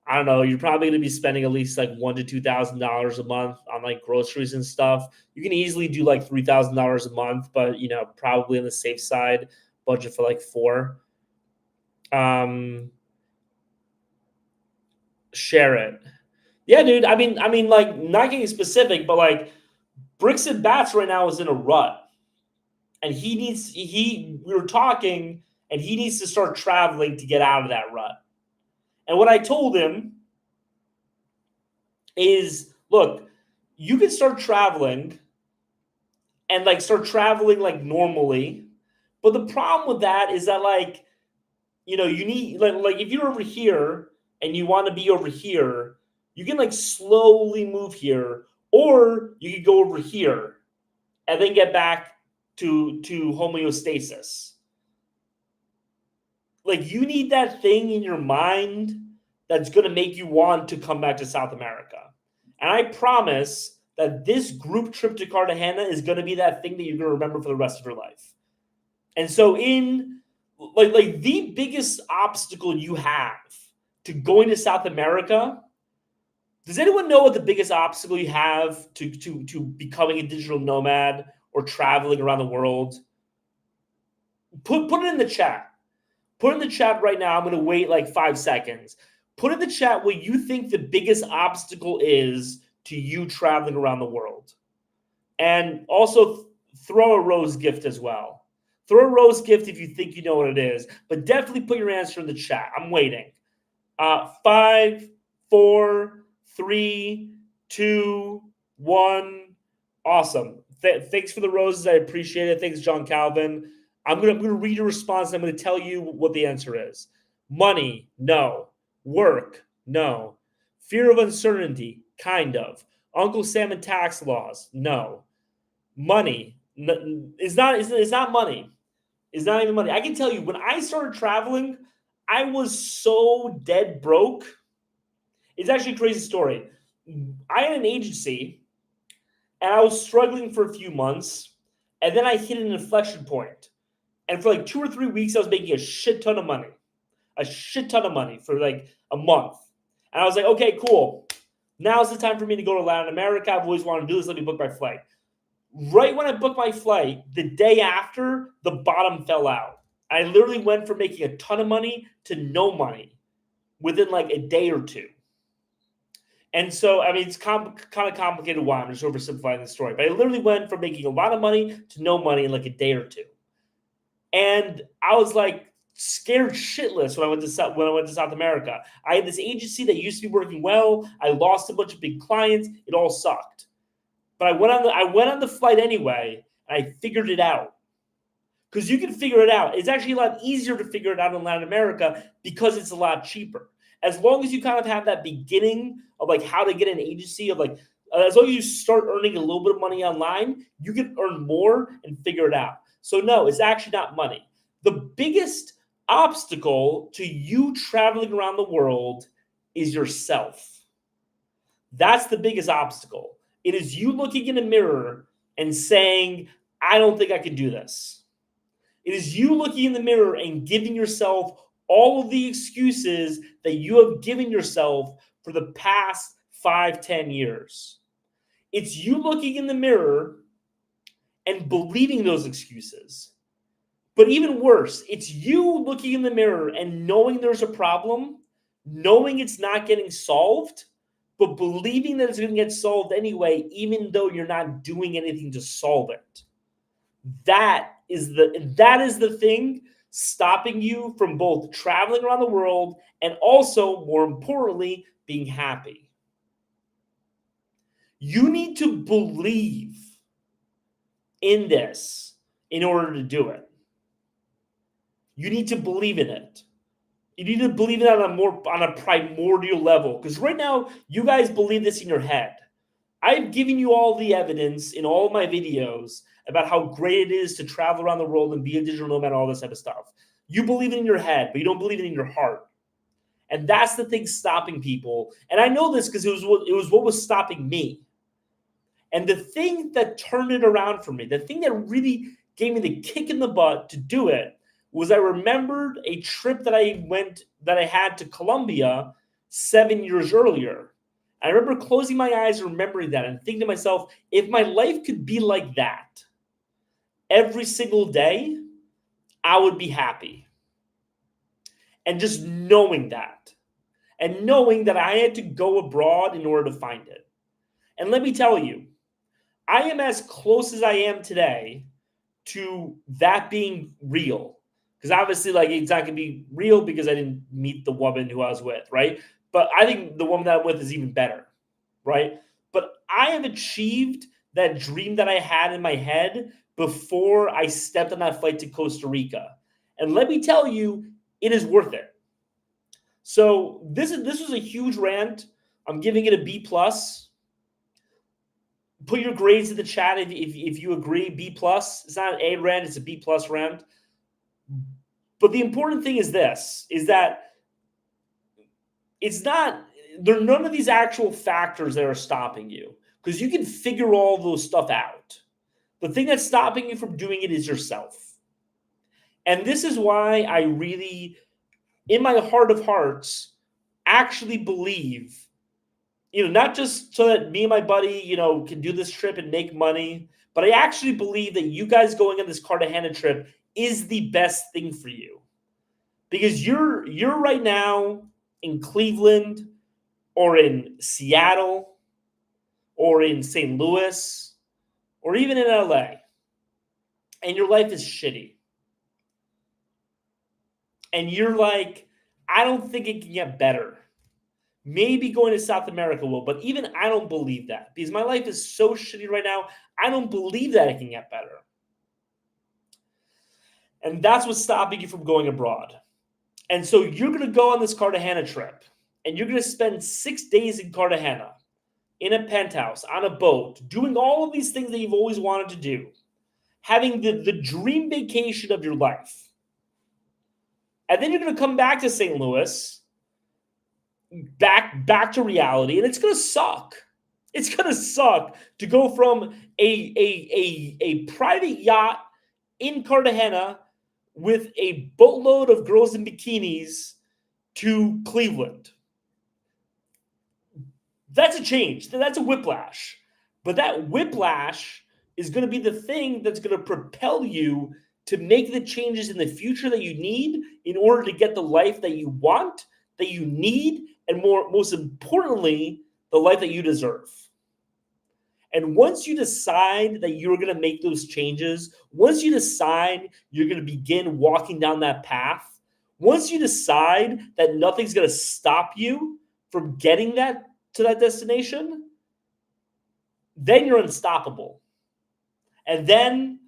I don't know. You're probably going to be spending at least like $1,000 to $2,000 a month on like groceries and stuff. You can easily do like $3,000 a month, but probably on the safe side. Budget for like four. Um, Share it. Yeah, dude. I mean, like not getting specific, but like Bricks and Bats right now is in a rut. And we were talking, and he needs to start traveling to get out of that rut. And what I told him is, look, you can start traveling and like start traveling like normally, but the problem with that is that like you need like if you're over here and you want to be over here, you can like slowly move here, or you could go over here and then get back to homeostasis. Like you need that thing in your mind that's going to make you want to come back to South America. And I promise that this group trip to Cartagena is going to be that thing that you're going to remember for the rest of your life. And so in like the biggest obstacle you have to going to South America, does anyone know what the biggest obstacle you have to becoming a digital nomad or traveling around the world? Put it in the chat. Put in the chat right now. I'm going to wait like 5 seconds. Put in the chat what you think the biggest obstacle is to you traveling around the world. And also throw a rose gift as well. Throw a rose gift if you think you know what it is. But definitely put your answer in the chat. I'm waiting. 5, 4, 3, 2, 1. Awesome. Thanks for the roses. I appreciate it. Thanks, John Calvin. I'm gonna read your response. And I'm gonna tell you what the answer is. Money, no. Work, no. Fear of uncertainty, kind of. Uncle Sam and tax laws, no. Money, it's not money. It's not even money. I can tell you, when I started traveling, I was so dead broke. It's actually a crazy story. I had an agency, and I was struggling for a few months, and then I hit an inflection point. And for like 2 or 3 weeks, I was making a shit ton of money for like a month. And I was like, okay, cool. Now's the time for me to go to Latin America. I've always wanted to do this. Let me book my flight. Right when I booked my flight, the day after, the bottom fell out. I literally went from making a ton of money to no money within like a day or two. And so, I mean, it's kind of complicated why. I'm just oversimplifying the story. But I literally went from making a lot of money to no money in like a day or two. And I was like scared shitless when I went to South America. I had this agency that used to be working well. I lost a bunch of big clients. It all sucked. But I went on the flight anyway, and I figured it out. Because you can figure it out. It's actually a lot easier to figure it out in Latin America because it's a lot cheaper. As long as you kind of have that beginning of like how to get an agency of like, as long as you start earning a little bit of money online, you can earn more and figure it out. So no, it's actually not money. The biggest obstacle to you traveling around the world is yourself. That's the biggest obstacle. It is you looking in a mirror and saying, I don't think I can do this. It is you looking in the mirror and giving yourself all of the excuses that you have given yourself for the past 5-10 years. It's you looking in the mirror and believing those excuses. But even worse, it's you looking in the mirror and knowing there's a problem, knowing it's not getting solved, but believing that it's going to get solved anyway, even though you're not doing anything to solve it. That is the thing stopping you from both traveling around the world and also, more importantly, being happy. You need to believe in this in order to do it. You need to believe in it. You need to believe it on a primordial level. Because right now, you guys believe this in your head. I've given you all the evidence in all of my videos about how great it is to travel around the world and be a digital nomad, all this type of stuff. You believe it in your head, but you don't believe it in your heart. And that's the thing stopping people. And I know this because it was what was stopping me. And the thing that turned it around for me, the thing that really gave me the kick in the butt to do it, was I remembered a trip that I had to Colombia 7 years earlier. I remember closing my eyes and remembering that and thinking to myself, if my life could be like that every single day, I would be happy. And just knowing that, and knowing that I had to go abroad in order to find it. And let me tell you, I am as close as I am today to that being real. Because obviously, like, it's not going to be real because I didn't meet the woman who I was with, right? But I think the woman that I'm with is even better, right? But I have achieved that dream that I had in my head before I stepped on that flight to Costa Rica. And let me tell you, it is worth it. So this was a huge rant. I'm giving it a B+. Put your grades in the chat if you agree. B+. It's not an A rant, it's a B+ rant. But the important thing is this, is that there are none of these actual factors that are stopping you, because you can figure all those stuff out. The thing that's stopping you from doing it is yourself. And this is why I really, in my heart of hearts, actually believe, not just so that me and my buddy, can do this trip and make money, but I actually believe that you guys going on this Cartagena trip is the best thing for you. Because you're right now in Cleveland or in Seattle or in St. Louis or even in LA, and your life is shitty. And you're like, I don't think it can get better. Maybe going to South America will, but even I don't believe that, because my life is so shitty right now. I don't believe that it can get better. And that's what's stopping you from going abroad. And so you're going to go on this Cartagena trip, and you're going to spend 6 days in Cartagena, in a penthouse, on a boat, doing all of these things that you've always wanted to do, having the dream vacation of your life. And then you're going to come back to St. Louis, back to reality, and it's going to suck. It's going to suck to go from a private yacht in Cartagena with a boatload of girls in bikinis to Cleveland. That's a change. That's a whiplash. But that whiplash is going to be the thing that's going to propel you to make the changes in the future that you need in order to get the life that you want, that you need, and most importantly, the life that you deserve. And once you decide that you're going to make those changes, once you decide you're going to begin walking down that path, once you decide that nothing's going to stop you from getting to that destination, then you're unstoppable. And then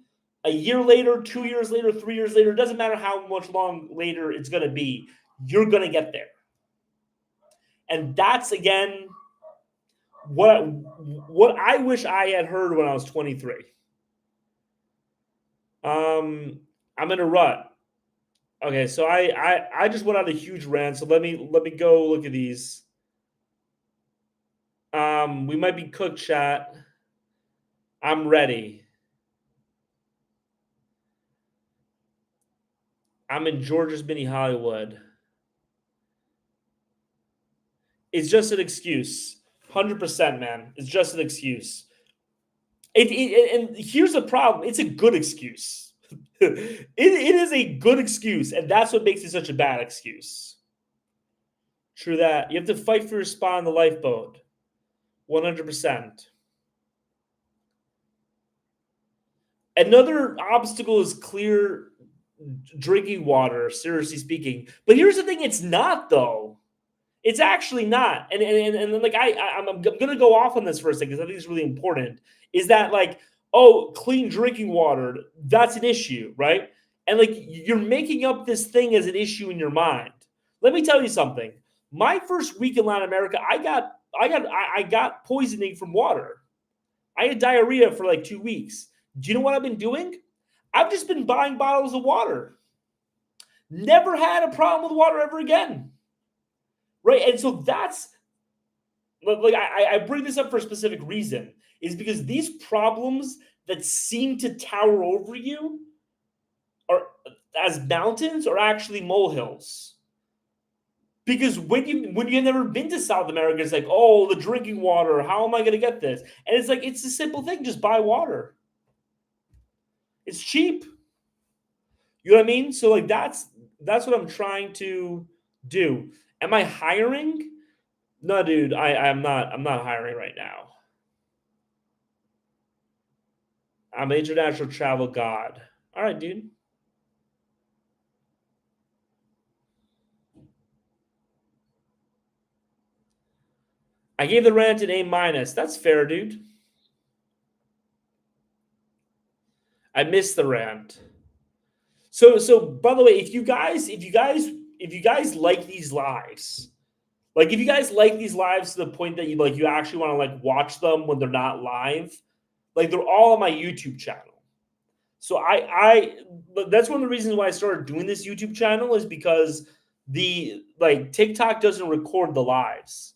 a year later, 2 years later, 3 years later, it doesn't matter how much long later it's going to be, you're going to get there. And that's, again, what I wish I had heard when I was 23. I'm in a rut. Okay, so I just went on a huge rant. So let me go look at these. We might be cooked, chat. I'm ready. I'm in Georgia's mini Hollywood. It's just an excuse. 100%, man. It's just an excuse. And here's the problem. It's a good excuse. it is a good excuse, and that's what makes it such a bad excuse. True that. You have to fight for your spot on the lifeboat. 100%. Another obstacle is clear drinking water, seriously speaking. But here's the thing, it's not, though. It's actually not. And like I'm gonna go off on this for a second because I think it's really important. Is that like, oh, clean drinking water, that's an issue, right? And like you're making up this thing as an issue in your mind. Let me tell you something. My first week in Latin America, I got poisoning from water. I had diarrhea for like 2 weeks. Do you know what I've been doing? I've just been buying bottles of water. Never had a problem with water ever again. Right. And so that's like I bring this up for a specific reason, is because these problems that seem to tower over you are as mountains are actually molehills. Because when you've never been to South America, it's like, oh, the drinking water, how am I going to get this? And it's like, it's a simple thing, just buy water. It's cheap. You know what I mean? So like that's what I'm trying to do. Am I hiring? No, dude, I'm not hiring right now. I'm an international travel god. All right, dude. I gave the rant an A-. That's fair, dude. I missed the rant. So by the way, if you guys like these lives, like if you guys like these lives to the point that you actually want to like watch them when they're not live, like they're all on my YouTube channel. So that's one of the reasons why I started doing this YouTube channel, is because the TikTok doesn't record the lives.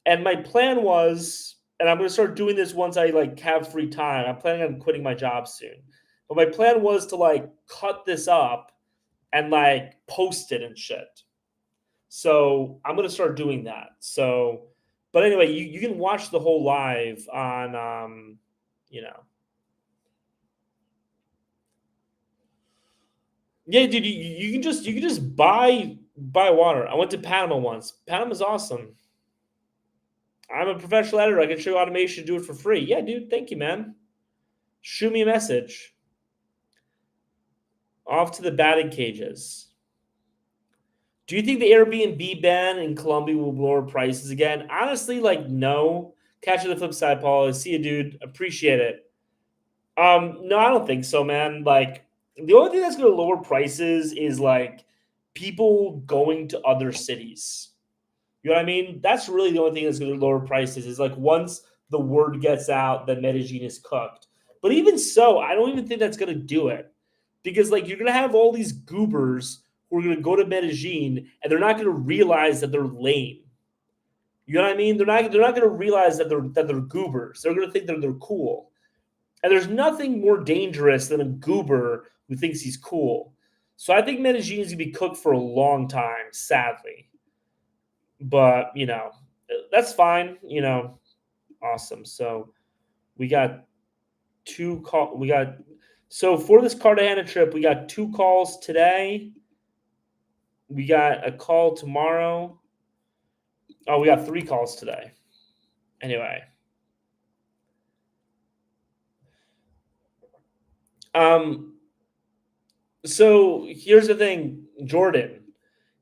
And my plan was, and I'm going to start doing this once I have free time. I'm planning on quitting my job soon. But my plan was to cut this up and post it and shit. So I'm going to start doing that. So, but anyway, you can watch the whole live on, Yeah, dude, you can just buy water. I went to Panama once. Panama's awesome. I'm a professional editor. I can show you automation, do it for free. Yeah, dude, thank you, man. Shoot me a message. Off to the batting cages. Do you think the Airbnb ban in Colombia will lower prices again? Honestly, no. Catch you on the flip side, Paul. See you, dude. Appreciate it. No, I don't think so, man. The only thing that's going to lower prices is people going to other cities. You know what I mean? That's really the only thing that's going to lower prices, is once the word gets out that Medellin is cooked. But even so, I don't even think that's going to do it, because you're going to have all these goobers who are going to go to Medellin and they're not going to realize that they're lame. You know what I mean? They're not going to realize that they're goobers. They're going to think that they're cool. And there's nothing more dangerous than a goober who thinks he's cool. So I think Medellin is gonna be cooked for a long time, sadly. But that's fine. Awesome. So we got two call. We got so for this Cartagena trip, we got 2 calls today. We got a call tomorrow. Oh, we got 3 calls today. Anyway, um, so here's the thing, Jordan.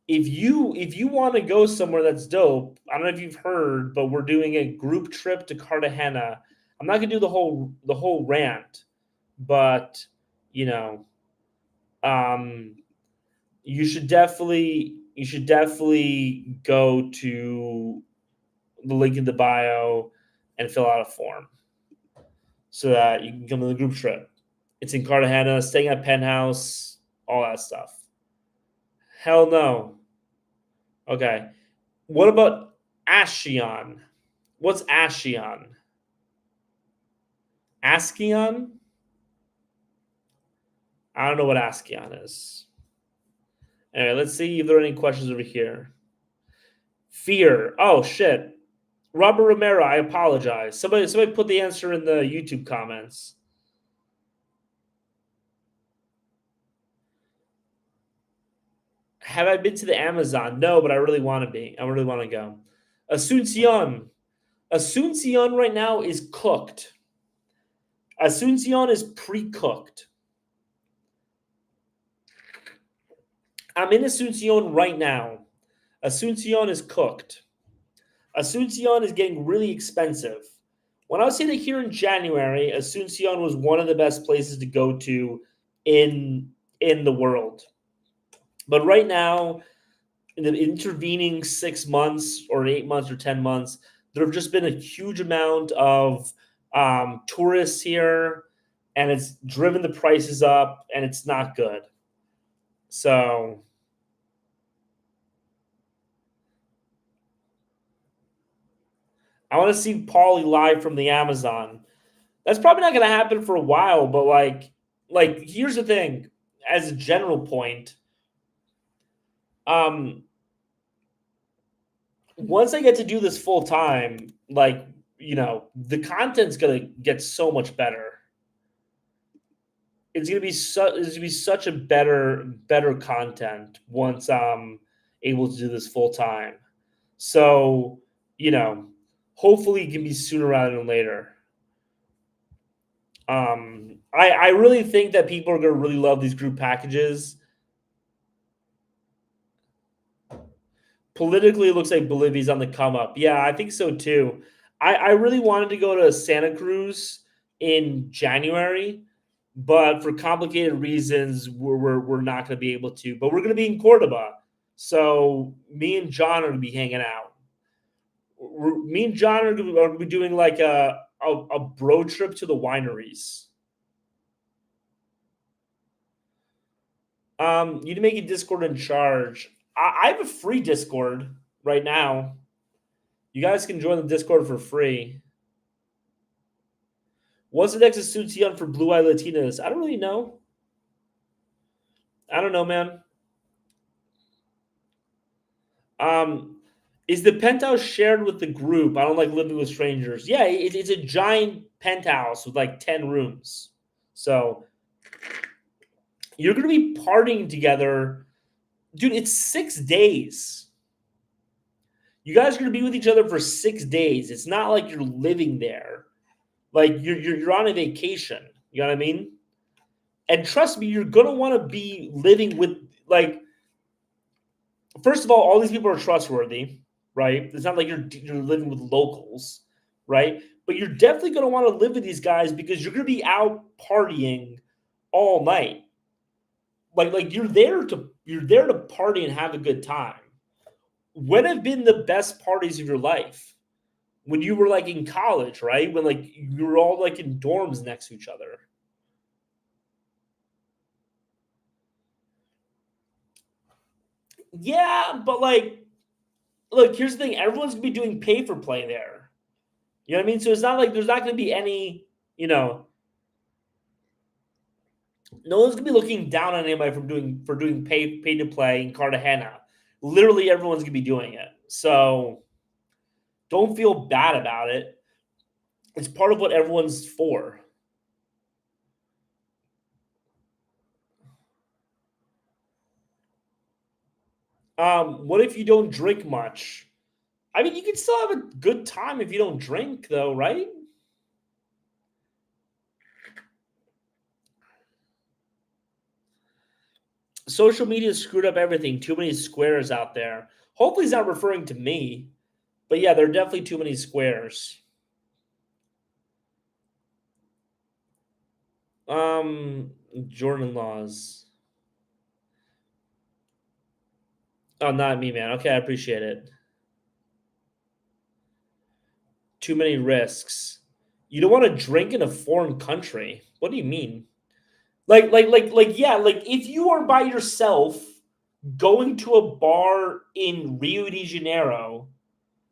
If you want to go somewhere that's dope, I don't know if you've heard, but we're doing a group trip to Cartagena. I'm not gonna do the whole rant, but you know, um, you should definitely go to the link in the bio and fill out a form so that you can come to the group trip. It's in Cartagena, staying at penthouse, all that stuff. Hell no. Okay. What about Ashion? What's Ashion? Ascion? I don't know what Ascion is. Anyway, let's see if there are any questions over here. Fear. Oh shit. Robert Romero, I apologize. Somebody put the answer in the YouTube comments. Have I been to the Amazon? No, but I really want to be. I really want to go. Asuncion. Asuncion right now is cooked. Asuncion is pre-cooked. I'm in Asuncion right now. Asuncion is cooked. Asuncion is getting really expensive. When I was saying that here in January, Asuncion was one of the best places to go to in the world. But right now, in the intervening 6 months or 8 months or 10 months, there have just been a huge amount of tourists here, and it's driven the prices up, and it's not good. So I want to see Paulie live from the Amazon. That's probably not going to happen for a while, but here's the thing. As a general point, um, once I get to do this full time, the content's gonna get so much better. It's gonna be such a better content once I'm able to do this full time. So, you know, hopefully it can be sooner rather than later. I really think that people are gonna really love these group packages. Politically, it looks like Bolivia's on the come up. Yeah, I think so too. I really wanted to go to Santa Cruz in January, but for complicated reasons, we're not going to be able to. But we're going to be in Cordoba, so me and John are going to be hanging out. Me and John are going to be doing like a bro trip to the wineries. You need to make a Discord in charge. I have a free Discord right now. You guys can join the Discord for free. What's the next Asuncion for Blue Eye Latinas? I don't really know. I don't know, man. Is the penthouse shared with the group? I don't like living with strangers. Yeah, it's a giant penthouse with like 10 rooms. So you're going to be partying together. Dude, it's 6 days. You guys are going to be with each other for 6 days. It's not like you're living there. Like you're on a vacation. You know what I mean? And trust me, you're gonna want to be living with first of all these people are trustworthy, right? It's not like you're living with locals, right? But you're definitely gonna want to live with these guys because you're gonna be out partying all night. Like you're there to party and have a good time. When have been the best parties of your life? When you were like in college, right? When like you were all like in dorms next to each other. Yeah, but look, here's the thing: everyone's gonna be doing pay for play there. You know what I mean? So it's not like there's not gonna be any, No one's gonna be looking down on anybody for doing pay to play in Cartagena. Literally, everyone's gonna be doing it. So don't feel bad about it. It's part of what everyone's for. What if you don't drink much? I mean, you can still have a good time if you don't drink, though, right? Social media screwed up everything. Too many squares out there. Hopefully, he's not referring to me, but yeah, there are definitely too many squares. Jordan laws. Oh, not me, man. Okay, I appreciate it. Too many risks. You don't want to drink in a foreign country. What do you mean? Yeah, like if you are by yourself going to a bar in Rio de Janeiro,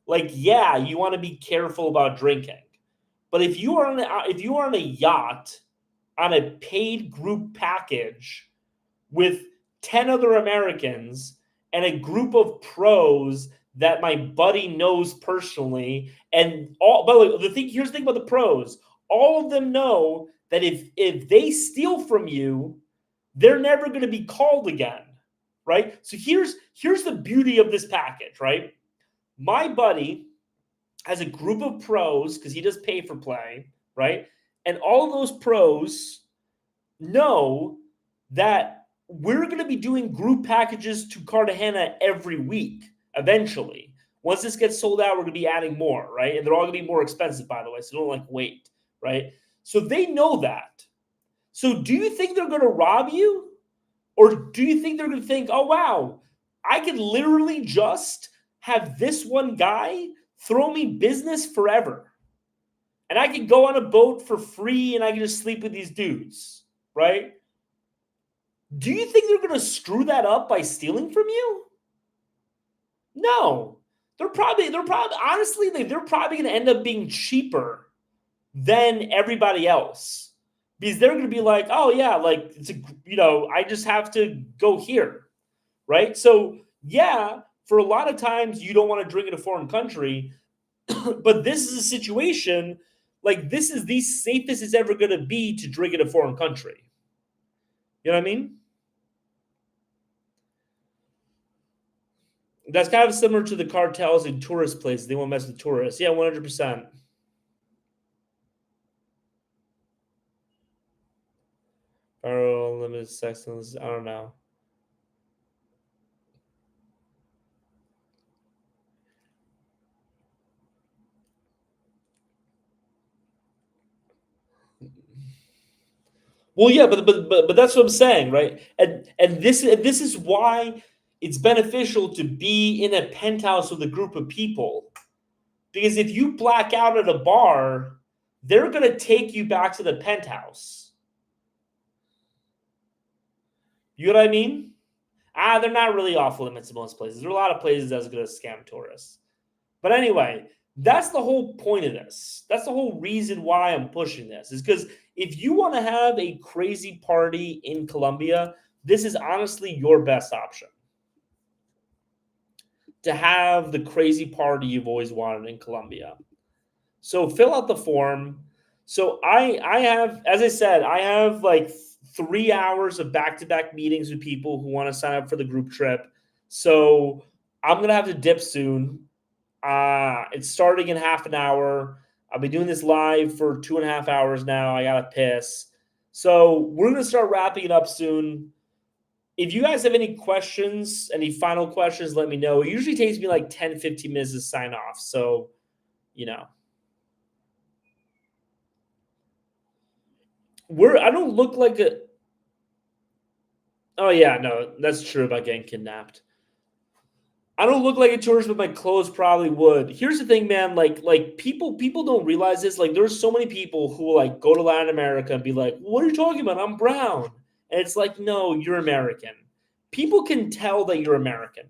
like yeah, you want to be careful about drinking. But if you are on a yacht on a paid group package with 10 other Americans and a group of pros that my buddy knows personally. And all, by the way, here's the thing about the pros. All of them know that if they steal from you, they're never going to be called again. Right. So here's the beauty of this package, right? My buddy has a group of pros because he does pay for play, right? And all of those pros know that we're going to be doing group packages to Cartagena every week eventually. Once this gets sold out, we're going to be adding more, right? And they're all going to be more expensive, by the way. So don't like wait, right? So they know that. So do you think they're going to rob you? Or do you think they're going to think, oh, wow, I can literally just have this one guy throw me business forever? And I can go on a boat for free and I can just sleep with these dudes, right? Do you think they're going to screw that up by stealing from you? No. They're probably honestly they're probably going to end up being cheaper than everybody else because they're going to be like, "Oh yeah, like it's I just have to go here." Right? So, yeah, for a lot of times you don't want to drink in a foreign country, but this is a situation like this is the safest it's ever going to be to drink in a foreign country. You know what I mean? That's kind of similar to the cartels in tourist places. They won't mess with tourists. Yeah, 100%. Or limited sex. I don't know. Well, yeah, but that's what I'm saying, right? And this is why it's beneficial to be in a penthouse with a group of people. Because if you black out at a bar, they're gonna take you back to the penthouse. You know what I mean? They're not really off limits in most places. There are a lot of places that's gonna scam tourists. But anyway, that's the whole point of this. That's the whole reason why I'm pushing this is because if you want to have a crazy party in Colombia, this is honestly your best option to have the crazy party you've always wanted in Colombia. So fill out the form. So I have, as I said, I have like 3 hours of back-to-back meetings with people who want to sign up for the group trip. So I'm gonna have to dip soon. It's starting in half an hour. I've been doing this live for 2.5 hours now. I gotta piss. So we're gonna start wrapping it up soon. If you guys have any questions, any final questions, let me know. It usually takes me like 10, 15 minutes to sign off. So, you know, I don't look like a, oh yeah, no, that's true about getting kidnapped. I don't look like a tourist, but my clothes probably would. Here's the thing, man. Like people don't realize this. Like, there's so many people who will like go to Latin America and be like, "What are you talking about? I'm brown." And it's like, no, you're American. People can tell that you're American.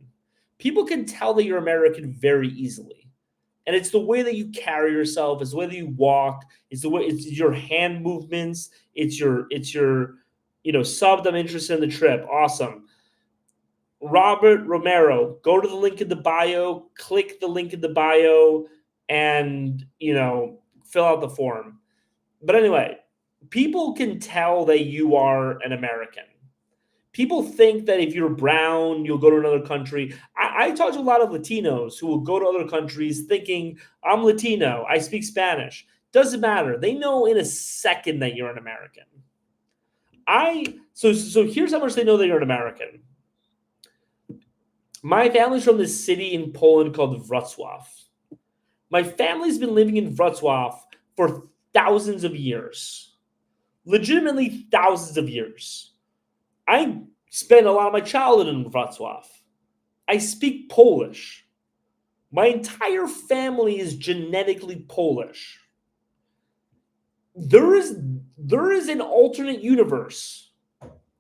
People can tell that you're American very easily. And it's the way that you carry yourself, it's the way that you walk, it's your hand movements, it's your Subbed. I'm interested in the trip. Awesome. Robert Romero, go to the link in the bio, click the link in the bio, and fill out the form. But anyway, people can tell that you are an American. People think that if you're brown, you'll go to another country. I talk to a lot of Latinos who will go to other countries thinking, I'm Latino, I speak Spanish. Doesn't matter. They know in a second that you're an American. So here's how much they know that you're an American. My family's from this city in Poland called Wrocław. My family's been living in Wrocław for thousands of years. Legitimately thousands of years. I spent a lot of my childhood in Wrocław. I speak Polish. My entire family is genetically Polish. There is an alternate universe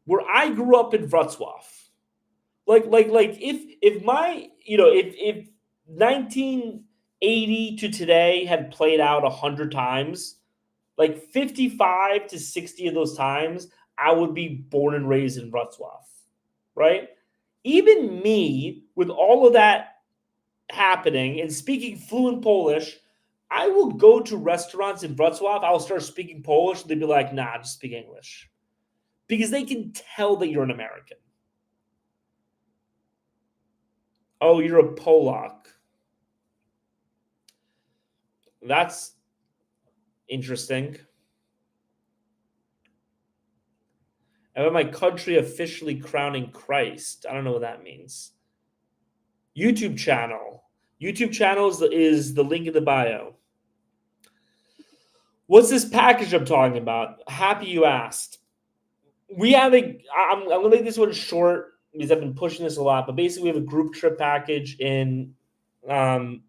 where I grew up in Wrocław. Like if my if 1980 to today had played out 100 times, like 55 to 60 of those times, I would be born and raised in Wrocław, right? Even me, with all of that happening and speaking fluent Polish, I will go to restaurants in Wrocław. I'll start speaking Polish. And they'd be like, nah, just speak English. Because they can tell that you're an American. Oh, you're a Polak. That's interesting. About my country officially crowning Christ. I don't know what that means. YouTube channel. YouTube channel is the link in the bio. What's this package I'm talking about? Happy you asked. I'm going to make this one short because I've been pushing this a lot. But basically, we have a group trip package in we have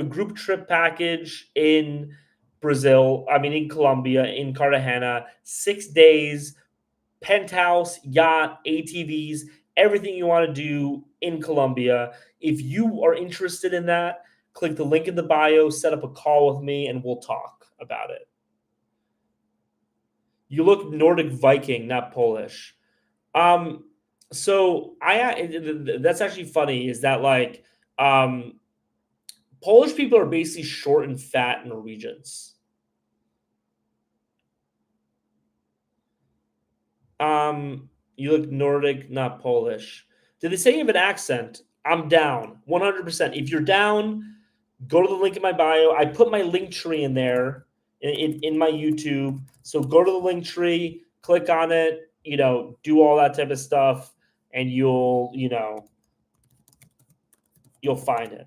a group trip package in Brazil. I mean, in Colombia, in Cartagena, 6 days, penthouse, yacht, ATVs, everything you want to do in Colombia. If you are interested in that, click the link in the bio, set up a call with me, and we'll talk about it. You look Nordic Viking, not Polish. So that's actually funny. Is that like Polish people are basically short and fat Norwegians. You look Nordic, not Polish. Did they say you have an accent? I'm down 100%. If you're down, go to the link in my bio. I put my link tree in there in my YouTube. So go to the link tree, click on it, do all that type of stuff, and you'll find it.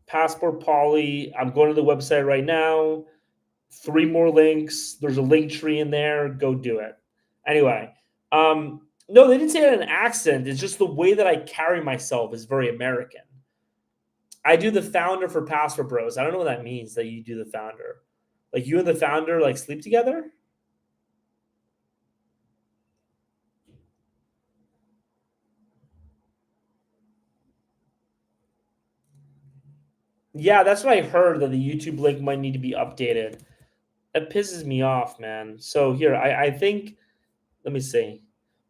Passport Paulie. I'm going to the website right now. 3 more links. There's a link tree in there. Go do it. Anyway, no, they didn't say it in an accent. It's just the way that I carry myself is very American. I do the founder for Passport Bros. I don't know what that means, that you do the founder. Like you and the founder like sleep together? Yeah, that's what I heard, that the YouTube link might need to be updated. That pisses me off, man. So here, I think, let me see.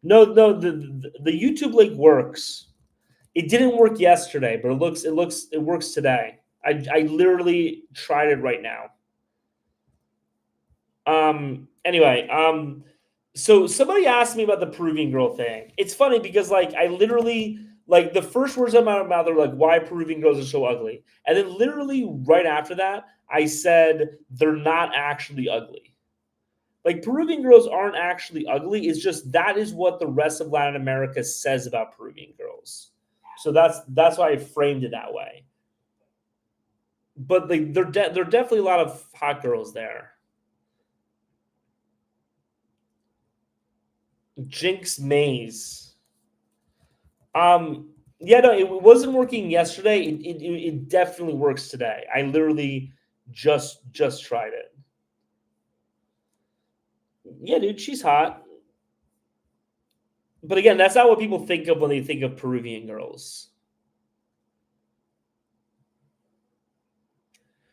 No, the YouTube link works. It didn't work yesterday, but it works today. I literally tried it right now. Anyway, so somebody asked me about the Peruvian girl thing. It's funny because like I literally, like, the first words out of my mouth are like, why Peruvian girls are so ugly. And then literally right after that, I said they're not actually ugly. Like, Peruvian girls aren't actually ugly. It's just that is what the rest of Latin America says about Peruvian girls. So that's why I framed it that way. But like, there are definitely a lot of hot girls there. Jinx Maze. Yeah, no, it wasn't working yesterday. It definitely works today. I literally just tried it. Yeah, dude, she's hot. But again, that's not what people think of when they think of Peruvian girls.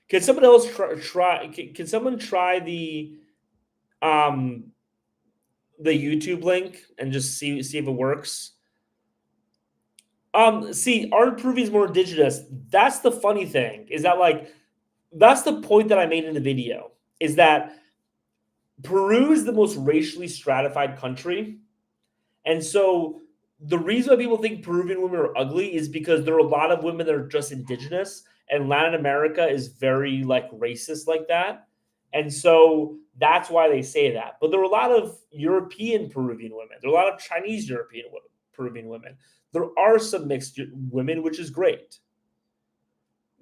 Can someone else try? Can someone try the um the YouTube link and just see if it works. See, art Peruvian is more indigenous. That's the funny thing, is that like that's the point that I made in the video, is that Peru is the most racially stratified country. And so the reason why people think Peruvian women are ugly is because there are a lot of women that are just indigenous, and Latin America is very like racist like that. And so that's why they say that. But there are a lot of European Peruvian women. There are a lot of Chinese European Peruvian women. There are some mixed women, which is great.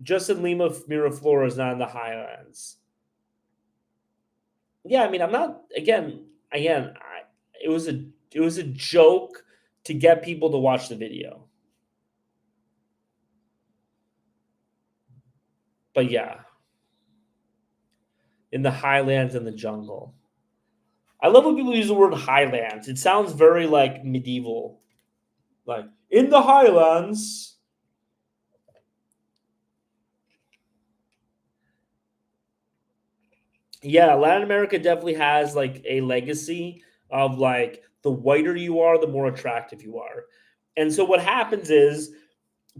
Justin Lima Miraflores is not in the Highlands. Yeah, I mean, I'm not again. It was a joke to get people to watch the video. But yeah, in the highlands and the jungle. I love when people use the word highlands. It sounds very like medieval. Like in the highlands. Yeah, Latin America definitely has like a legacy of like the whiter you are, the more attractive you are. And so what happens is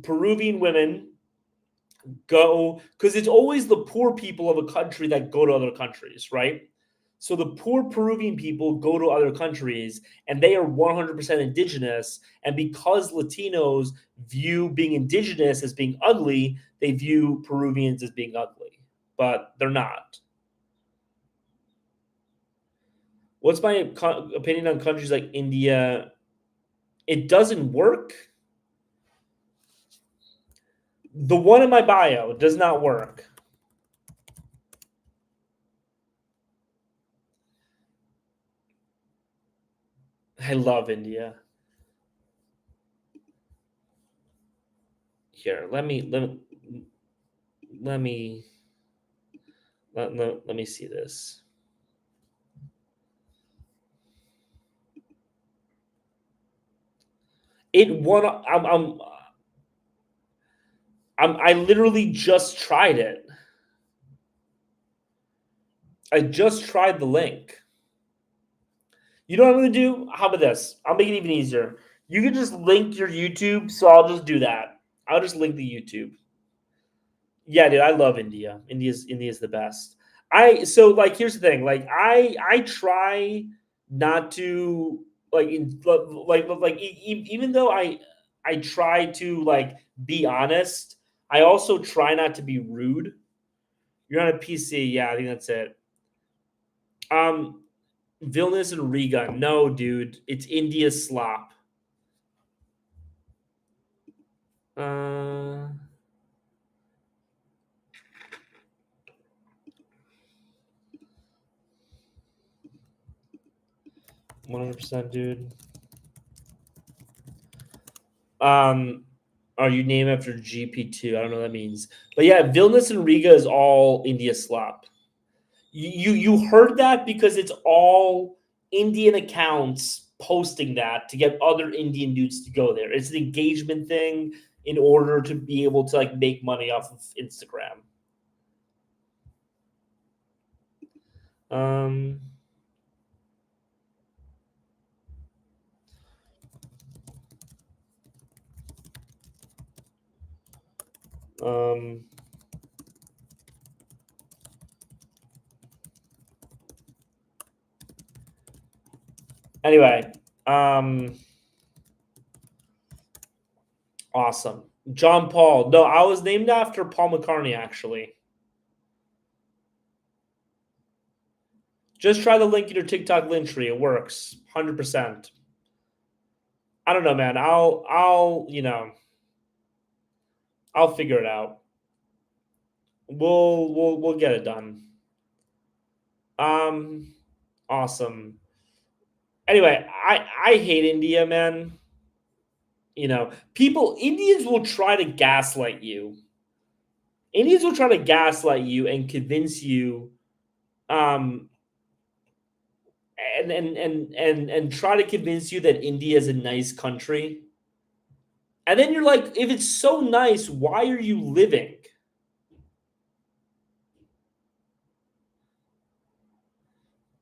Peruvian women go, because it's always the poor people of a country that go to other countries, right? So the poor Peruvian people go to other countries and they are 100% indigenous. And because Latinos view being indigenous as being ugly, they view Peruvians as being ugly, but they're not. What's my opinion on countries like India? It doesn't work. The one in my bio does not work. I love India. Here, let me see this. It won. I literally just tried it. I just tried the link. You know what I'm going to do? How about this? I'll make it even easier. You can just link your YouTube, so I'll just do that. I'll just link the YouTube. Yeah, dude, I love India. India's the best. So like here's the thing. Like I try not to even though I try to like be honest, I also try not to be rude. You're on a PC, yeah, I think that's it. Vilnius and Riga. No, dude, it's India slop. Uh 100%, dude. Are you named after GP2? I don't know what that means. But yeah, Vilnius and Riga is all India slop. You heard that because it's all Indian accounts posting that to get other Indian dudes to go there. It's an engagement thing in order to be able to like make money off of Instagram. Um um Anyway, awesome. John Paul. No, I was named after Paul McCartney, actually. Just try the link in your TikTok link tree. It works. 100%. I don't know, man. I'll figure it out. We'll get it done. Awesome. Anyway, I hate India, man. Indians will try to gaslight you. Indians will try to gaslight you and convince you, um, and try to convince you that India is a nice country. And then you're like, if it's so nice, why are you living?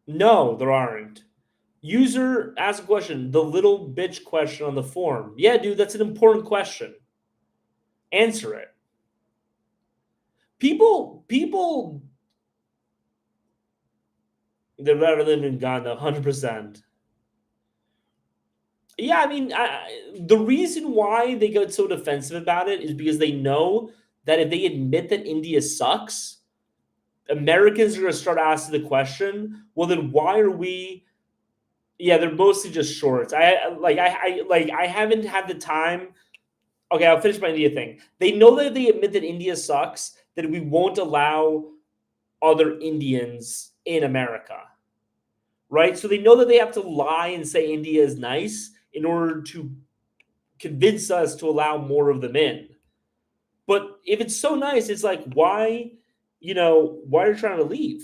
No, there aren't. User ask a question, the little bitch question on the form. Yeah, dude, that's an important question. Answer it. People, they're better living in Ghana, 100%. Yeah, I mean, the reason why they get so defensive about it is because they know that if they admit that India sucks, Americans are going to start asking the question, well, then why are we? Yeah, they're mostly just shorts. I haven't had the time. Okay, I'll finish my India thing. They know that if they admit that India sucks, that we won't allow other Indians in America, right? So they know that they have to lie and say India is nice in order to convince us to allow more of them in. But if it's so nice, it's like, why, why are you trying to leave?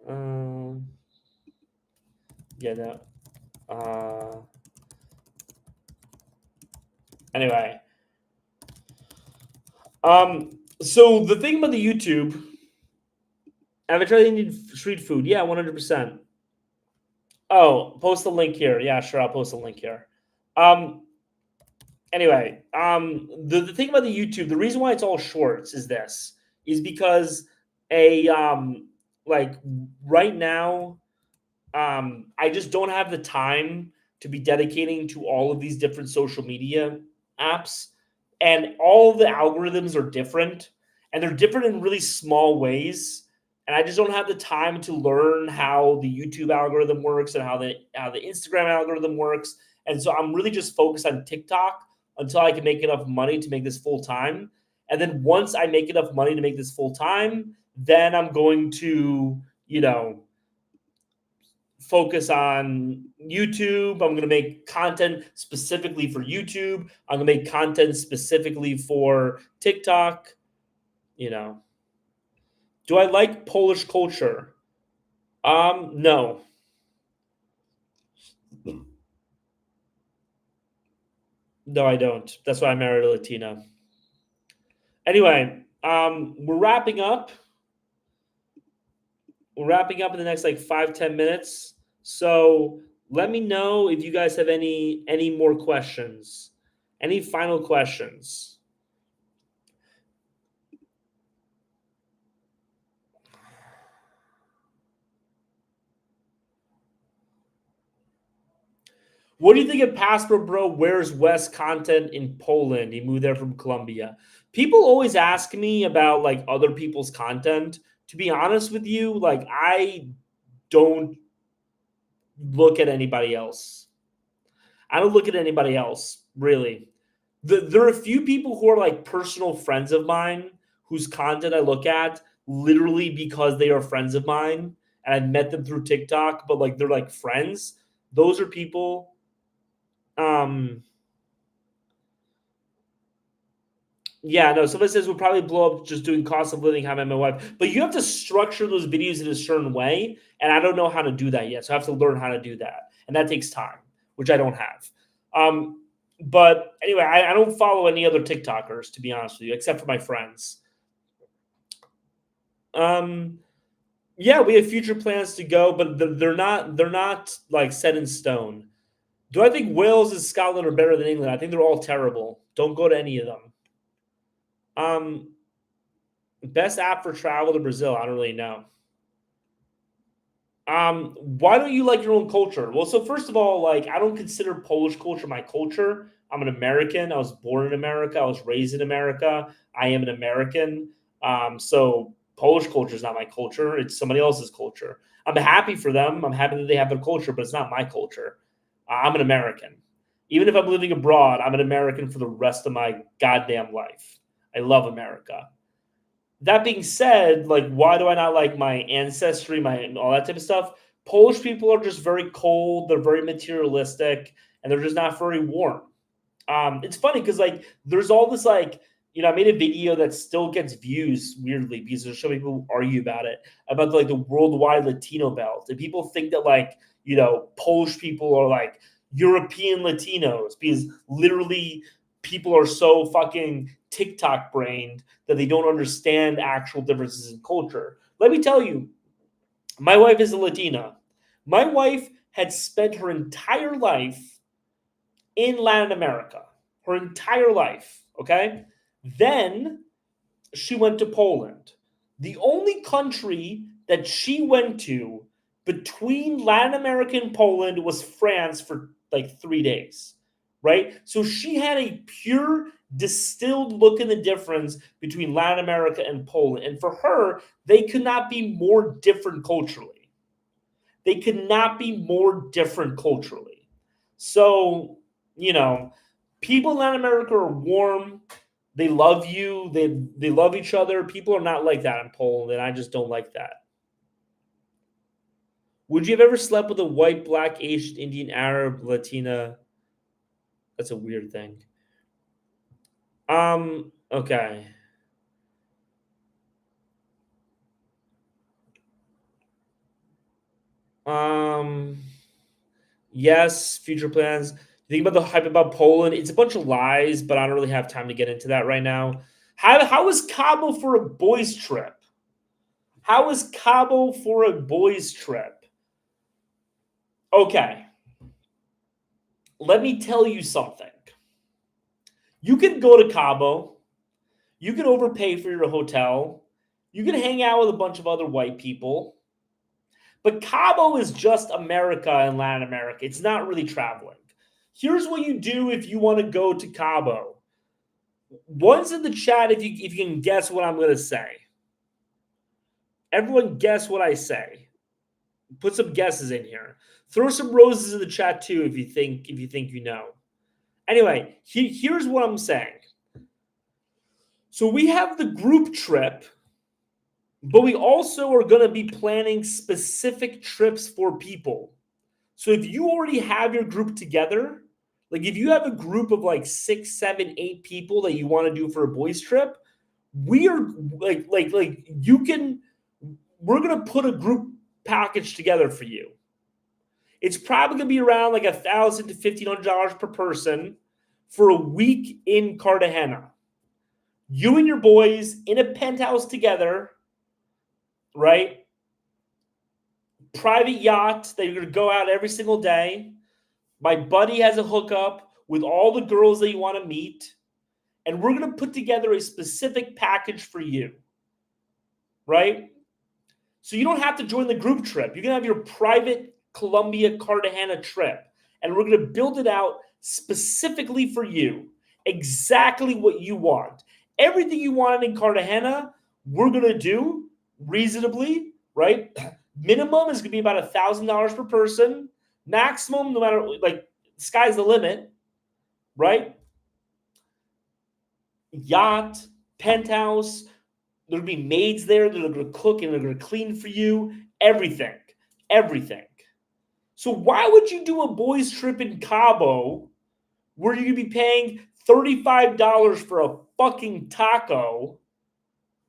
Um, yeah, no. Anyway, so the thing about the YouTube, have I tried Indian street food? Yeah, 100%. Oh, post the link here. Yeah, sure, I'll post a link here. Um, anyway, the thing about the YouTube, the reason why it's all shorts is because a like right now, I just don't have the time to be dedicating to all of these different social media apps, and all the algorithms are different, and they're different in really small ways. And I just don't have the time to learn how the YouTube algorithm works and how the Instagram algorithm works. And so I'm really just focused on TikTok until I can make enough money to make this full time. And then once I make enough money to make this full time, then I'm going to, focus on YouTube. I'm going to make content specifically for YouTube. I'm going to make content specifically for TikTok. You know, do I like Polish culture? No. No, I don't. That's why I married a Latina. Anyway, we're wrapping up. We're wrapping up in the next like 5-10 minutes. So let me know if you guys have any more questions. Any final questions? What do you think of Passport Bro? Where's West content in Poland? He moved there from Colombia. People always ask me about like other people's content. To be honest with you, like I don't look at anybody else. I don't look at anybody else, really. There are a few people who are like personal friends of mine whose content I look at literally because they are friends of mine and I met them through TikTok, but like they're like friends. Those are people. Um, yeah, no, somebody says we'll probably blow up just doing cost of living, how I met my wife. But you have to structure those videos in a certain way. And I don't know how to do that yet. So I have to learn how to do that. And that takes time, which I don't have. But anyway, I don't follow any other TikTokers, to be honest with you, except for my friends. Yeah, we have future plans to go, but they're not like set in stone. Do I think Wales and Scotland are better than England? I think they're all terrible. Don't go to any of them. Um, Best app for travel to Brazil? I don't really know. Why don't you like your own culture? Well, so first of all, like I don't consider Polish culture my culture. I'm an American. I was born in America. I was raised in America. I am an American. So Polish culture is not my culture. It's somebody else's culture. I'm happy for them. I'm happy that they have their culture, but it's not my culture. I'm an American. Even if I'm living abroad, I'm an American for the rest of my goddamn life. I love America. That being said, like, why do I not like my ancestry, my all that type of stuff? Polish people are just very cold. They're very materialistic, and they're just not very warm. It's funny because like there's all this like I made a video that still gets views weirdly because there's so many people who argue about it about like the worldwide Latino belt, and people think that like Polish people are like European Latinos because literally people are so fucking TikTok brained that they don't understand actual differences in culture. Let me tell you, my wife is a Latina. My wife had spent her entire life in Latin America, her entire life. Okay. Then she went to Poland. The only country that she went to between Latin America and Poland was France for like 3 days, right? So she had a pure distilled look in the difference between Latin America and Poland. And for her, they could not be more different culturally. They could not be more different culturally. So, people in Latin America are warm. They love you. They love each other. People are not like that in Poland, and I just don't like that. Would you have ever slept with a white, black, Asian, Indian, Arab, Latina? That's a weird thing. Okay. Um, yes, future plans. Think about the hype about Poland. It's a bunch of lies, but I don't really have time to get into that right now. How is Cabo for a boys' trip? How is Cabo for a boys' trip? Okay. Let me tell you something. You can go to Cabo. You can overpay for your hotel. You can hang out with a bunch of other white people. But Cabo is just America and Latin America. It's not really traveling. Here's what you do if you want to go to Cabo. One's in the chat if you can guess what I'm going to say. Everyone guess what I say. Put some guesses in here. Throw some roses in the chat too if you think you know. Anyway, here's what I'm saying. So we have the group trip, but we also are going to be planning specific trips for people. So if you already have your group together, like if you have a group of like 6, 7, 8 people that you want to do for a boys trip, we are we're going to put a group package together for you. It's probably going to be around like $1,000 to $1,500 per person for a week in Cartagena. You and your boys in a penthouse together, right? Private yacht that you're going to go out every single day. My buddy has a hookup with all the girls that you want to meet. And we're going to put together a specific package for you, right? So you don't have to join the group trip. You can have your private Colombia Cartagena trip. And we're going to build it out specifically for you. Exactly what you want. Everything you wanted in Cartagena, we're going to do reasonably, right? Minimum is going to be about $1,000 per person. Maximum, no matter, like, sky's the limit, right? Yacht, penthouse. There'll be maids there that are going to cook and they're going to clean for you. Everything. So why would you do a boys trip in Cabo where you're going to be paying $35 for a fucking taco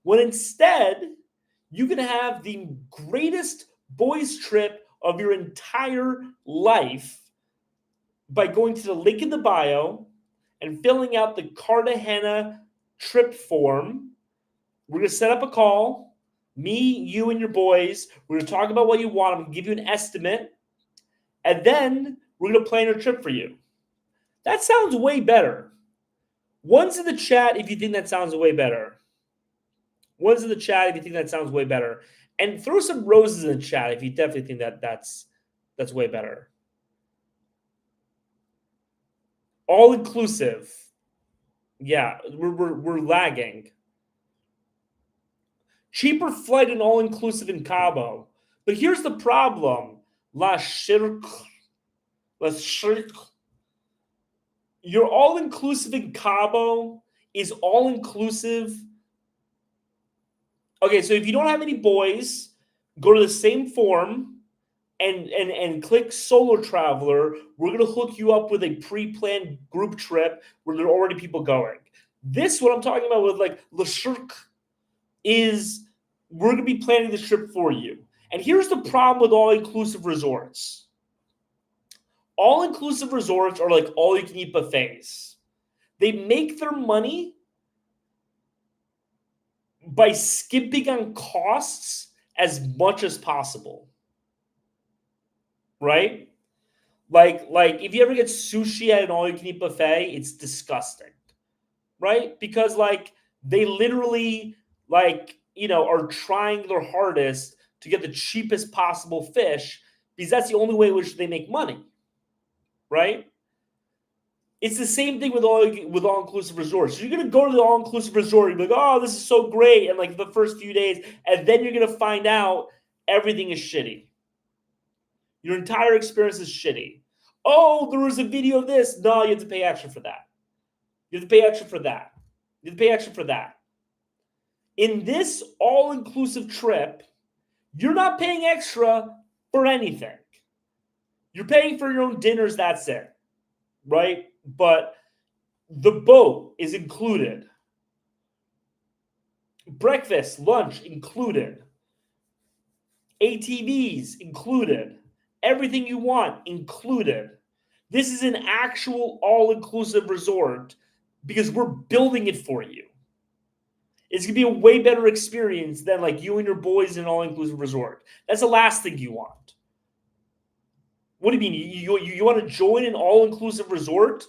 when instead you can have the greatest boys trip of your entire life by going to the link in the bio and filling out the Cartagena trip form. We're going to set up a call. Me, you, and your boys. We're going to talk about what you want. I'm going to give you an estimate. And then we're going to plan your trip for you. That sounds way better. One's in the chat if you think that sounds way better. One's in the chat if you think that sounds way better. And throw some roses in the chat if you definitely think that's way better. All inclusive. Yeah, we're lagging. Cheaper flight and all inclusive in Cabo. But here's the problem. La Shirk. Your all inclusive in Cabo is all inclusive. Okay, so if you don't have any boys, go to the same form and click Solo Traveler. We're going to hook you up with a pre-planned group trip where there are already people going. This, what I'm talking about with like Le Shirk, is we're going to be planning this trip for you. And here's the problem with all-inclusive resorts. All-inclusive resorts are like all-you-can-eat buffets. They make their money by skimping on costs as much as possible. Right? Like if you ever get sushi at an all-you-can-eat buffet, it's disgusting. Right? Because like they literally are trying their hardest to get the cheapest possible fish because that's the only way in which they make money. Right? It's the same thing with all-inclusive resorts. So you're gonna go to the all-inclusive resort, and be like, oh, this is so great, and like the first few days, and then you're gonna find out everything is shitty. Your entire experience is shitty. Oh, there was a video of this. No, you have to pay extra for that. You have to pay extra for that. You have to pay extra for that. In this all-inclusive trip, you're not paying extra for anything. You're paying for your own dinners, that's it. Right? But the boat is included. Breakfast, lunch included. ATVs included. Everything you want included. This is an actual all-inclusive resort because we're building it for you. It's going to be a way better experience than like you and your boys in an all-inclusive resort. That's the last thing you want. What do you mean? You want to join an all-inclusive resort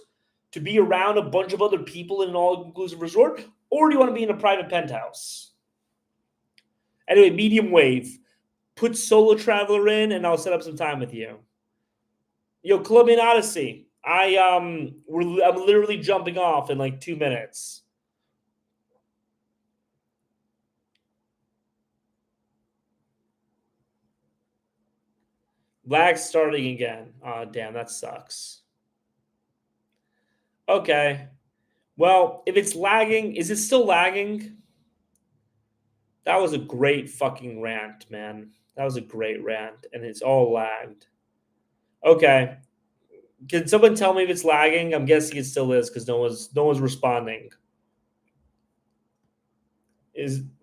to be around a bunch of other people in an all-inclusive resort? Or do you want to be in a private penthouse? Anyway, medium wave. Put Solo Traveler in, and I'll set up some time with you. Yo, Colombian Odyssey. I'm literally jumping off in like 2 minutes. Lag starting again. Oh, damn, that sucks. Okay. Well, if it's lagging, is it still lagging? That was a great fucking rant, man. That was a great rant, and it's all lagged. Okay. Can someone tell me if it's lagging? I'm guessing it still is because no one's responding.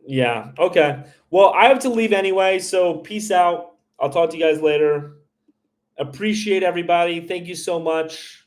Yeah. Okay. Well, I have to leave anyway, so peace out. I'll talk to you guys later. Appreciate everybody. Thank you so much.